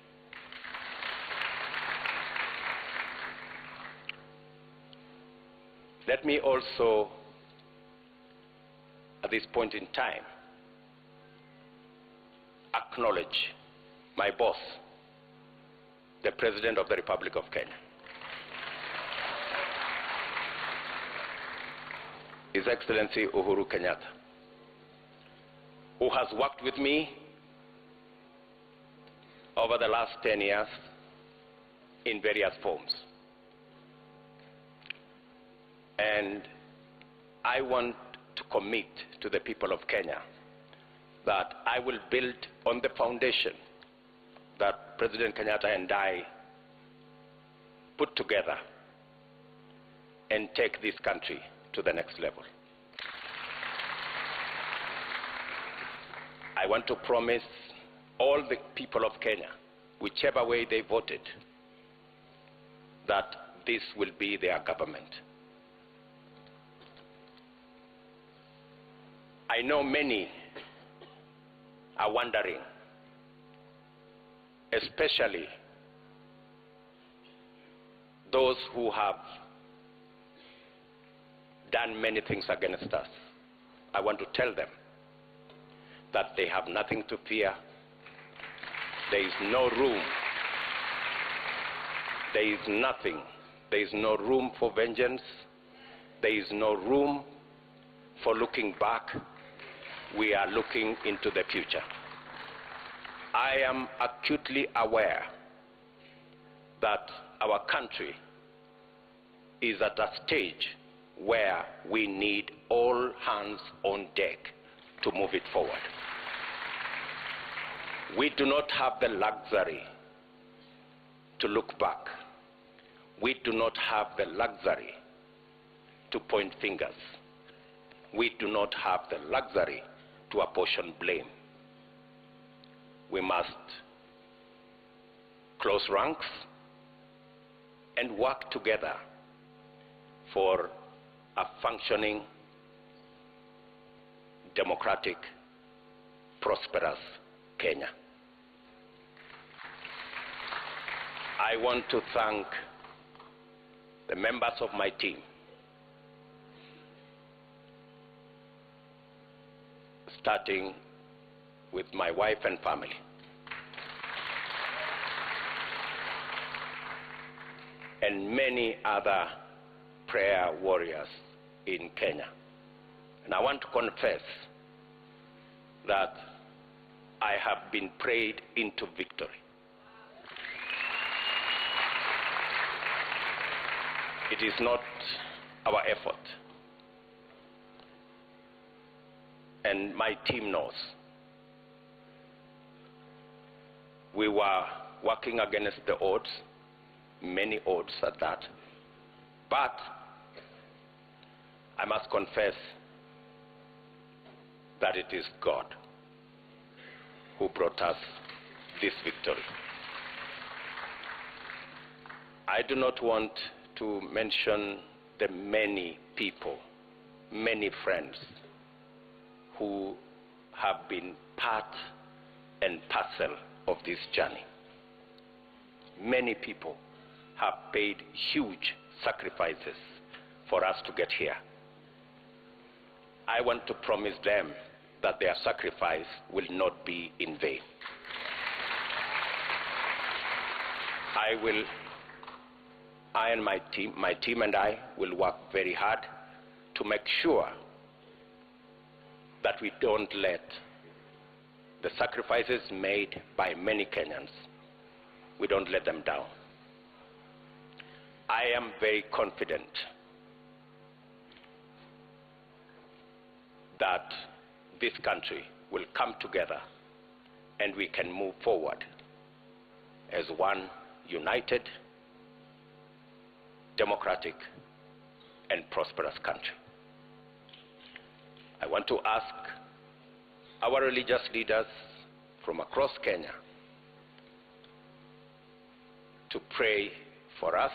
Let me also, at this point in time, acknowledge my boss, the President of the Republic of Kenya. His Excellency Uhuru Kenyatta, who has worked with me over the last 10 years in various forms. And I want to commit to the people of Kenya that I will build on the foundation that President Kenyatta and I put together and take this country to the next level. I want to promise all the people of Kenya, whichever way they voted, that this will be their government. I know many are wondering, especially those who have done many things against us. I want to tell them that they have nothing to fear. There is no room. There is nothing. There is no room for vengeance. There is no room for looking back. We are looking into the future. I am acutely aware that our country is at a stage where we need all hands on deck to move it forward. We do not have the luxury to look back. We do not have the luxury to point fingers. We do not have the luxury to apportion blame. We must close ranks and work together for a functioning, democratic, prosperous Kenya. I want to thank the members of my team, starting with my wife and family. And many other prayer warriors in Kenya. And I want to confess that I have been prayed into victory. It is not our effort. And my team knows. We were working against the odds, many odds at that. But I must confess that it is God who brought us this victory. I do not want to mention the many people, many friends who have been part and parcel of this journey. Many people have paid huge sacrifices for us to get here. I want to promise them that their sacrifice will not be in vain. I and my team and I will work very hard to make sure that we don't let the sacrifices made by many Kenyans, we don't let them down. I am very confident that this country will come together and we can move forward as one united, democratic, and prosperous country. I want to ask our religious leaders from across Kenya to pray for us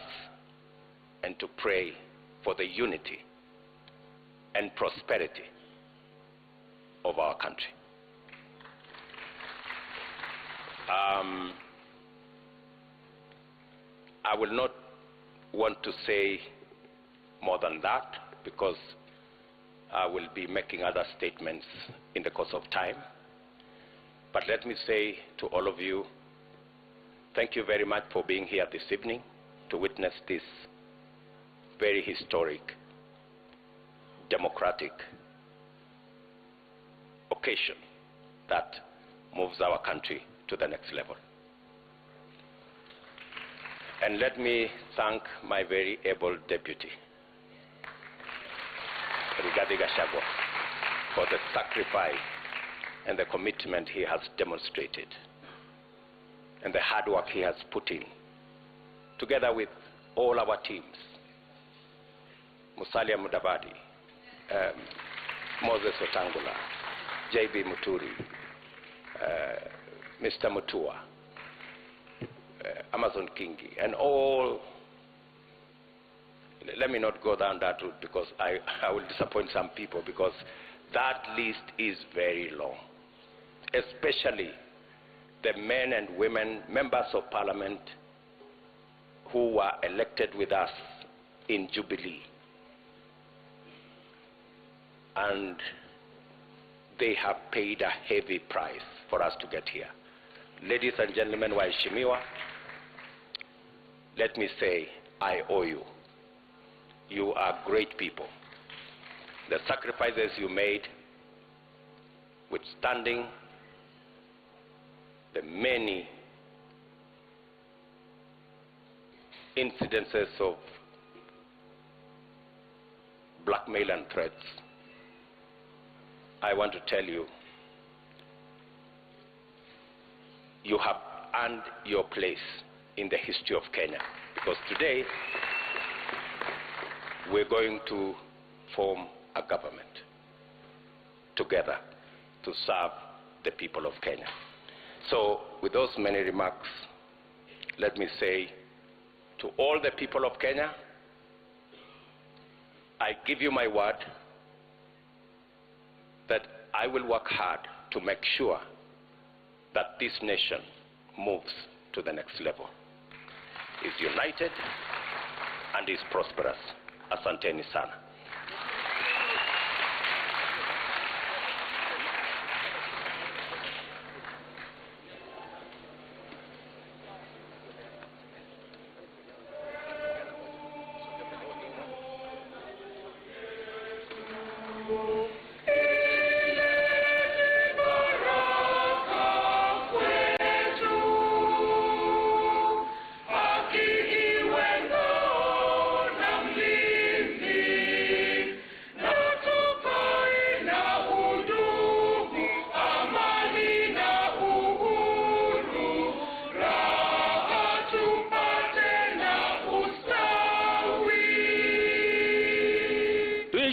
and to pray for the unity and prosperity of our country. I will not want to say more than that because I will be making other statements in the course of time. But let me say to all of you, thank you very much for being here this evening to witness this very historic, democratic occasion that moves our country to the next level. And let me thank my very able deputy, Rigathi Gachagua, for the sacrifice and the commitment he has demonstrated and the hard work he has put in, together with all our teams, Musalia Mudavadi, Moses Otangula, J.B. Muturi, Mr. Mutua, Amazon Kingi, and all. Let me not go down that route because I will disappoint some people, because that list is very long, especially the men and women, members of parliament who were elected with us in Jubilee. And they have paid a heavy price for us to get here. Ladies and gentlemen, waheshimiwa, let me say, I owe you. You are great people. The sacrifices you made, withstanding the many incidences of blackmail and threats, I want to tell you, you have earned your place in the history of Kenya, because today we're going to form a government together to serve the people of Kenya. So with those many remarks, let me say to all the people of Kenya, I give you my word that I will work hard to make sure that this nation moves to the next level, is united and is prosperous. Asanteni sana.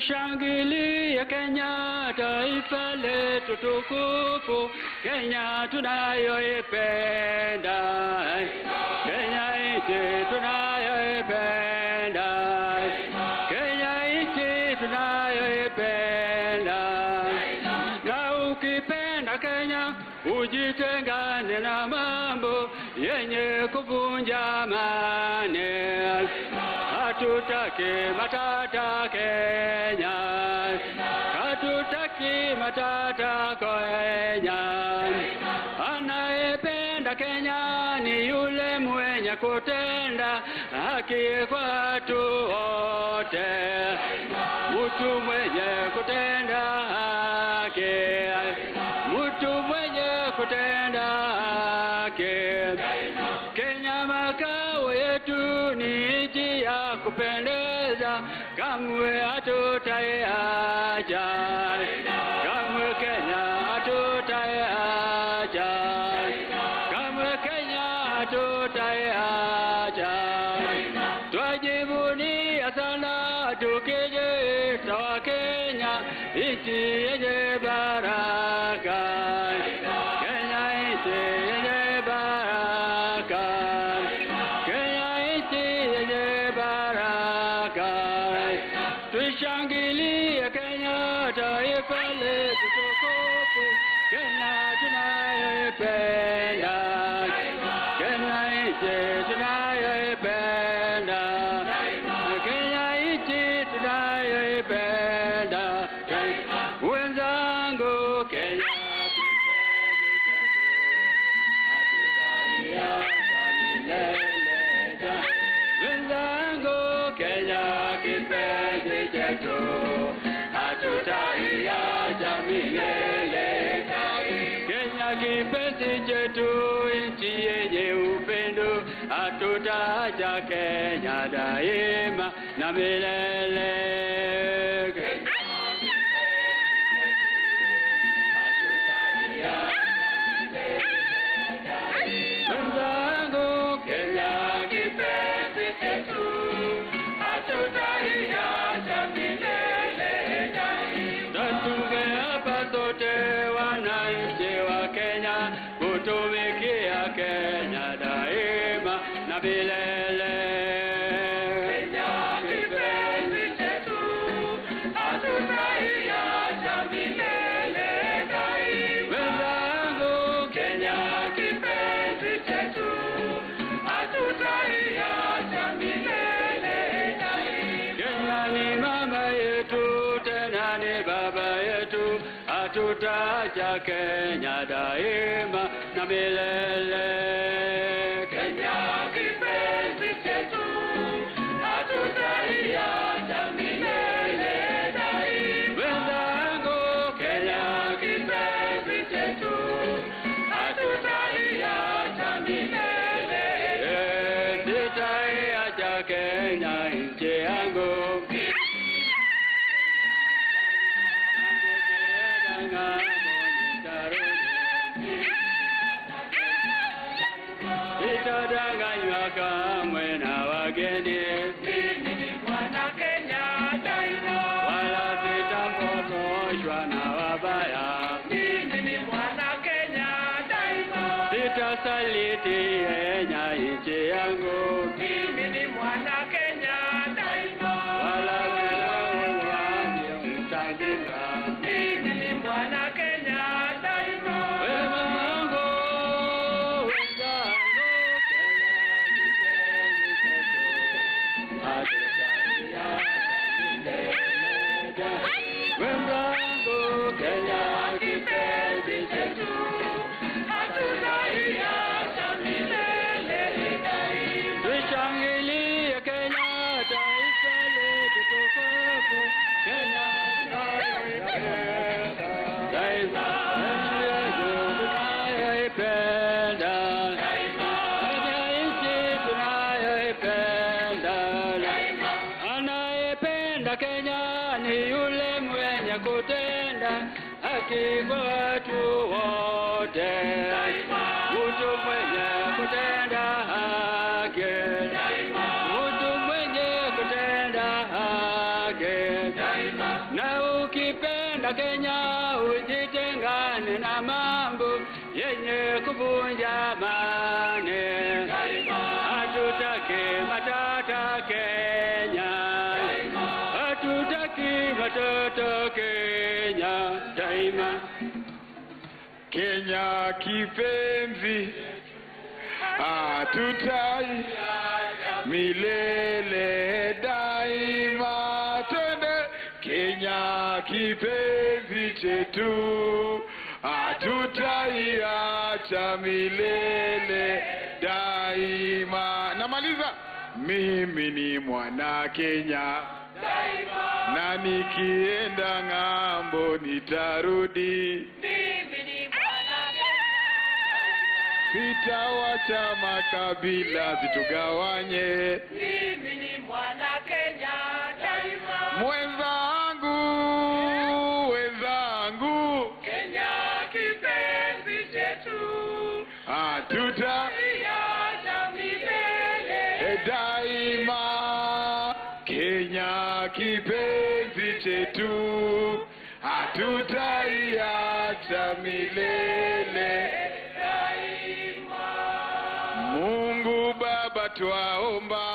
Shangilia Kenya, taifa letu tukufu, Kenya tunayoipenda, Kenya nchi tunayoipenda, Kenya nchi tunayoipenda. Na ukipenda Kenya, ujitengane na mambo yenye kuvunja amani. Hatutaki matata Kenya, hatutaki matata Kenya. Anayependa Kenya ni yule mwenye kutenda haki kwa watu wote, mtu mwenye kutenda haki, mtu mwenye kutenda haki. Kenya makao yetu ni nchi ya kupendeza, kamwe hatutaiacha, kamwe Kenya hatutaiacha. hatutaiacha. Twajivunia sana tukijiita Wakenya, nchi yenye baraka. Kenya nchi yenye baraka. Kenya nchi yenye baraka. Tushangilie Kenya, taifa letu tukufu. Kenya tunayoipenda. Kenya nchi tunayoipenda. Kenya nchi tunayoipenda. Wenzangu, Kenya wenzangu, Kenya kipenzi chetu, hatutaiacha milele. Kenya kipenzi chetu, nchi yenye upendo, hatutaacha Kenya daima na milele. Wenzangu, Kenya kipenzi chetu, hatutaiacha milele. Tungeapa sote wananchi wa Kenya, kutumikia Kenya daima na milele. Kenya kipenzi chetu, hatutaiacha milele daima. Wenzangu, Kenya kipenzi chetu, hatutaiacha milele daima. Kenya ni mama yetu, tena ni baba yetu, hatutaacha Kenya daima na milele. Kenya kipenzi chetu, hatutaiacha milele daima. Wenzangu, Kenya kipenzi chetu, hatutaiacha milele. Sitaiacha Kenya nchi yangu. Sitadanganywa kamwe na wageni. Mimi ni mwana Kenya daima, wala sitapotoshwa na wabaya. Mimi ni mwana Kenya daima, sitasaliti Kenya nchi yangu. Mimi ni mwana Kenya daima, wala sitaogopa mtandika. Mimi ni mwana Kenya daima. Wenzangu, Kenya kipenzi chetu, hatutaiacha milele daima. Tushangilie Kenya, taifa letu tukufu. Kenya tunayoipenda daima, tunayoipenda daima. Kenya nchi tunayoipenda daima. Anayependa Kenya ni yule mwenye kutenda haki kwa watu wote. Mtu mwenye kutenda haki. Mtu mwenye kutenda haki. Na ukipenda Kenya, ujitengane na mambo yenye kuvunja amani. Hatutaki matata Kenya. Hatutaki matata Kenya daima. Kenya kipenzi, hatutaiacha milele daima. Twende Kenya kipenzi chetu, hatutaiacha milele daima. Namaliza. Mimi ni mwana Kenya daima, na nikienda ng'ambo nitarudi. Mimi ni mwana Kenya daima, sitawacha makabila zitugawanye. Mimi ni mwana Kenya daima. Mwenzangu, wenzangu, Kenya kipenzi chetu, hatutaiacha kipenzi chetu, hatutaiacha milele daima. Mungu Baba twaomba,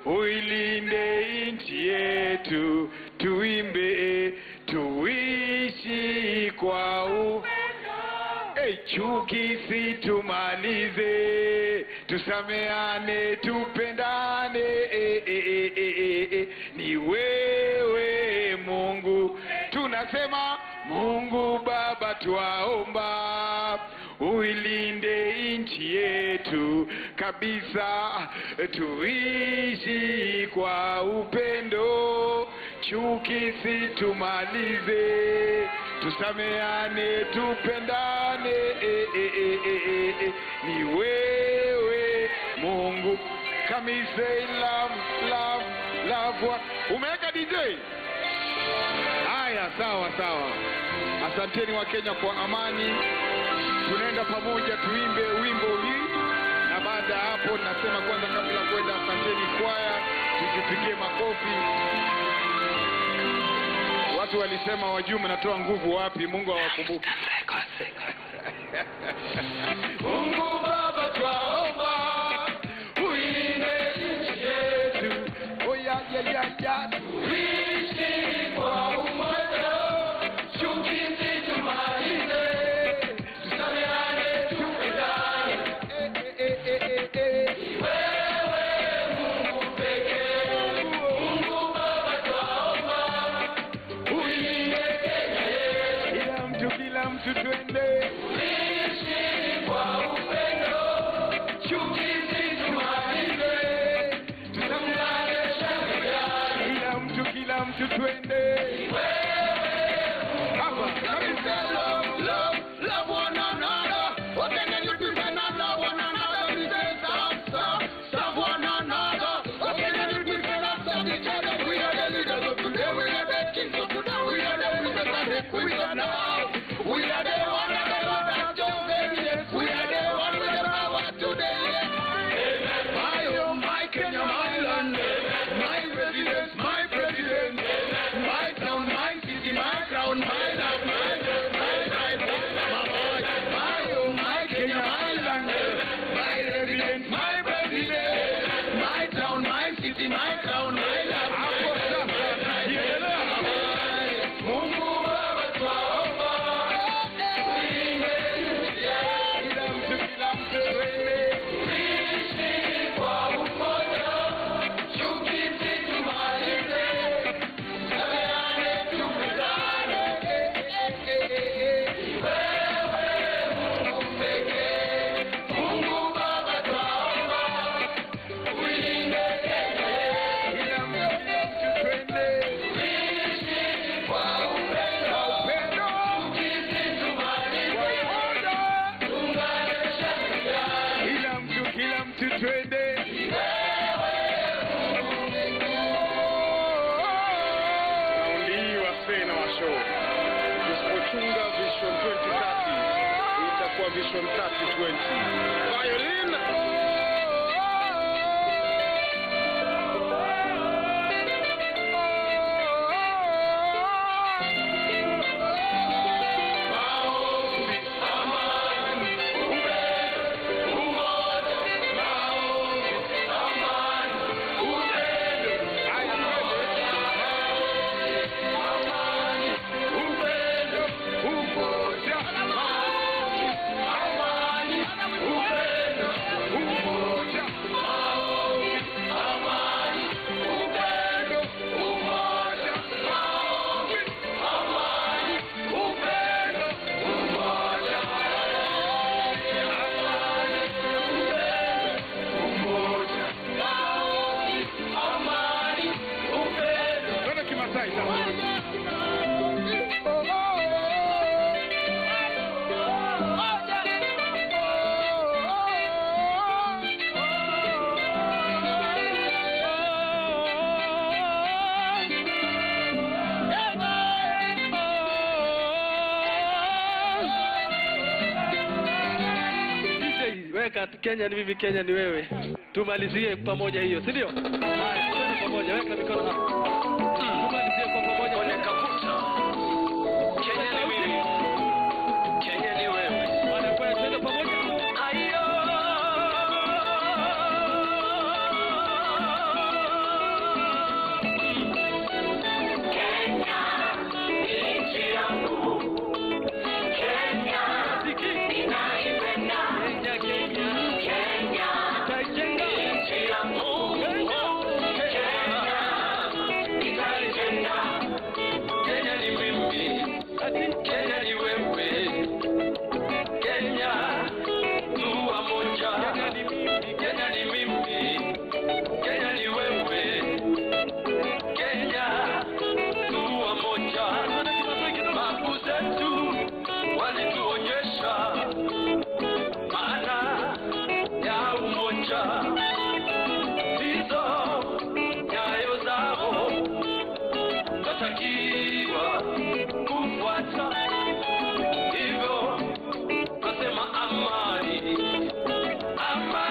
uilinde nchi yetu, tuimbe tuishi kwa chuki situmalize, tusameane tupendane, ni wewe Mungu tunasema. Mungu Baba twaomba, uilinde nchi yetu kabisa, tuishi kwa upendo, chuki situmalize, tusameane tupendane, ni wewe Mungu. Come and say love, love, love. Umeweka DJ? Haya, sawa sawa. Asanteni wa Kenya kwa amani. Tunaenda pamoja tuimbe wimbo hii, na baada ya hapo nasema kwanza kabla kwenda, asanteni kwaya, tujipigie makofi. Watu walisema wajue mnatoa nguvu wapi, Mungu awakumbuke. Mungu Baba twaomba, uilinde nchi yetu, oya ya ya ya, tuishi kwa umoja, chuki situmalize, tusameane tupendane, wewe Mungu pekee. Mungu Baba twaomba, uilinde Kenya yetu, kila mtu twende, tuishi kwa upendo, chuki situmalize, tusameane tupendane, kila mtu twende, hapa kabisa. Love, love one another. What can you do when I love one another? We say serve one another. What can you do when I serve each other? We are the leaders of today. We are the kings of today. We are the winners and the queens of now. We are the one and the one that chosen. We are the one with the power today. My oh my Kenya, my land, my residence, my president, my town, my city, my crown, my love, my love, my life, my boy. My oh my Kenya, my land, my residence, my president, my town, my city, my crown, my love, my love, my life. Mungu Baba twaomba, uilinde nchi yetu, kila mtu twende, tuishi kwa umoja, chuki situmalize, tusameane tupendane, wewe Mungu pekee. Mungu Baba twaomba, uilinde Kenya yetu, kila mtu twende, tuishi kwa upendo, chuki situmalize, tuungane shangiliane, kila mtu twende, nauliwa sena wa show. Tusipochunga Vision 2030 itakuwa Vision 3020. Violin. Kenya ni mimi, Kenya ni wewe. Tumalizie pamoja hiyo, si ndio? Haya. pamoja, weka mikono hapo. Tumalizie kwa pamoja. Onekaputa. Kenya ni mimi. Kenya ni wewe. Wanakwenda twende pamoja. Ayo. Kenya ni nchi yangu. Kenya ninaipenda. Kenya nitaijenga nchi yangu. Kenya nitaijenga. Kenya ni mimi. Kenya ni wewe. Kenya tuwa moja. Kenya ni mimi. Kenya ni wewe. Kenya tuwa moja. Babu zetu walituonyesha maana ya umoja. Hizo nyayo zao tutakiwa kufuata. Hivyo nasema amani. Amani.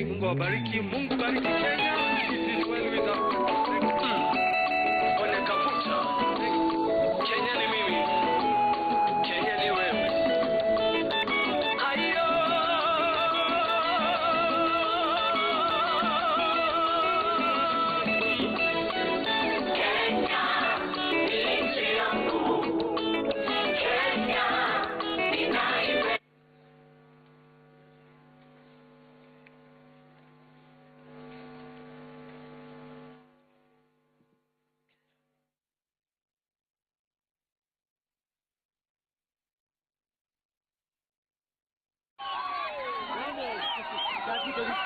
Mungu awabariki. Mungu bariki Kenya. It is well with us. Onekaputa. Kenya ni mimi. Kenya ni wewe. Ayo. Kenya ni nchi yangu. Kenya ninaipenda. That's it.